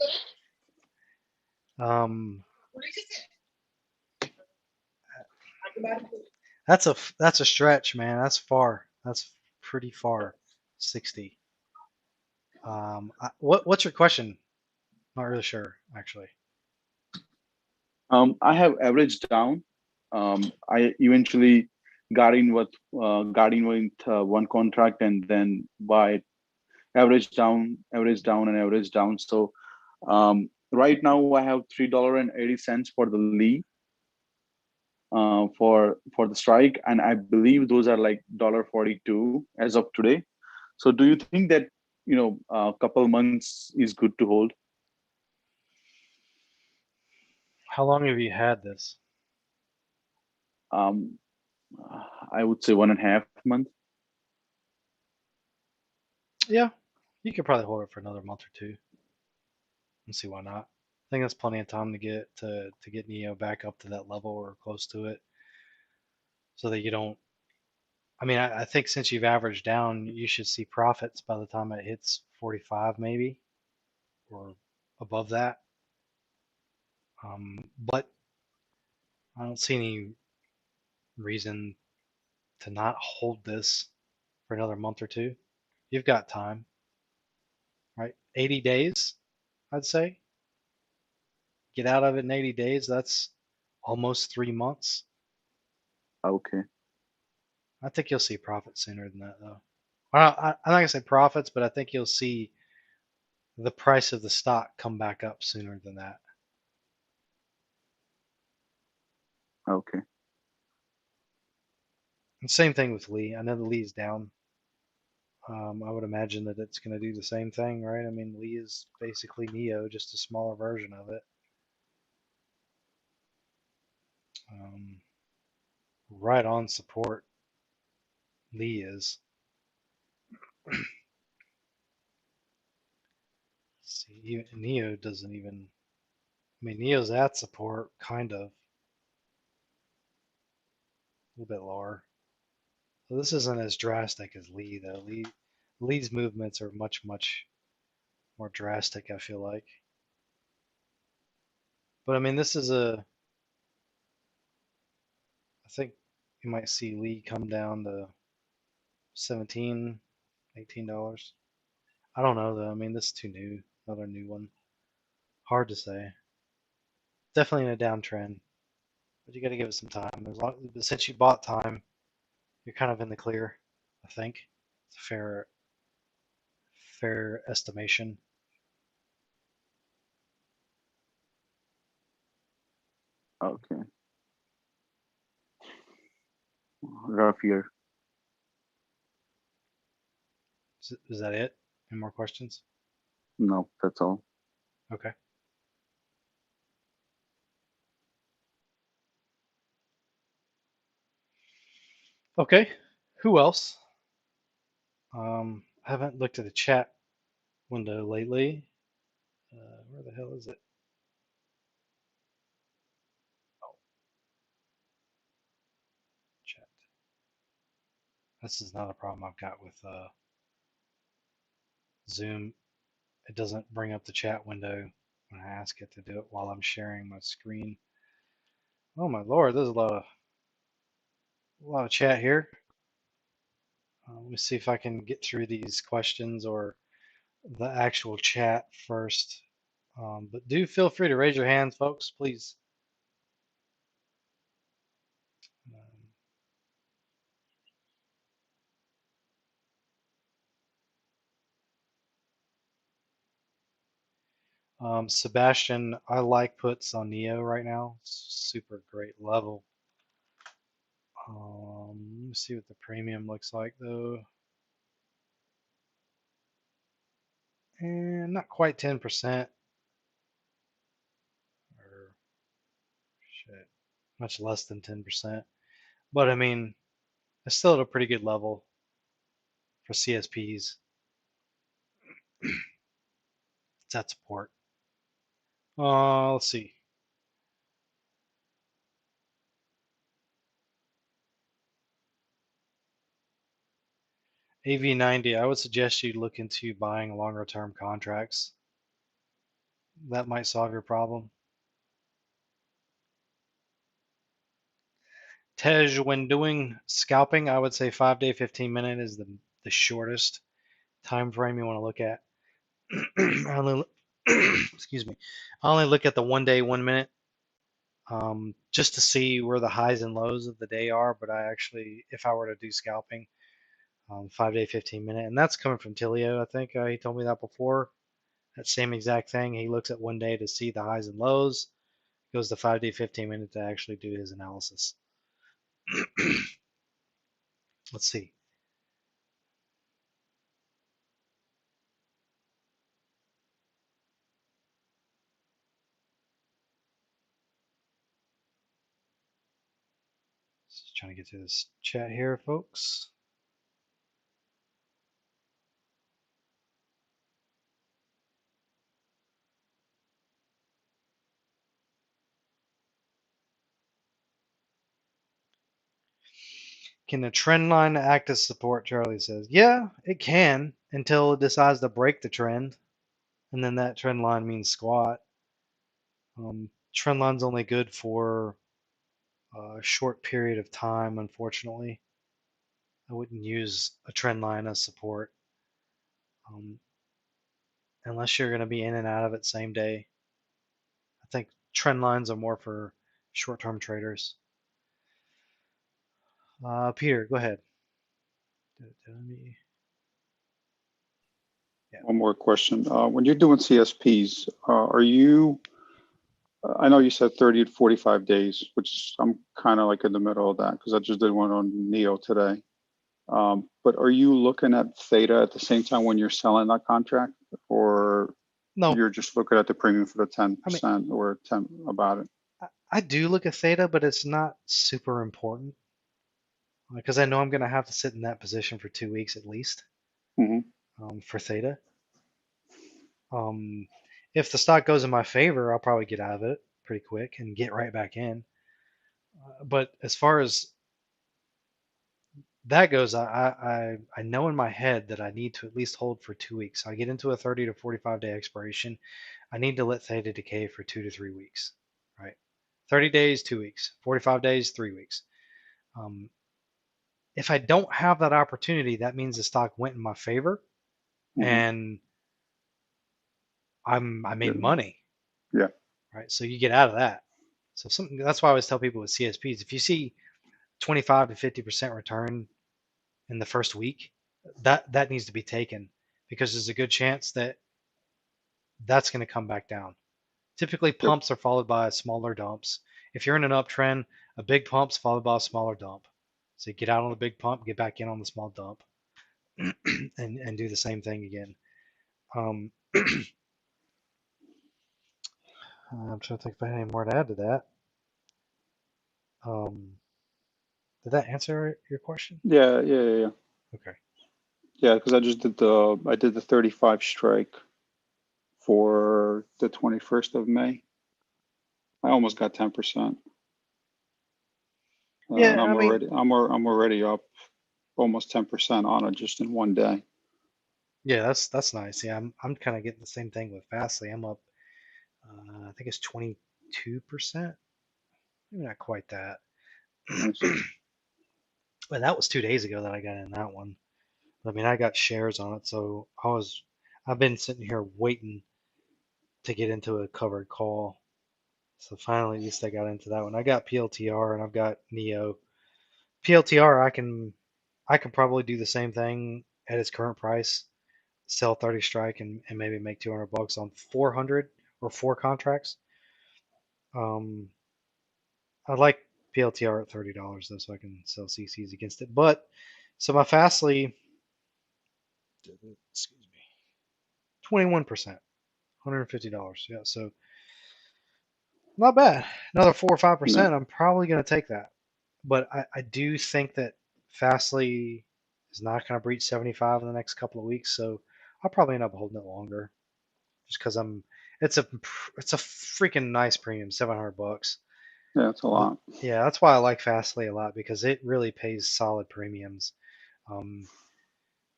That's a stretch, man. That's far. That's pretty far. 60. What's your question? Not really sure, actually. I have averaged down. I eventually got in with one contract, and then by average down, and average down. So right now I have $3.80 for the Lee, for the strike, and I believe those are like $1.42 as of today. So do you think that a couple months is good to hold? How long have you had this? I would say 1.5 months. Yeah, you could probably hold it for another month or two. Let's see why not. I think that's plenty of time to get Neo back up to that level or close to it, so that you don't. I mean, I think since you've averaged down, you should see profits by the time it hits 45, maybe, or above that. But I don't see any reason to not hold this for another month or two. You've got time, right? 80 days, I'd say. Get out of it in 80 days. That's almost 3 months. Okay. I think you'll see profits sooner than that, though. I'm not gonna say profits, but I think you'll see the price of the stock come back up sooner than that. Okay. And same thing with Lee. I know the Lee's down I would imagine that it's going to do the same thing, right? I mean, Lee is basically Neo, just a smaller version of it. Right on support, Lee is. See, even Neo doesn't even. I mean, Neo's at support, kind of. A little bit lower. So this isn't as drastic as Lee, though. Lee's movements are much, much more drastic, I feel like. But I mean, this is a. I think you might see Lee come down to $17, $18. I don't know though. I mean, this is too new. Another new one. Hard to say. Definitely in a downtrend, but you got to give it some time. Since you bought time, you're kind of in the clear. I think it's a fair estimation. Okay. Rough year. Is that it? Any more questions? No, that's all. Okay. Okay. Who else? I haven't looked at the chat window lately. Where the hell is it? Oh, chat. This is not a problem I've got with Zoom. It doesn't bring up the chat window when I ask it to do it while I'm sharing my screen. Oh my lord, there's a lot of chat here. Let me see if I can get through these questions or the actual chat first. But do feel free to raise your hands, folks, please. Sebastian, I like puts on Neo right now. Super great level. Let me see what the premium looks like though. And not quite 10%. Or shit, much less than 10%. But I mean, it's still at a pretty good level for CSPs. It's at support. Let's see. AV90, I would suggest you look into buying longer term contracts. That might solve your problem. Tej, when doing scalping, I would say 5-day, 15-minute is the shortest time frame you want to look at. Excuse me. I only look at the 1-day, 1 minute, just to see where the highs and lows of the day are. But I actually, if I were to do scalping, 5-day, 15-minute, and that's coming from Tilio. I think he told me that before. That same exact thing. He looks at 1 day to see the highs and lows, goes to 5-day, 15-minute to actually do his analysis. Let's see. Just trying to get through this chat here, folks. Can the trend line act as support? Charlie says, yeah, it can until it decides to break the trend. And then that trend line means squat. Trend line's only good for a short period of time, unfortunately. I wouldn't use a trend line as support unless you're going to be in and out of it same day. I think trend lines are more for short-term traders. Peter, go ahead. Yeah. One more question. When you're doing CSPs, are you, I know you said 30 to 45 days, which is, I'm kind of like in the middle of that because I just did one on Neo today. But are you looking at theta at the same time when you're selling that contract, or No, you're just looking at the premium for the I mean, 10% or 10 about it? I do look at theta, but it's not super important because I know I'm going to have to sit in that position for 2 weeks at least Hmm. for theta. If the stock goes in my favor, I'll probably get out of it pretty quick and get right back in. But as far as that goes, I know in my head that I need to at least hold for 2 weeks. I get into a 30 to 45 day expiration. I need to let theta decay for 2 to 3 weeks, right? 30 days, 2 weeks. 45 days, 3 weeks. If I don't have that opportunity, that means the stock went in my favor, Hmm. and I made money, Yeah. right? So you get out of that. So something that's why I always tell people with CSPs, if you see 25 to 50% return in the first week, that needs to be taken because there's a good chance that that's going to come back down. Typically, Yep. pumps are followed by smaller dumps. If you're in an uptrend, a big pump's followed by a smaller dump. So you get out on the big pump, get back in on the small dump, and do the same thing again. I'm trying to think if I have any more to add to that. Did that answer your question? Yeah. Okay. Yeah, because I just did the 35 strike for the 21st of May. I almost got 10%. And Yeah, I I'm mean, already up almost 10% on it just in one day. yeah, that's nice. Yeah, I'm kind of getting the same thing with Fastly. I'm up, I think it's 22%. Maybe not quite that. Nice. But that was 2 days ago that I got in that one. I mean, I got shares on it, so I've been sitting here waiting to get into a covered call. So finally, at least I got into that one. I got PLTR and I've got Neo. PLTR, I can probably do the same thing at its current price, sell 30 strike and maybe make $200 on 400 or 4 contracts. I like PLTR at $30 though, so I can sell CCs against it. But so my Fastly, excuse me, 21%, $150. Yeah, so not bad. Another 4 or 5%. No. I'm probably going to take that. But I do think that Fastly is not going to breach 75 in the next couple of weeks, so I'll probably end up holding it longer, just because it's a freaking nice premium, $700. Yeah, it's a lot. Yeah, that's why I like Fastly a lot because it really pays solid premiums.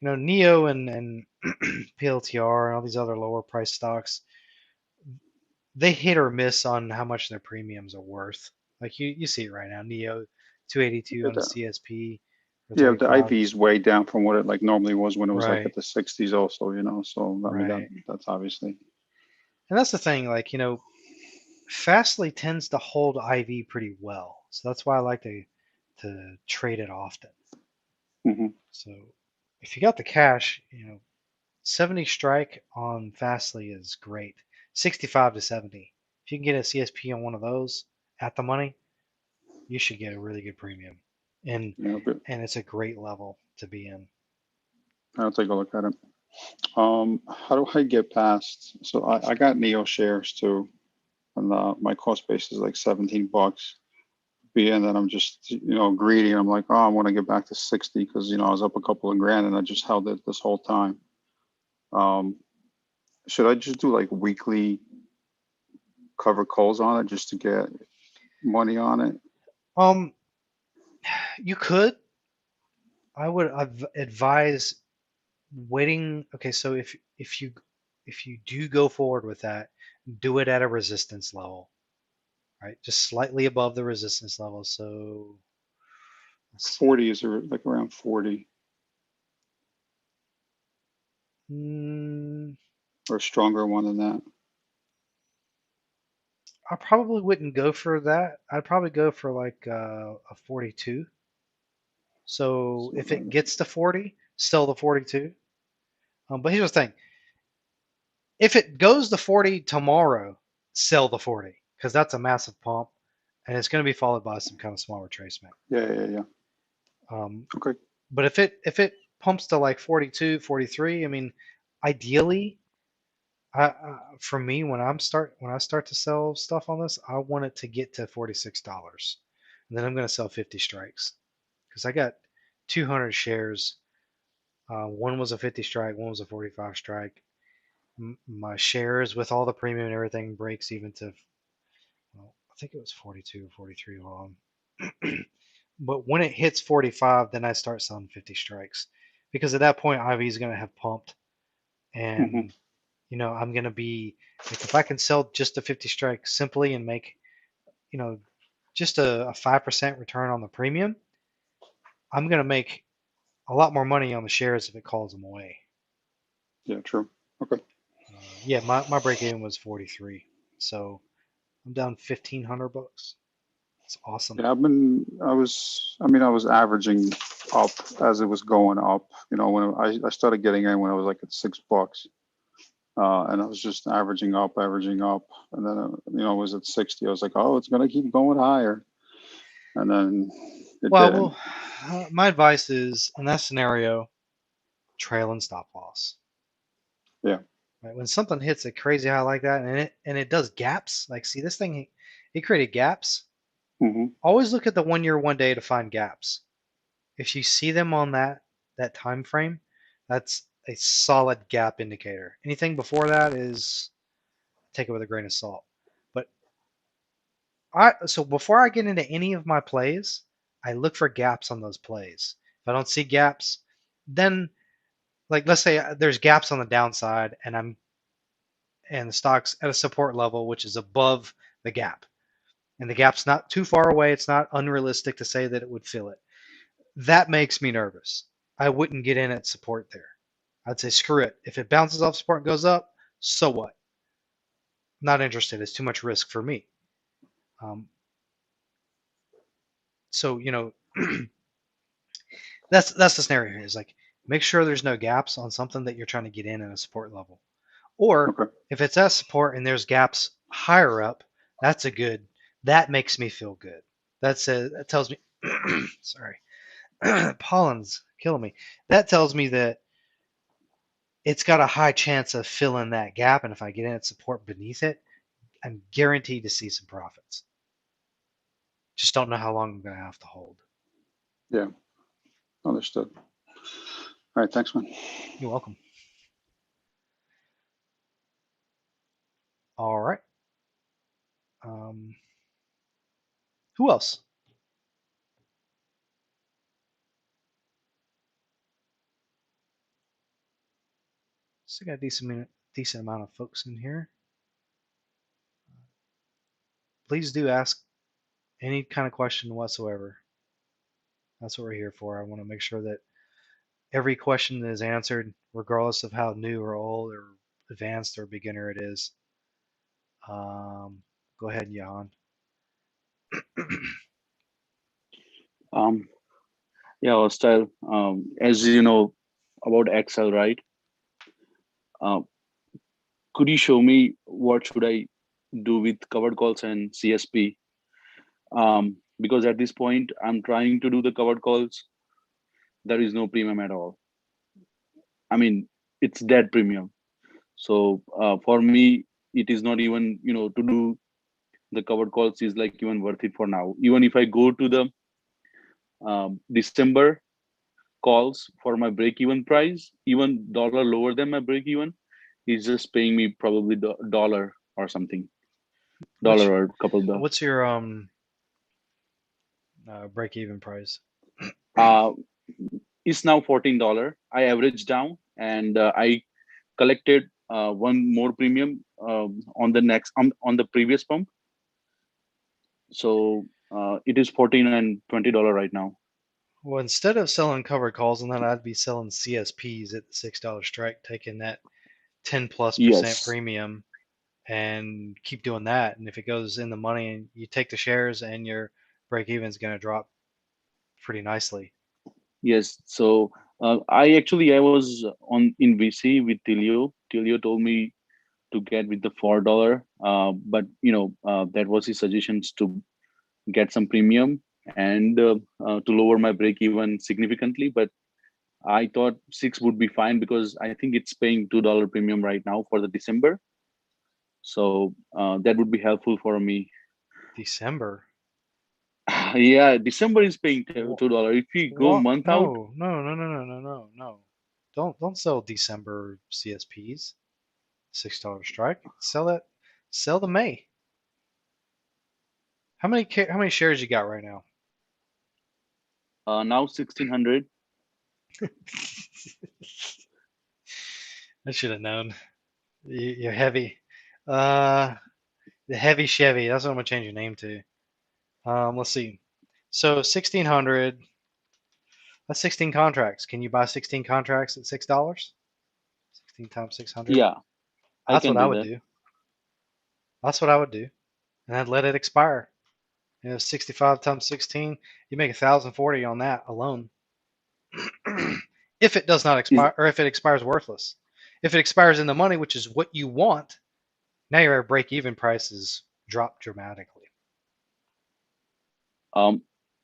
Neo and PLTR and all these other lower price stocks, they hit or miss on how much their premiums are worth. Like you see it right now, Neo 282 on a CSP for Yeah, the 35. IV is way down from what it like normally was when it was like Right, at the 60s also, so I mean right. that's obviously. And that's the thing, like, Fastly tends to hold IV pretty well. So that's why I like to trade it often. Hmm. So if you got the cash, 70 strike on Fastly is great. 65 to 70. If you can get a CSP on one of those at the money, you should get a really good premium. And Yeah, but it's a great level to be in. I'll take a look at it. How do I get past? So I got Neo shares too, and my cost base is like $17. And then I'm just greedy. I'm like, oh, I want to get back to 60 because I was up a couple of grand and I just held it this whole time. Should I just do like weekly cover calls on it just to get money on it? You could. I would advise waiting. Okay, so if you do go forward with that, do it at a resistance level, right? Just slightly above the resistance level. So let's see. 40 is like around 40 or a stronger one than that. I probably wouldn't go for that. I'd probably go for like a 42. So if it gets to 40, sell the 42. But here's the thing. If it goes to 40 tomorrow, sell the 40 because that's a massive pump and it's going to be followed by some kind of small retracement. Yeah. Um, Okay. But if it pumps to like 42, 43, I mean, ideally, for me when I start to sell stuff on this, I want it to get to $46, and then I'm going to sell 50 strikes because I got 200 shares. One was a 50 strike, one was a 45 strike. My shares with all the premium and everything breaks even to, well, I think it was 42 or 43 long. But when it hits 45, then I start selling 50 strikes because at that point IV is going to have pumped, and you know I'm going to be like, if I can sell just a 50 strike simply and make, you know, just a 5% return on the premium, I'm going to make a lot more money on the shares if it calls them away. Yeah, true. Okay. Yeah, my break even was 43, so I'm down $1,500. It's awesome. Yeah, I was averaging up as it was going up. You know, when I started getting in when I was like at $6, and I was just averaging up, and then you know, it was at 60. I was like, oh, it's gonna keep going higher, and then it didn't. Well, my advice is in that scenario, trail and stop loss. Yeah. Right? When something hits a crazy high like that, and it does gaps, like see this thing, it created gaps. Always look at the 1 year, 1 day to find gaps. If you see them on that time frame, that's a solid gap indicator. Anything before that is take it with a grain of salt. But so before I get into any of my plays, I look for gaps on those plays. If I don't see gaps, then like let's say there's gaps on the downside and the stock's at a support level which is above the gap. And the gap's not too far away, it's not unrealistic to say that it would fill it. That makes me nervous. I wouldn't get in at support there. I'd say screw it. If it bounces off support and goes up, so what? Not interested. It's too much risk for me. So you know, that's the scenario here. Is like make sure there's no gaps on something that you're trying to get in at a support level, or if it's at support and there's gaps higher up, that's a good. That makes me feel good. That tells me. Sorry, pollen's killing me. That tells me that it's got a high chance of filling that gap, and if I get in at support beneath it, I'm guaranteed to see some profits. Just don't know how long I'm going to have to hold. Yeah, understood. All right, thanks, man. You're welcome. All right. Who else? Still got a decent amount of folks in here. Please do ask any kind of question whatsoever. That's what we're here for. I want to make sure that every question is answered, regardless of how new or old or advanced or beginner it is. Go ahead, Johan. Yeah, Hostile. As you know about Excel, right? Could you show me what should I do with covered calls and CSP? Because at this point, I'm trying to do the covered calls. There is no premium at all. I mean, it's dead premium. So for me, it is not even, you know, to do the covered calls is like even worth it for now. Even if I go to the December calls for my break-even price, even dollar lower than my break-even, is just paying me probably dollar or something, dollar or a couple of. What's your break-even price? It's now $14. I averaged down and I collected one more premium on the next on the previous pump. So it is $14 and $20 right now. Well, instead of selling covered calls, and then I'd be selling CSPs at the $6 strike, taking that 10+% premium, and keep doing that. And if it goes in the money, and you take the shares, and your break even is going to drop pretty nicely. Yes. So I was on in VC with Tilio. Tilio told me to get with the $4, but you know that was his suggestions to get some premium and to lower my break even significantly. But I thought 6 would be fine because I think it's paying $2 premium right now for the December. So that would be helpful for me. December. Yeah, December is paying $2. If we go What? month out, No. Don't sell December CSPs. $6 strike. Sell the May. How many shares you got right now? now 1,600. I should have known. You're heavy. The heavy Chevy. That's what I'm gonna change your name to. Let's see. So 1,600. That's 16 contracts. Can you buy 16 contracts at $6? 16 times 600. Yeah, I That's can what I do would that. do. That's what I would do, and I'd let it expire. 65 times 16, you make 1,040 on that alone. If it does not Is expire, or if it expires worthless. If it expires in the money, which is what you want, now your break-even prices drop dramatically.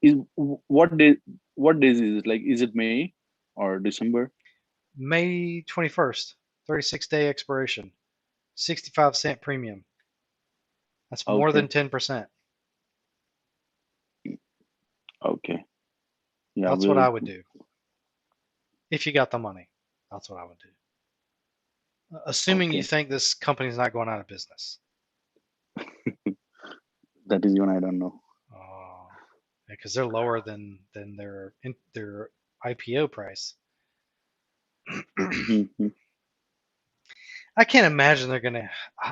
is what days is it? Like, is it May or December? May 21st, 36-day expiration, 65-cent premium. That's more Okay, than 10%. okay. Yeah, That's what we'll. I would do. If you got the money, that's what I would do. Assuming you Okay, think this company's not going out of business. that is even I don't know. Because they're lower than their IPO price. Mhm. I can't imagine they're gonna.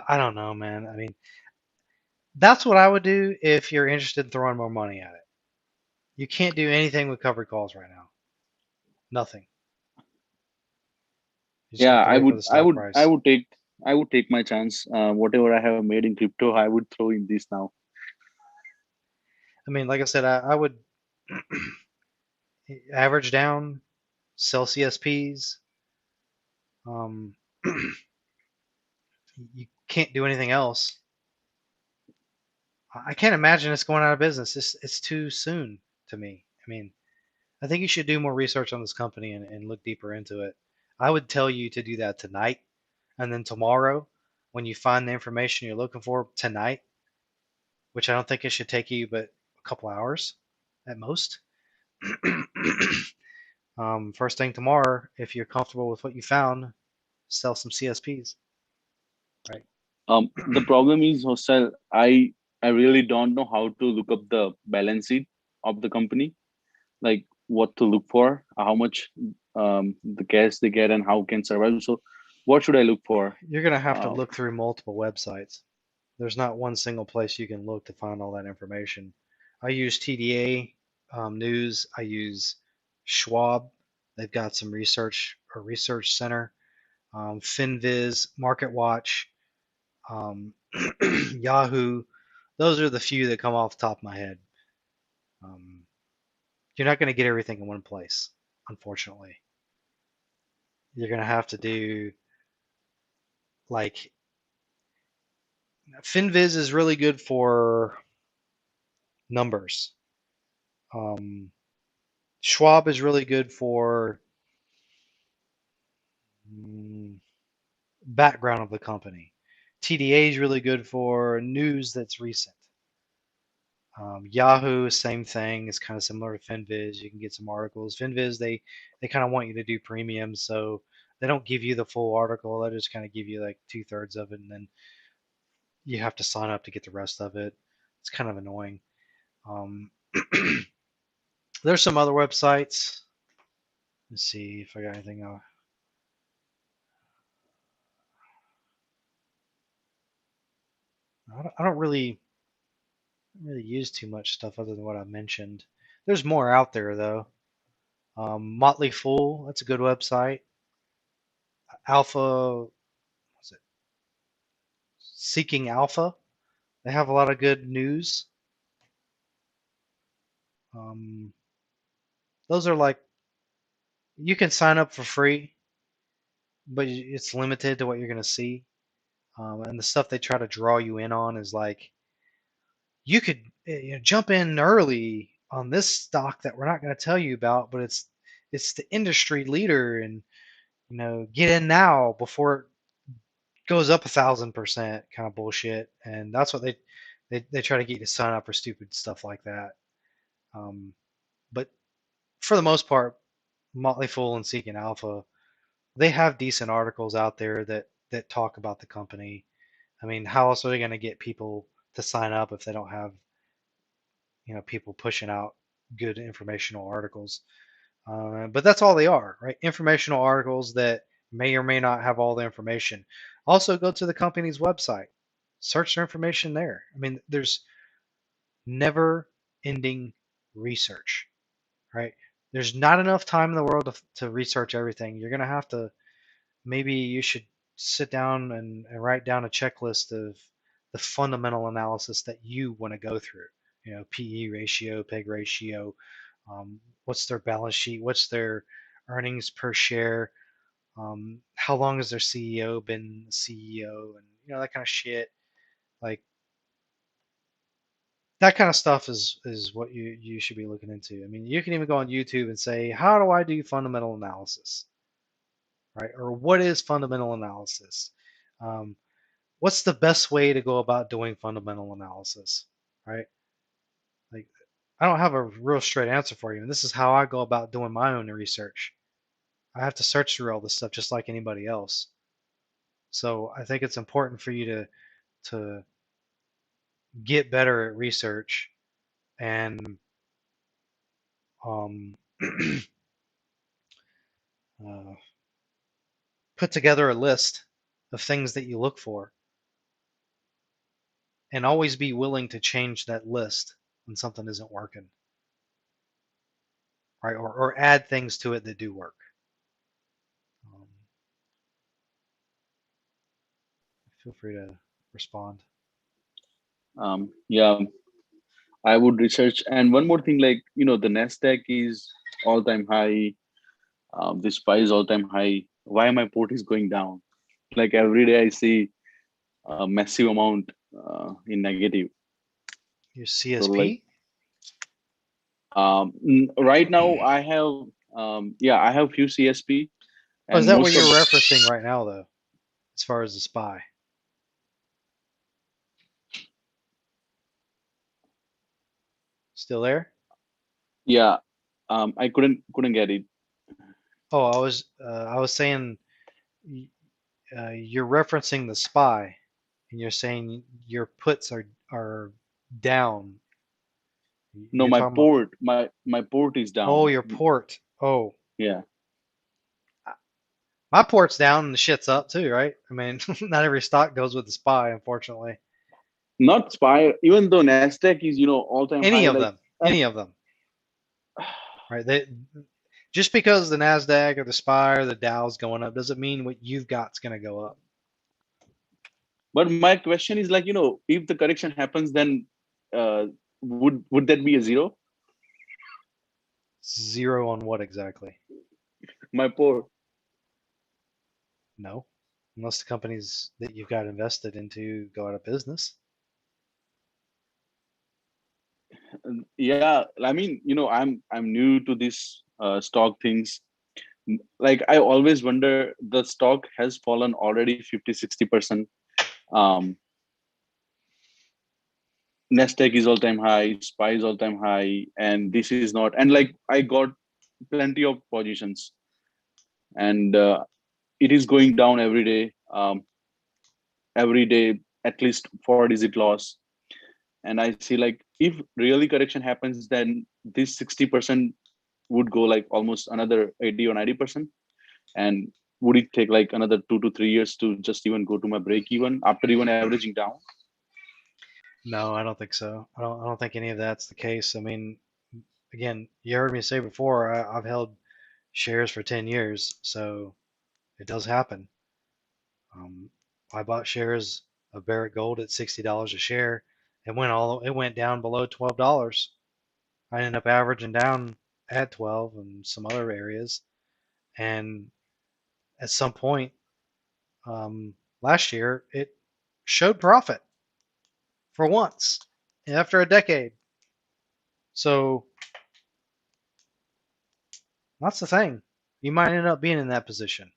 I don't know, man. I mean, that's what I would do if you're interested in throwing more money at it. You can't do anything with covered calls right now. Nothing. You just Yeah, have to wait for the stock price. I would take my chance. Whatever I have made in crypto, I would throw in this now. I mean, like I said, I would average down, sell CSPs. Um, you can't do anything else. I can't imagine it's going out of business. It's too soon to me. I mean, I think you should do more research on this company and look deeper into it. I would tell you to do that tonight, and then tomorrow, when you find the information you're looking for tonight, which I don't think it should take you but a couple hours at most. First thing tomorrow, if you're comfortable with what you found, sell some CSPs. Right. The problem is, Hostel, I really don't know how to look up the balance sheet of the company, like what to look for, how much the cash they get, and how can survive. So, what should I look for? You're gonna have to look through multiple websites. There's not one single place you can look to find all that information. I use TDA News. I use Schwab. They've got some research center. Finviz, MarketWatch, Yahoo. Those are the few that come off the top of my head. You're not going to get everything in one place, unfortunately. You're going to have to do like Finviz is really good for numbers. Schwab is really good for background of the company. TDA is really good for news that's recent. Yahoo, same thing. It's kind of similar to Finviz. You can get some articles. Finviz, they kind of want you to do premium, so they don't give you the full article. They just kind of give you like 2/3 of it, and then you have to sign up to get the rest of it. It's kind of annoying. There's some other websites. Let's see if I got anything. I don't really use too much stuff other than what I mentioned. There's more out there though. Motley Fool, that's a good website. Alpha, what's it? Seeking Alpha, they have a lot of good news. Those are like, you can sign up for free, but it's limited to what you're going to see. And the stuff they try to draw you in on is like, you could jump in early on this stock that we're not going to tell you about, but it's the industry leader, and get in now before it goes up 1,000% kind of bullshit. And that's what they try to get you to sign up for stupid stuff like that. But for the most part, Motley Fool and Seeking Alpha, they have decent articles out there that talk about the company. I mean, how else are they going to get people to sign up if they don't have people pushing out good informational articles? But that's all they are, right? Informational articles that may or may not have all the information. Also, go to the company's website, search their information there. I mean, there's never ending research, right? There's not enough time in the world to research everything. You're going to have to, maybe you should sit down and write down a checklist of the fundamental analysis that you want to go through. PE ratio, PEG ratio, what's their balance sheet, what's their earnings per share, how long has their CEO been CEO, and that kind of shit. Like, that kind of stuff is what you should be looking into. I mean, you can even go on YouTube and say, how do I do fundamental analysis, right? Or what is fundamental analysis? What's the best way to go about doing fundamental analysis, right? Like, I don't have a real straight answer for you, and this is how I go about doing my own research. I have to search through all this stuff just like anybody else. So I think it's important for you to get better at research and put together a list of things that you look for, and always be willing to change that list when something isn't working, right? Or add things to it that do work. Feel free to respond. Yeah, I would research. And one more thing, like, the Nasdaq is all-time high. The SPY is all-time high. Why my port is going down? Like, every day I see a massive amount in negative. Your So, CSP? right now I have I have few CSP. Oh, is And that what most you're of referencing right now, though, as far as the SPY? Still there? yeah, I couldn't get it. Oh, I was saying you're referencing the SPY, and you're saying your puts are down. No, You're my talking about, port, my port is oh, down. your port. Oh, Yeah. my port's down and the shit's up too, right? I mean, not every stock goes with the SPY, unfortunately. Not SPY, even though Nasdaq is, all-time Any high. of them, any of them, right? Just because the Nasdaq or the SPY or the Dow's going up doesn't mean what you've got's going to go up. But my question is, like, if the correction happens, then would that be a zero? Zero on what exactly? My port. No, unless the companies that you've got invested into go out of business. Yeah, I mean, I'm new to this stock things. Like, I always wonder, the stock has fallen already 50-60%. Nasdaq is all-time high, SPY is all-time high, and this is not. And, like, I got plenty of positions, and it is going down every day. Every day, at least 4-digit loss. And I see, like, if really correction happens, then this 60% would go like almost another 80 or 90%. And would it take like another 2 to 3 years to just even go to my break even after even averaging down? No, I don't think so. I don't think any of that's the case. I mean, again, you heard me say before, I've held shares for 10 years, so it does happen. I bought shares of Barrick Gold at $60 a share. It went down below $12. I ended up averaging down at 12 in some other areas, and at some point last year it showed profit for once after a decade. So That's the thing. You might end up being in that position.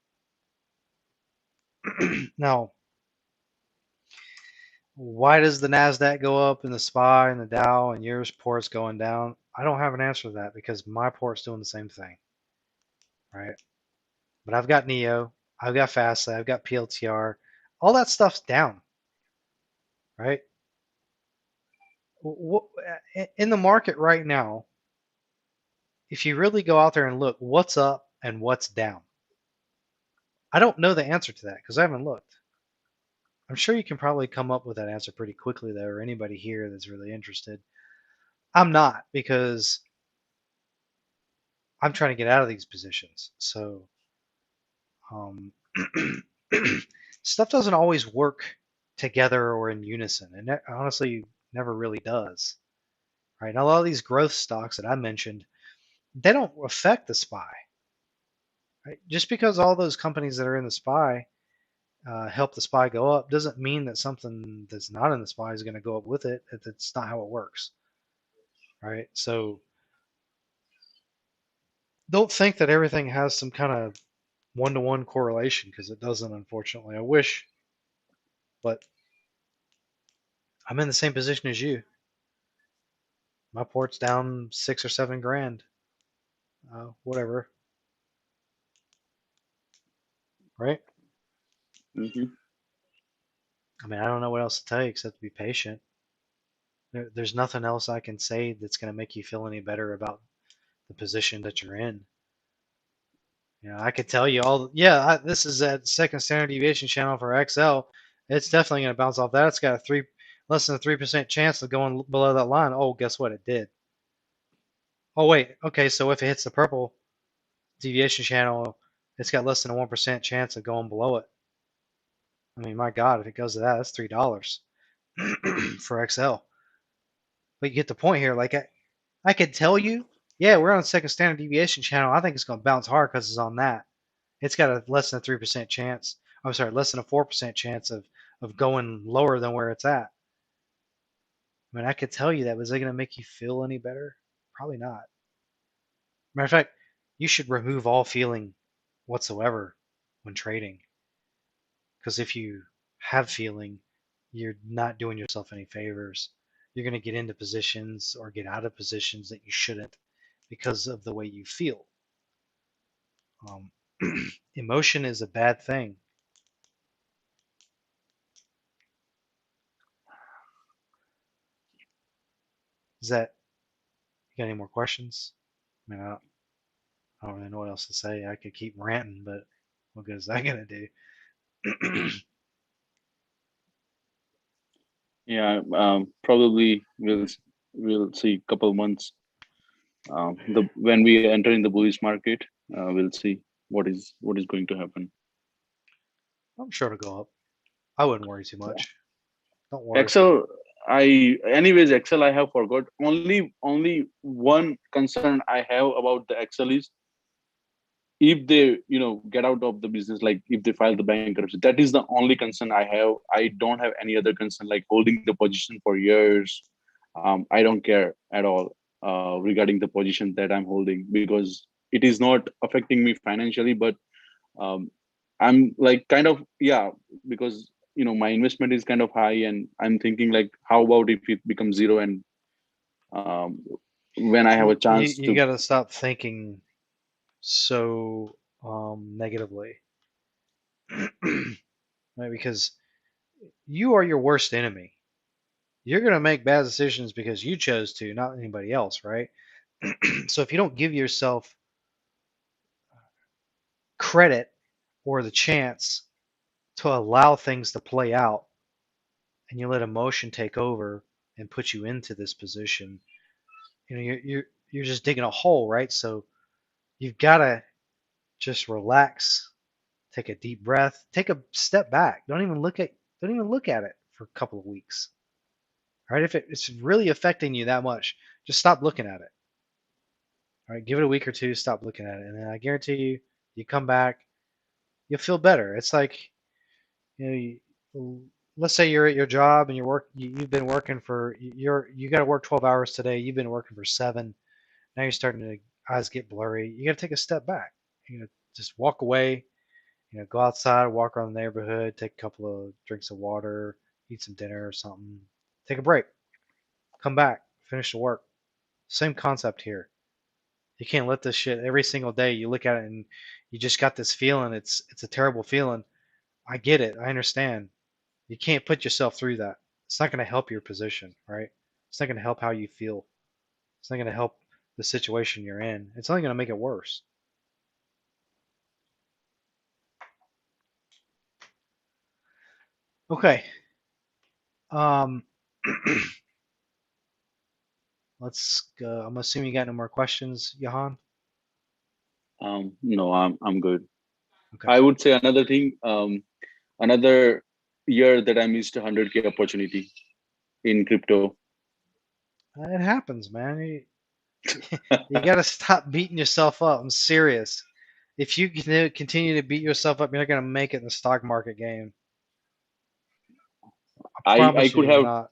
Now, why does the NASDAQ go up and the SPY and the Dow and yours port's going down? I don't have an answer to that because my port's doing the same thing, right? But I've got NEO, I've got FASTA, I've got PLTR. All that stuff's down, right? In the market right now, if you really go out there and look what's up and what's down, I don't know the answer to that because I haven't looked. I'm sure you can probably come up with that answer pretty quickly, though, or anybody here that's really interested. I'm not because I'm trying to get out of these positions. So stuff doesn't always work together or in unison, and that honestly never really does. Right? Now, a lot of these growth stocks that I mentioned, they don't affect the SPY. Right? Just because all those companies that are in the SPY help the SPY go up doesn't mean that something that's not in the SPY is going to go up with it. That's not how it works. Right? So don't think that everything has some kind of one-to-one correlation because it doesn't, unfortunately. I wish, but I'm in the same position as you. My port's down 6 or 7 grand. Whatever. Right? Mm-hmm. I mean, I don't know what else to tell you except to be patient. There's nothing else I can say that's going to make you feel any better about the position that you're in. You know, I could tell you all, yeah, this is that second standard deviation channel for XL. It's definitely going to bounce off that. It's got a less than a 3% chance of going below that line. Oh, guess what? It did. Oh, wait. Okay, so if it hits the purple deviation channel, it's got less than a 1% chance of going below it. I mean, my God, if it goes to that, that's $3 for XL. But you get the point here. Like, I could tell you, yeah, we're on the second standard deviation channel. I think it's going to bounce hard because it's on that. It's got a less than a 3% chance. I'm sorry, less than a 4% chance of going lower than where it's at. I mean, I could tell you that, but is it going to make you feel any better? Probably not. Matter of fact, you should remove all feeling whatsoever when trading. Because if you have feeling, you're not doing yourself any favors. You're going to get into positions or get out of positions that you shouldn't because of the way you feel. Emotion is a bad thing. Is that, you got any more questions? I mean, I don't really know what else to say. I could keep ranting, but what good is that going to do? Yeah, probably we'll see a couple months. When we enter in the bullish market, we'll see what is going to happen. I'm sure it'll go up. I wouldn't worry too much. Don't worry. Excel, anyways, Excel I have forgot. Only one concern I have about the Excel is if they get out of the business, like if they file the bankruptcy. That is the only concern I have. I don't have any other concern like holding the position for years. I don't care at all regarding the position that I'm holding because it is not affecting me financially, but I'm like kind of, yeah, because my investment is kind of high and I'm thinking like, how about if it becomes zero and when I have a chance you got to stop thinking so negatively. Right? Because you are your worst enemy. You're going to make bad decisions because you chose to, not anybody else, right? So if you don't give yourself credit or the chance to allow things to play out and you let emotion take over and put you into this position, you're just digging a hole, right? So you've got to just relax, take a deep breath, take a step back. Don't even look at it for a couple of weeks. All right? If it's really affecting you that much, just stop looking at it. All right, give it a week or two, stop looking at it, and then I guarantee you, you come back, you'll feel better. It's like, let's say you're at your job and you've been working for you got to work 12 hours today. You've been working for 7. Now you're starting to eyes get blurry. You got to take a step back. Just walk away. Go outside, walk around the neighborhood, take a couple of drinks of water, eat some dinner or something. Take a break. Come back, finish the work. Same concept here. You can't let this shit every single day. You look at it and you just got this feeling. It's a terrible feeling. I get it. I understand. You can't put yourself through that. It's not going to help your position, right? It's not going to help how you feel. It's not going to help the situation you're in. It's only going to make it worse. Okay. Let's go. I'm assuming you got no more questions, Johan. No, I'm good. Okay. I would say another thing. Another year that I missed 100K opportunity in crypto. It happens, man. You got to stop beating yourself up. I'm serious. If you continue to beat yourself up, you're not going to make it in the stock market game. I promise I could you, have not.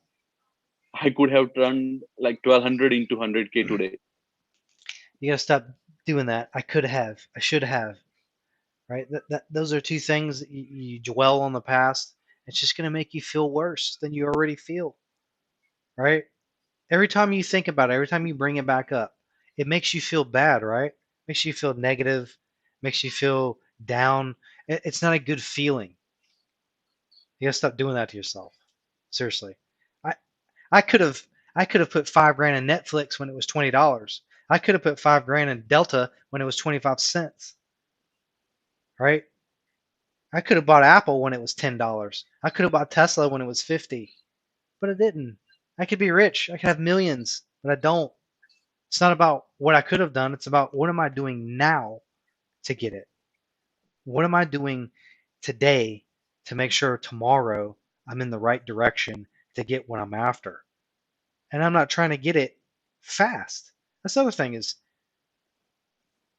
I could have turned like 1200 into 100K today. You got to stop doing that. I could have. I should have. Right? Those are two things that you dwell on the past. It's just going to make you feel worse than you already feel. Right? Every time you think about it, every time you bring it back up, it makes you feel bad, right? Makes you feel negative, makes you feel down. It's not a good feeling. You gotta stop doing that to yourself. Seriously. I could have put $5,000 in Netflix when it was $20. I could have put $5,000 in Delta when it was 25 cents. Right? I could have bought Apple when it was $10. I could have bought Tesla when it was 50. But I didn't. I could be rich. I could have millions, but I don't. It's not about what I could have done. It's about what am I doing now to get it? What am I doing today to make sure tomorrow I'm in the right direction to get what I'm after? And I'm not trying to get it fast. That's the other thing is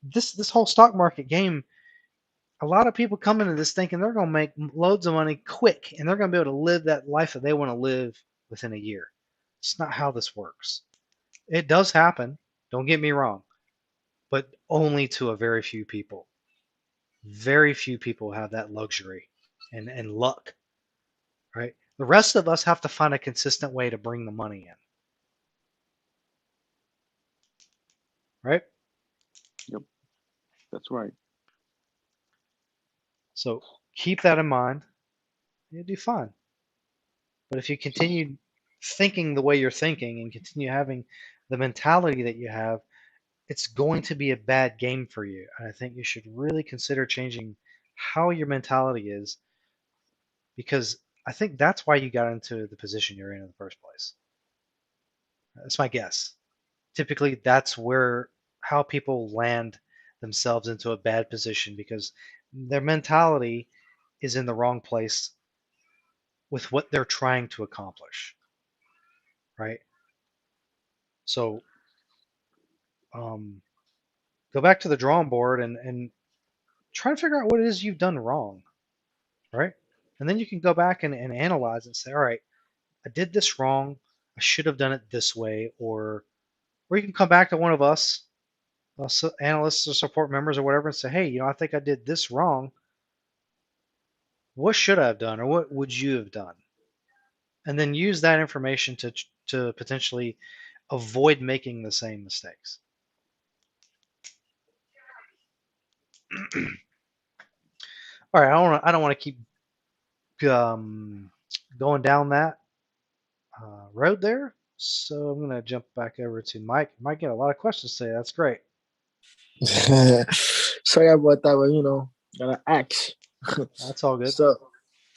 this whole stock market game, a lot of people come into this thinking they're going to make loads of money quick and they're going to be able to live that life that they want to live within a year. It's not how this works. It does happen. Don't get me wrong. But only to a very few people. Very few people have that luxury and luck, right? The rest of us have to find a consistent way to bring the money in, right? Yep, that's right. So keep that in mind. You'll do fine. But if you continue thinking the way you're thinking and continue having the mentality that you have, it's going to be a bad game for you. And I think you should really consider changing how your mentality is, because I think that's why you got into the position you're in the first place. That's my guess. Typically, that's how people land themselves into a bad position, because their mentality is in the wrong place with what they're trying to accomplish, right? So go back to the drawing board and try to figure out what it is you've done wrong, right? And then you can go back and analyze and say, all right, I did this wrong. I should have done it this way. Or you can come back to one of us, analysts or support members or whatever, and say, hey, I think I did this wrong. What should I have done, or what would you have done? And then use that information to potentially avoid making the same mistakes. All right, I don't want to keep going down that road there. So I'm gonna jump back over to Mike. Mike get a lot of questions today. That's great. Sorry about that, but gotta ask. That's all good.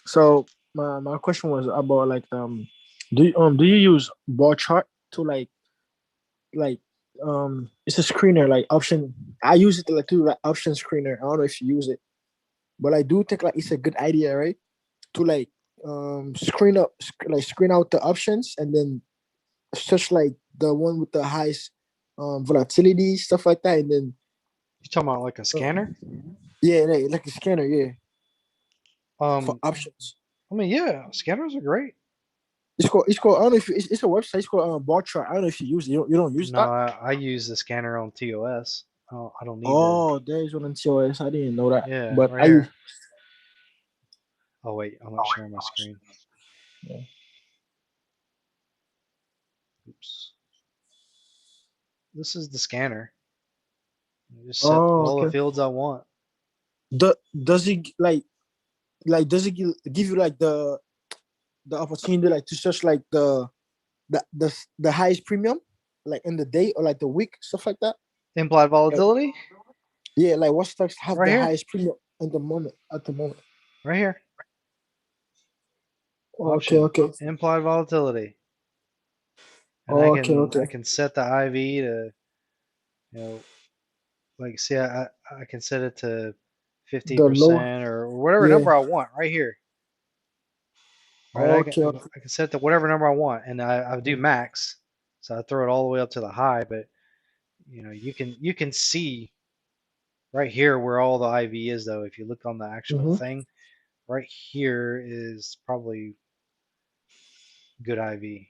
So my question was about like do you use bar chart to like it's a screener like option. I use it to like do like option screener. I don't know if you use it, but I do think like it's a good idea, right? To like screen out the options and then search like the one with the highest volatility, stuff like that, and then you talking about like a scanner? Yeah, like a scanner, yeah. For options. I mean, yeah, scanners are great. It's called I don't know if it's a website. It's called Bartra. I don't know if you use it. You don't use No, that. I use the scanner on TOS. I don't need the. Oh, there is one on TOS. I didn't know that. Yeah, But right I here. Oh wait, I'm not sharing my screen. Yeah. Oops. This is the scanner. I just set all the okay. fields I want. Does it does it give you like the opportunity like to search like the highest premium like in the day or like the week, stuff like that? Implied volatility? Yeah, like what stocks have Right the here. highest premium in the moment at the moment? Right here. Okay, Option. okay. Implied volatility. And Okay. I can set the IV to, you know, like see I can set it to The low, 50% or whatever yeah. number I want right here. Right, Okay. I can set to whatever number I want, and I do max, so I throw it all the way up to the high. But you know, you can see right here where all the IV is, though. If you look on the actual thing, right here is probably good IV.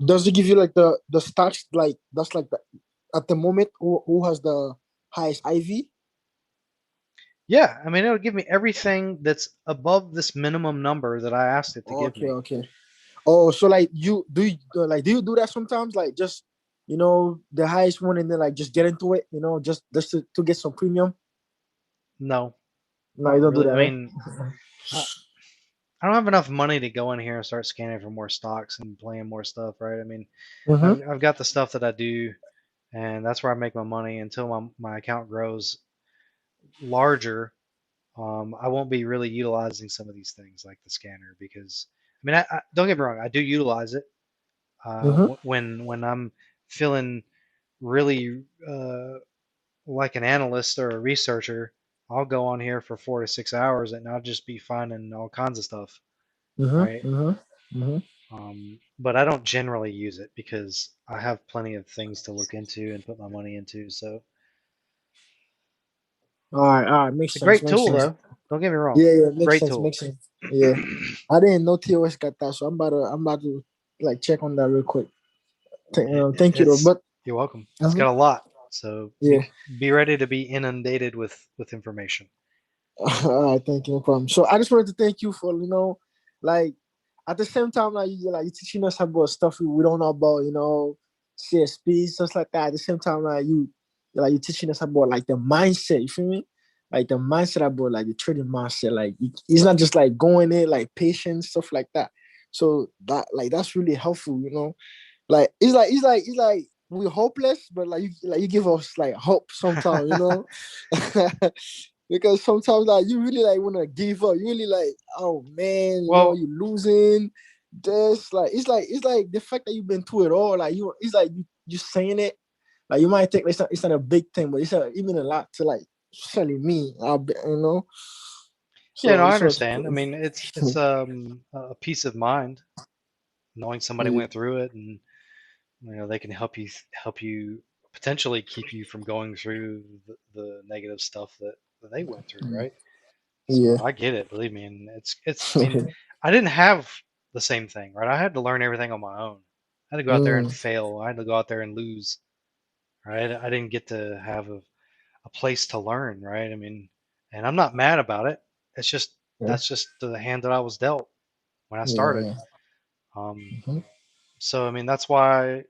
Does it give you like the stocks like that's like the at the moment who has the highest IV? Yeah, I mean it'll give me everything that's above this minimum number that I asked it to give me. Okay. Oh, so like do you do that sometimes? Like just the highest one and then like just get into it, just to get some premium. No, No, you don't do really. that. I Right? mean, I don't have enough money to go in here and start scanning for more stocks and playing more stuff, right? I mean, I've got the stuff that I do, and that's where I make my money until my account grows larger. I won't be really utilizing some of these things like the scanner because, I mean, I don't get me wrong, I do utilize it when I'm feeling really like an analyst or a researcher. I'll go on here for 4 to 6 hours and I'll just be finding all kinds of stuff, right? But I don't generally use it because I have plenty of things to look into and put my money into. So All right, makes it's a sense. great Makes tool, sense. though. Don't get me wrong. Yeah, makes Great sense. tool. Makes sense. Yeah, I didn't know TOS got that, so I'm about to like check on that real quick. Thank you though. But You're welcome. It's got a lot, so yeah. be ready to be inundated with information. All right, thank you, no problem. So I just wanted to thank you for like at the same time like you're teaching us about stuff we don't know about, CSP stuff like that. At the same time you're teaching us about like the mindset. You feel me? Like the mindset about like the trading mindset. Like it's not just like going in like patience stuff like that. So that's really helpful. Like it's like we're hopeless, but like you give us like hope sometimes. Because sometimes like you really like want to give up. You really like, oh man, you're losing. This like it's like the fact that you've been through it all. Like it's like you saying it. Like you might think it's not a big thing, but it's even a lot to like especially me. So yeah, no, I understand. I mean, it's a peace of mind knowing somebody went through it, and they can help you potentially keep you from going through the negative stuff that they went through, right? So I get it, believe me, and it's. I mean, I didn't have the same thing, right? I had to learn everything on my own. I had to go out there and fail. I had to go out there and lose, right? I didn't get to have a place to learn, right? I mean, and I'm not mad about it. It's just that's just the hand that I was dealt when I started. So I mean, that's why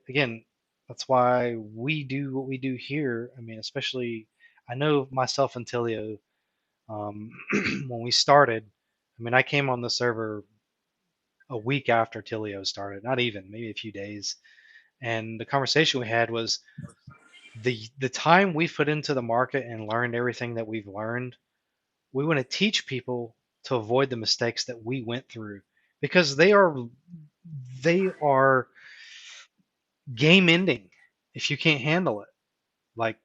we do what we do here. I mean, especially I know myself and Tilio, when we started. I mean, I came on the server a week after Tilio started, not even, maybe a few days. And the conversation we had was the time we put into the market and learned everything that we've learned. We want to teach people to avoid the mistakes that we went through because they are game ending if you can't handle it. Like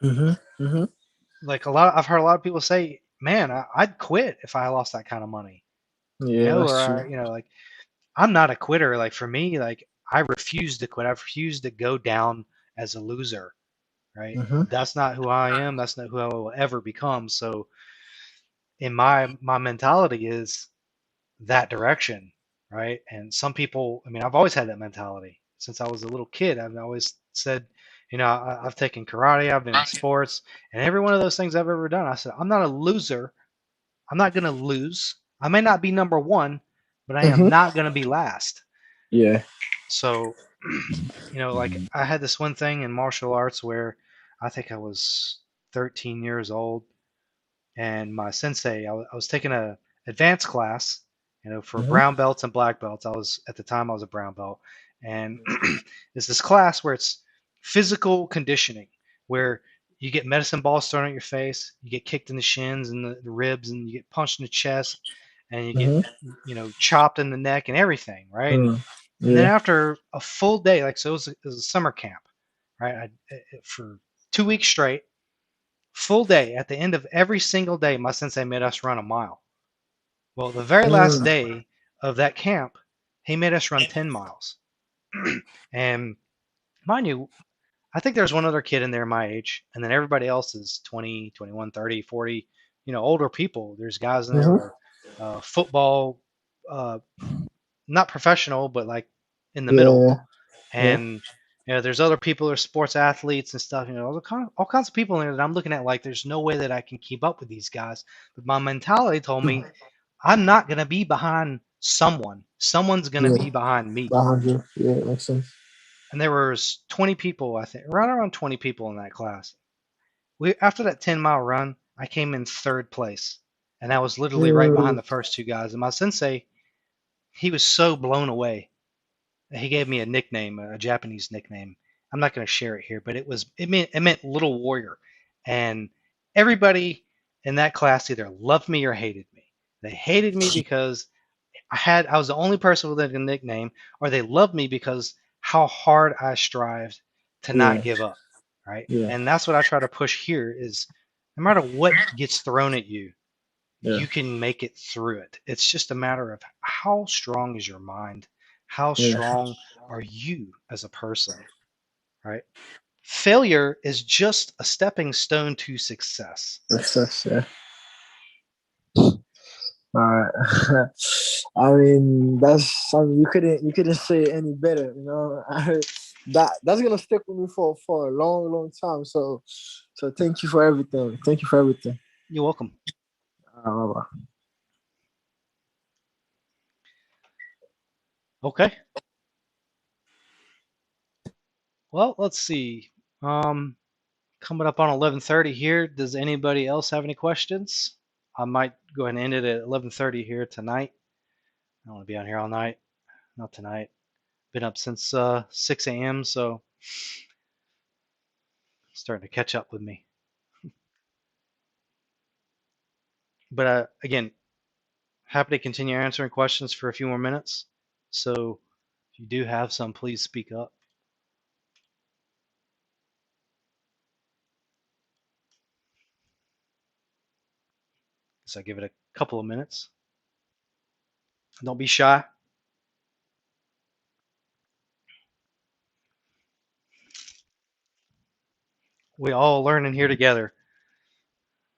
like I've heard a lot of people say, man, I'd quit if I lost that kind of money. That's true. Like I'm not a quitter. Like for me, like I refuse to quit. I refuse to go down as a loser. Right? That's not who I am. That's not who I will ever become. So in my mentality is that direction. right? And some people, I mean, I've always had that mentality since I was a little kid. I've always said, you know, I've taken karate, I've been in sports, and every one of those things I've ever done, I said, I'm not a loser. I'm not going to lose. I may not be number one, but I am not going to be last. Yeah. So, you know, like I had this one thing in martial arts where I think I was 13 years old, and my sensei, I was taking a advanced class, you know, for brown belts and black belts. I was at the time I was a brown belt, and it's this class where it's physical conditioning, where you get medicine balls thrown at your face, you get kicked in the shins and the ribs, and you get punched in the chest, and you get, you know, chopped in the neck and everything, right? And then Yeah. after a full day, like, so it was a summer camp, right? For 2 weeks straight, full day. At the end of every single day, my sensei made us run a mile. Well, the very last day of that camp, he made us run 10 miles. And mind you, I think there's one other kid in there my age, and then everybody else is 20, 21, 30, 40, you know, older people. There's guys in there that are football, not professional, but like in the middle. Yeah. And you know, there's other people who are sports athletes and stuff. You know, all kinds of people in there that I'm looking at like, there's no way that I can keep up with these guys. But my mentality told me, I'm not gonna be behind someone. Someone's gonna be behind me. Behind you. Yeah, it makes sense. And there was 20 people, I think, around 20 people in that class. After that 10-mile run, I came in third place, and I was literally right behind the first two guys. And my sensei, he was so blown away. He gave me a nickname, a Japanese nickname. I'm not going to share it here, but it meant little warrior, and everybody in that class either loved me or hated me. They hated me because I was the only person with a nickname, or they loved me because how hard I strived to not give up, right? Yeah. And that's what I try to push here is no matter what gets thrown at you, you can make it through it. It's just a matter of how strong is your mind? How strong are you as a person, right? Failure is just a stepping stone to success. Success, yeah. All right. I mean, that's something you couldn't say it any better, you know. That's gonna stick with me for a long, long time. So thank you for everything. Thank you for everything. You're welcome. Bye-bye. Okay. Well, let's see. Coming up on 11:30 here. Does anybody else have any questions? I might go ahead and end it at 11:30 here tonight. I don't want to be on here all night. Not tonight. Been up since 6 a.m. So starting to catch up with me. But again, happy to continue answering questions for a few more minutes. So if you do have some, please speak up. So I give it a couple of minutes. Don't be shy. We all learning here together.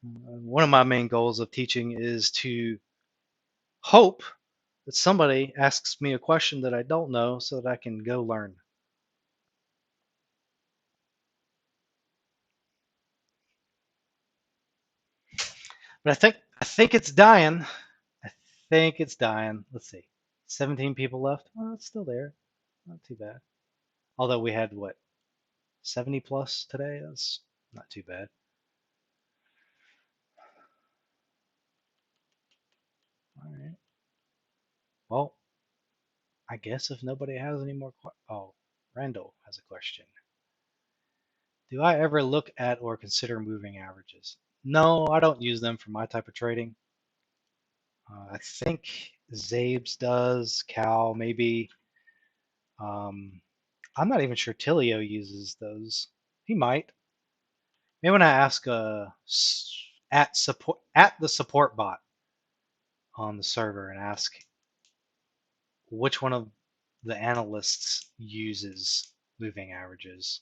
One of my main goals of teaching is to hope that somebody asks me a question that I don't know so that I can go learn. But I think it's dying. I think it's dying. Let's see. 17 people left. Oh, it's still there. Not too bad. Although we had what, 70 plus today? That's not too bad. All right. Well, I guess if nobody has any more oh, Randall has a question. Do I ever look at or consider moving averages? No, I don't use them for my type of trading. I think Zabes does, Cal maybe. I'm not even sure Tilio uses those. He might. Maybe when I ask at the support bot on the server and ask which one of the analysts uses moving averages,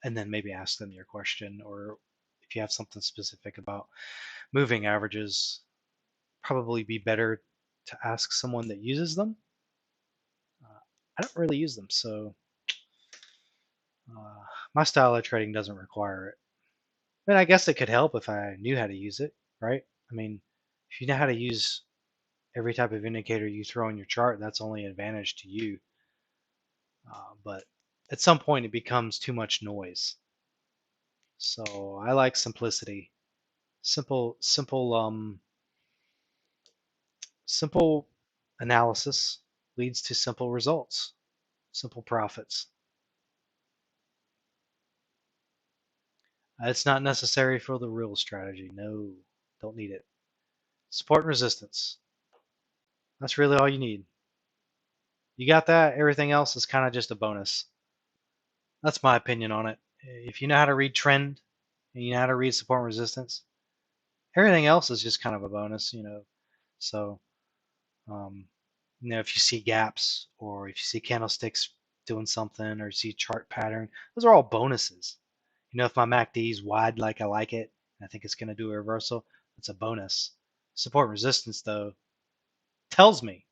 and then maybe ask them your question, or if you have something specific about moving averages, probably be better to ask someone that uses them. I don't really use them, so my style of trading doesn't require it. I mean, I guess it could help if I knew how to use it, right? I mean, if you know how to use every type of indicator you throw in your chart, that's only an advantage to you. But at some point, it becomes too much noise. So I like simplicity. Simple analysis leads to simple results, simple profits. It's not necessary for the real strategy. No, don't need it. Support and resistance. That's really all you need. You got that, everything else is kind of just a bonus. That's my opinion on it. If you know how to read trend and you know how to read support and resistance, everything else is just kind of a bonus, you know. So, if you see gaps or if you see candlesticks doing something or you see chart pattern, those are all bonuses. If my MACD is wide like I like it, and I think it's going to do a reversal, that's a bonus. Support and resistance, though, tells me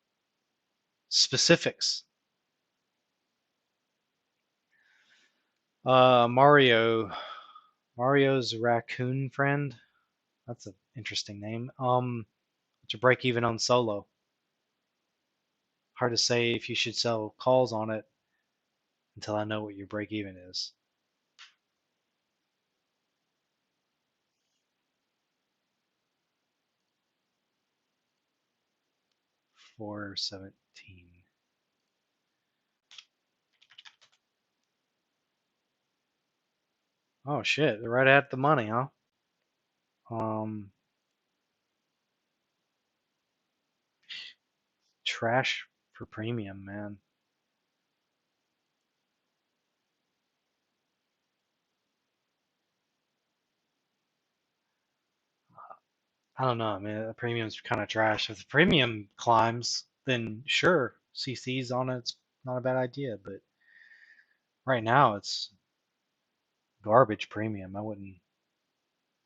specifics. Mario's a raccoon friend. That's an interesting name. What's your break even on solo? Hard to say if you should sell calls on it until I know what your break even is. 417. Oh shit, they're right at the money, huh? Trash for premium, man. I don't know, man. The premium's kind of trash. If the premium climbs, then sure, CC's on it's not a bad idea. But right now, it's garbage premium. I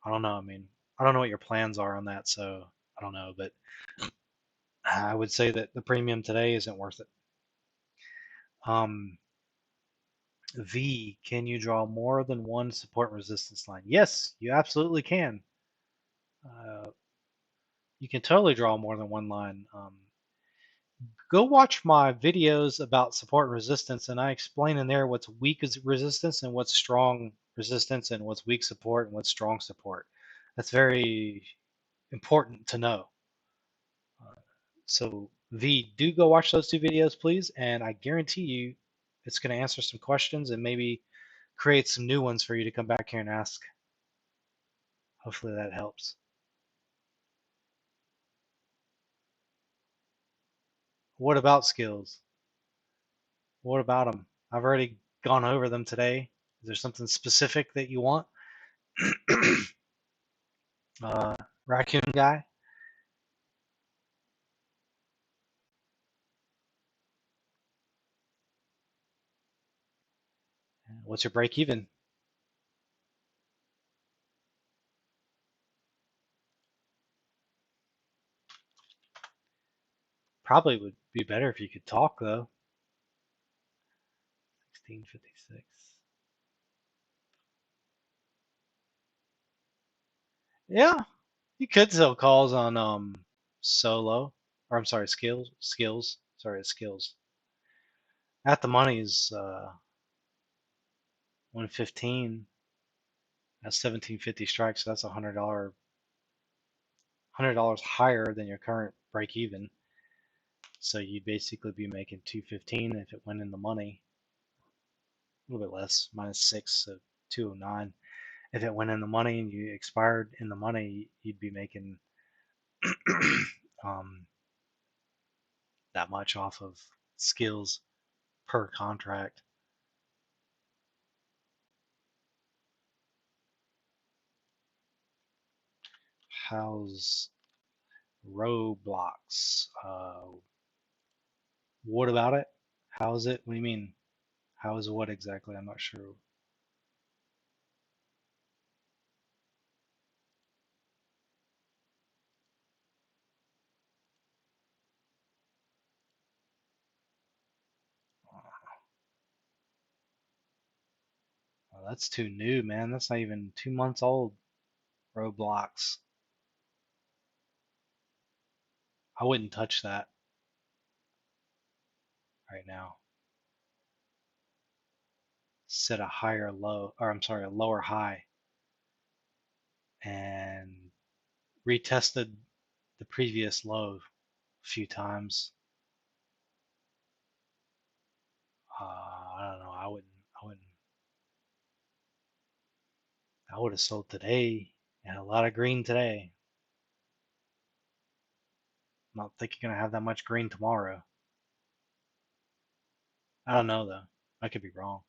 don't know. I mean, I don't know what your plans are on that, so I don't know. But I would say that the premium today isn't worth it. V, can you draw more than one support resistance line? Yes, you absolutely can. You can totally draw more than one line. Go watch my videos about support and resistance, and I explain in there what's weak resistance and what's strong resistance and what's weak support and what's strong support. That's very important to know. So V, do go watch those two videos, please, and I guarantee you it's going to answer some questions and maybe create some new ones for you to come back here and ask. Hopefully that helps. What about skills? What about them? I've already gone over them today. Is there something specific that you want? Raccoon guy? What's your break even? Probably would be better if you could talk though. 1656. Yeah, you could sell calls on solo, or I'm sorry, skills. Sorry, it's skills. At the money is 115. That's 1750 strikes, so that's $100 higher than your current break even. So you'd basically be making 215 if it went in the money. A little bit less, -6, so 209. If it went in the money and you expired in the money, you'd be making that much off of skills per contract. How's Roblox? What about it? How is it? What do you mean? How is what exactly? I'm not sure. That's too new, man. That's not even 2 months old. Roblox. I wouldn't touch that right now. Set a higher low, or I'm sorry, a lower high, and retested the previous low a few times. I don't know. I would have sold today and a lot of green today. Not think you're gonna have that much green tomorrow. I don't know though. I could be wrong.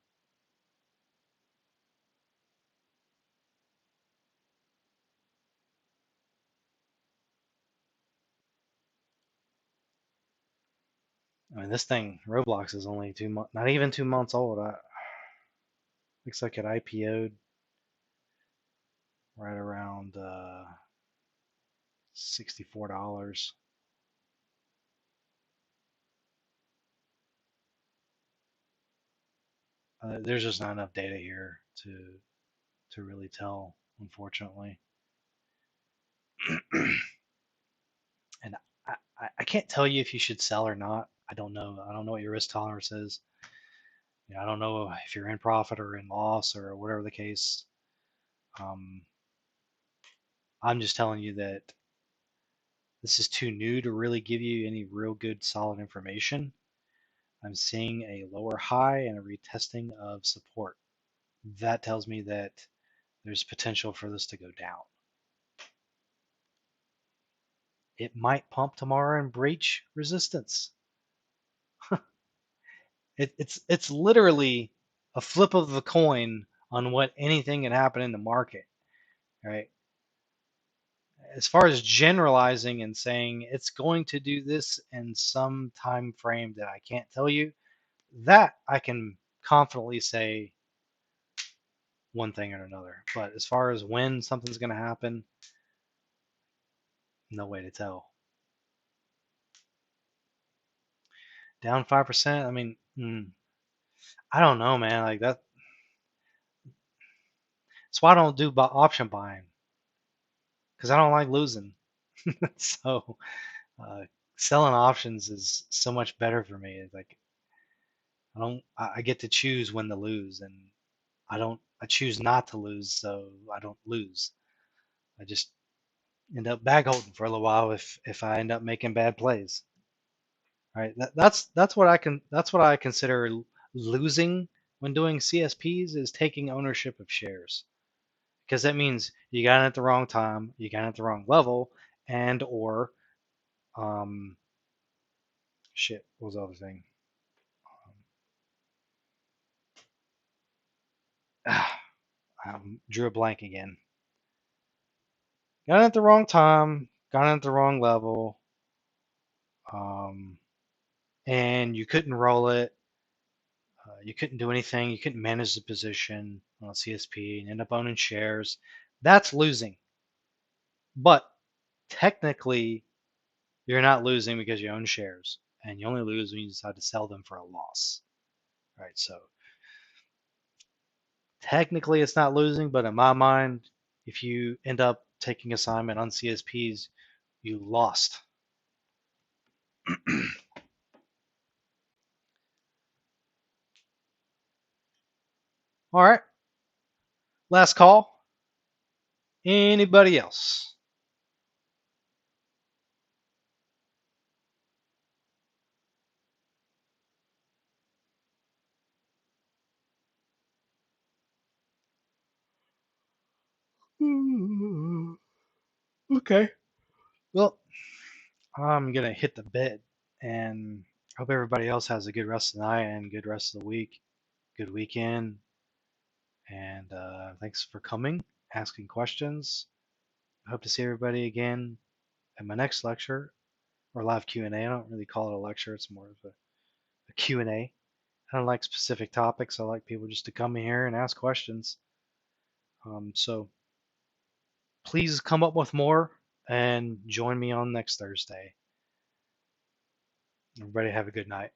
I mean, this thing, Roblox, is only 2 months, not even 2 months old. Looks like it IPO'd right around $64. There's just not enough data here to really tell, unfortunately. And I can't tell you if you should sell or not. I don't know. I don't know what your risk tolerance is. You know, I don't know if you're in profit or in loss or whatever the case. I'm just telling you that this is too new to really give you any real good solid information. I'm seeing a lower high and a retesting of support. That tells me that there's potential for this to go down. It might pump tomorrow and breach resistance. It's literally a flip of the coin on what anything can happen in the market, right? As far as generalizing and saying it's going to do this in some time frame that I can't tell you, that I can confidently say one thing or another. But as far as when something's going to happen, no way to tell. Down 5%. I mean, I don't know, man. Like that. That's why I don't do option buying, because I don't like losing. So selling options is so much better for me. It's like I get to choose when to lose, and I choose not to lose, so I don't lose. I just end up bag holding for a little while if I end up making bad plays. Right? That's what I consider losing when doing CSPs, is taking ownership of shares, because that means you got it at the wrong time, you got it at the wrong level, and or shit, what was the other thing? Drew a blank again. Got it at the wrong time, got it at the wrong level, and you couldn't roll it. You couldn't do anything. You couldn't manage the position on a CSP and end up owning shares. That's losing. But technically, you're not losing because you own shares, and you only lose when you decide to sell them for a loss. Right? So technically, it's not losing, but in my mind, if you end up taking assignment on CSPs, you lost. All right. Last call. Anybody else? Okay. Well, I'm going to hit the bed, and hope everybody else has a good rest of the night and good rest of the week, good weekend. And thanks for coming, asking questions. I hope to see everybody again at my next lecture or live Q&A. I don't really call it a lecture. It's more of a Q&A. I don't like specific topics. I like people just to come in here and ask questions. So please come up with more and join me on next Thursday. Everybody have a good night.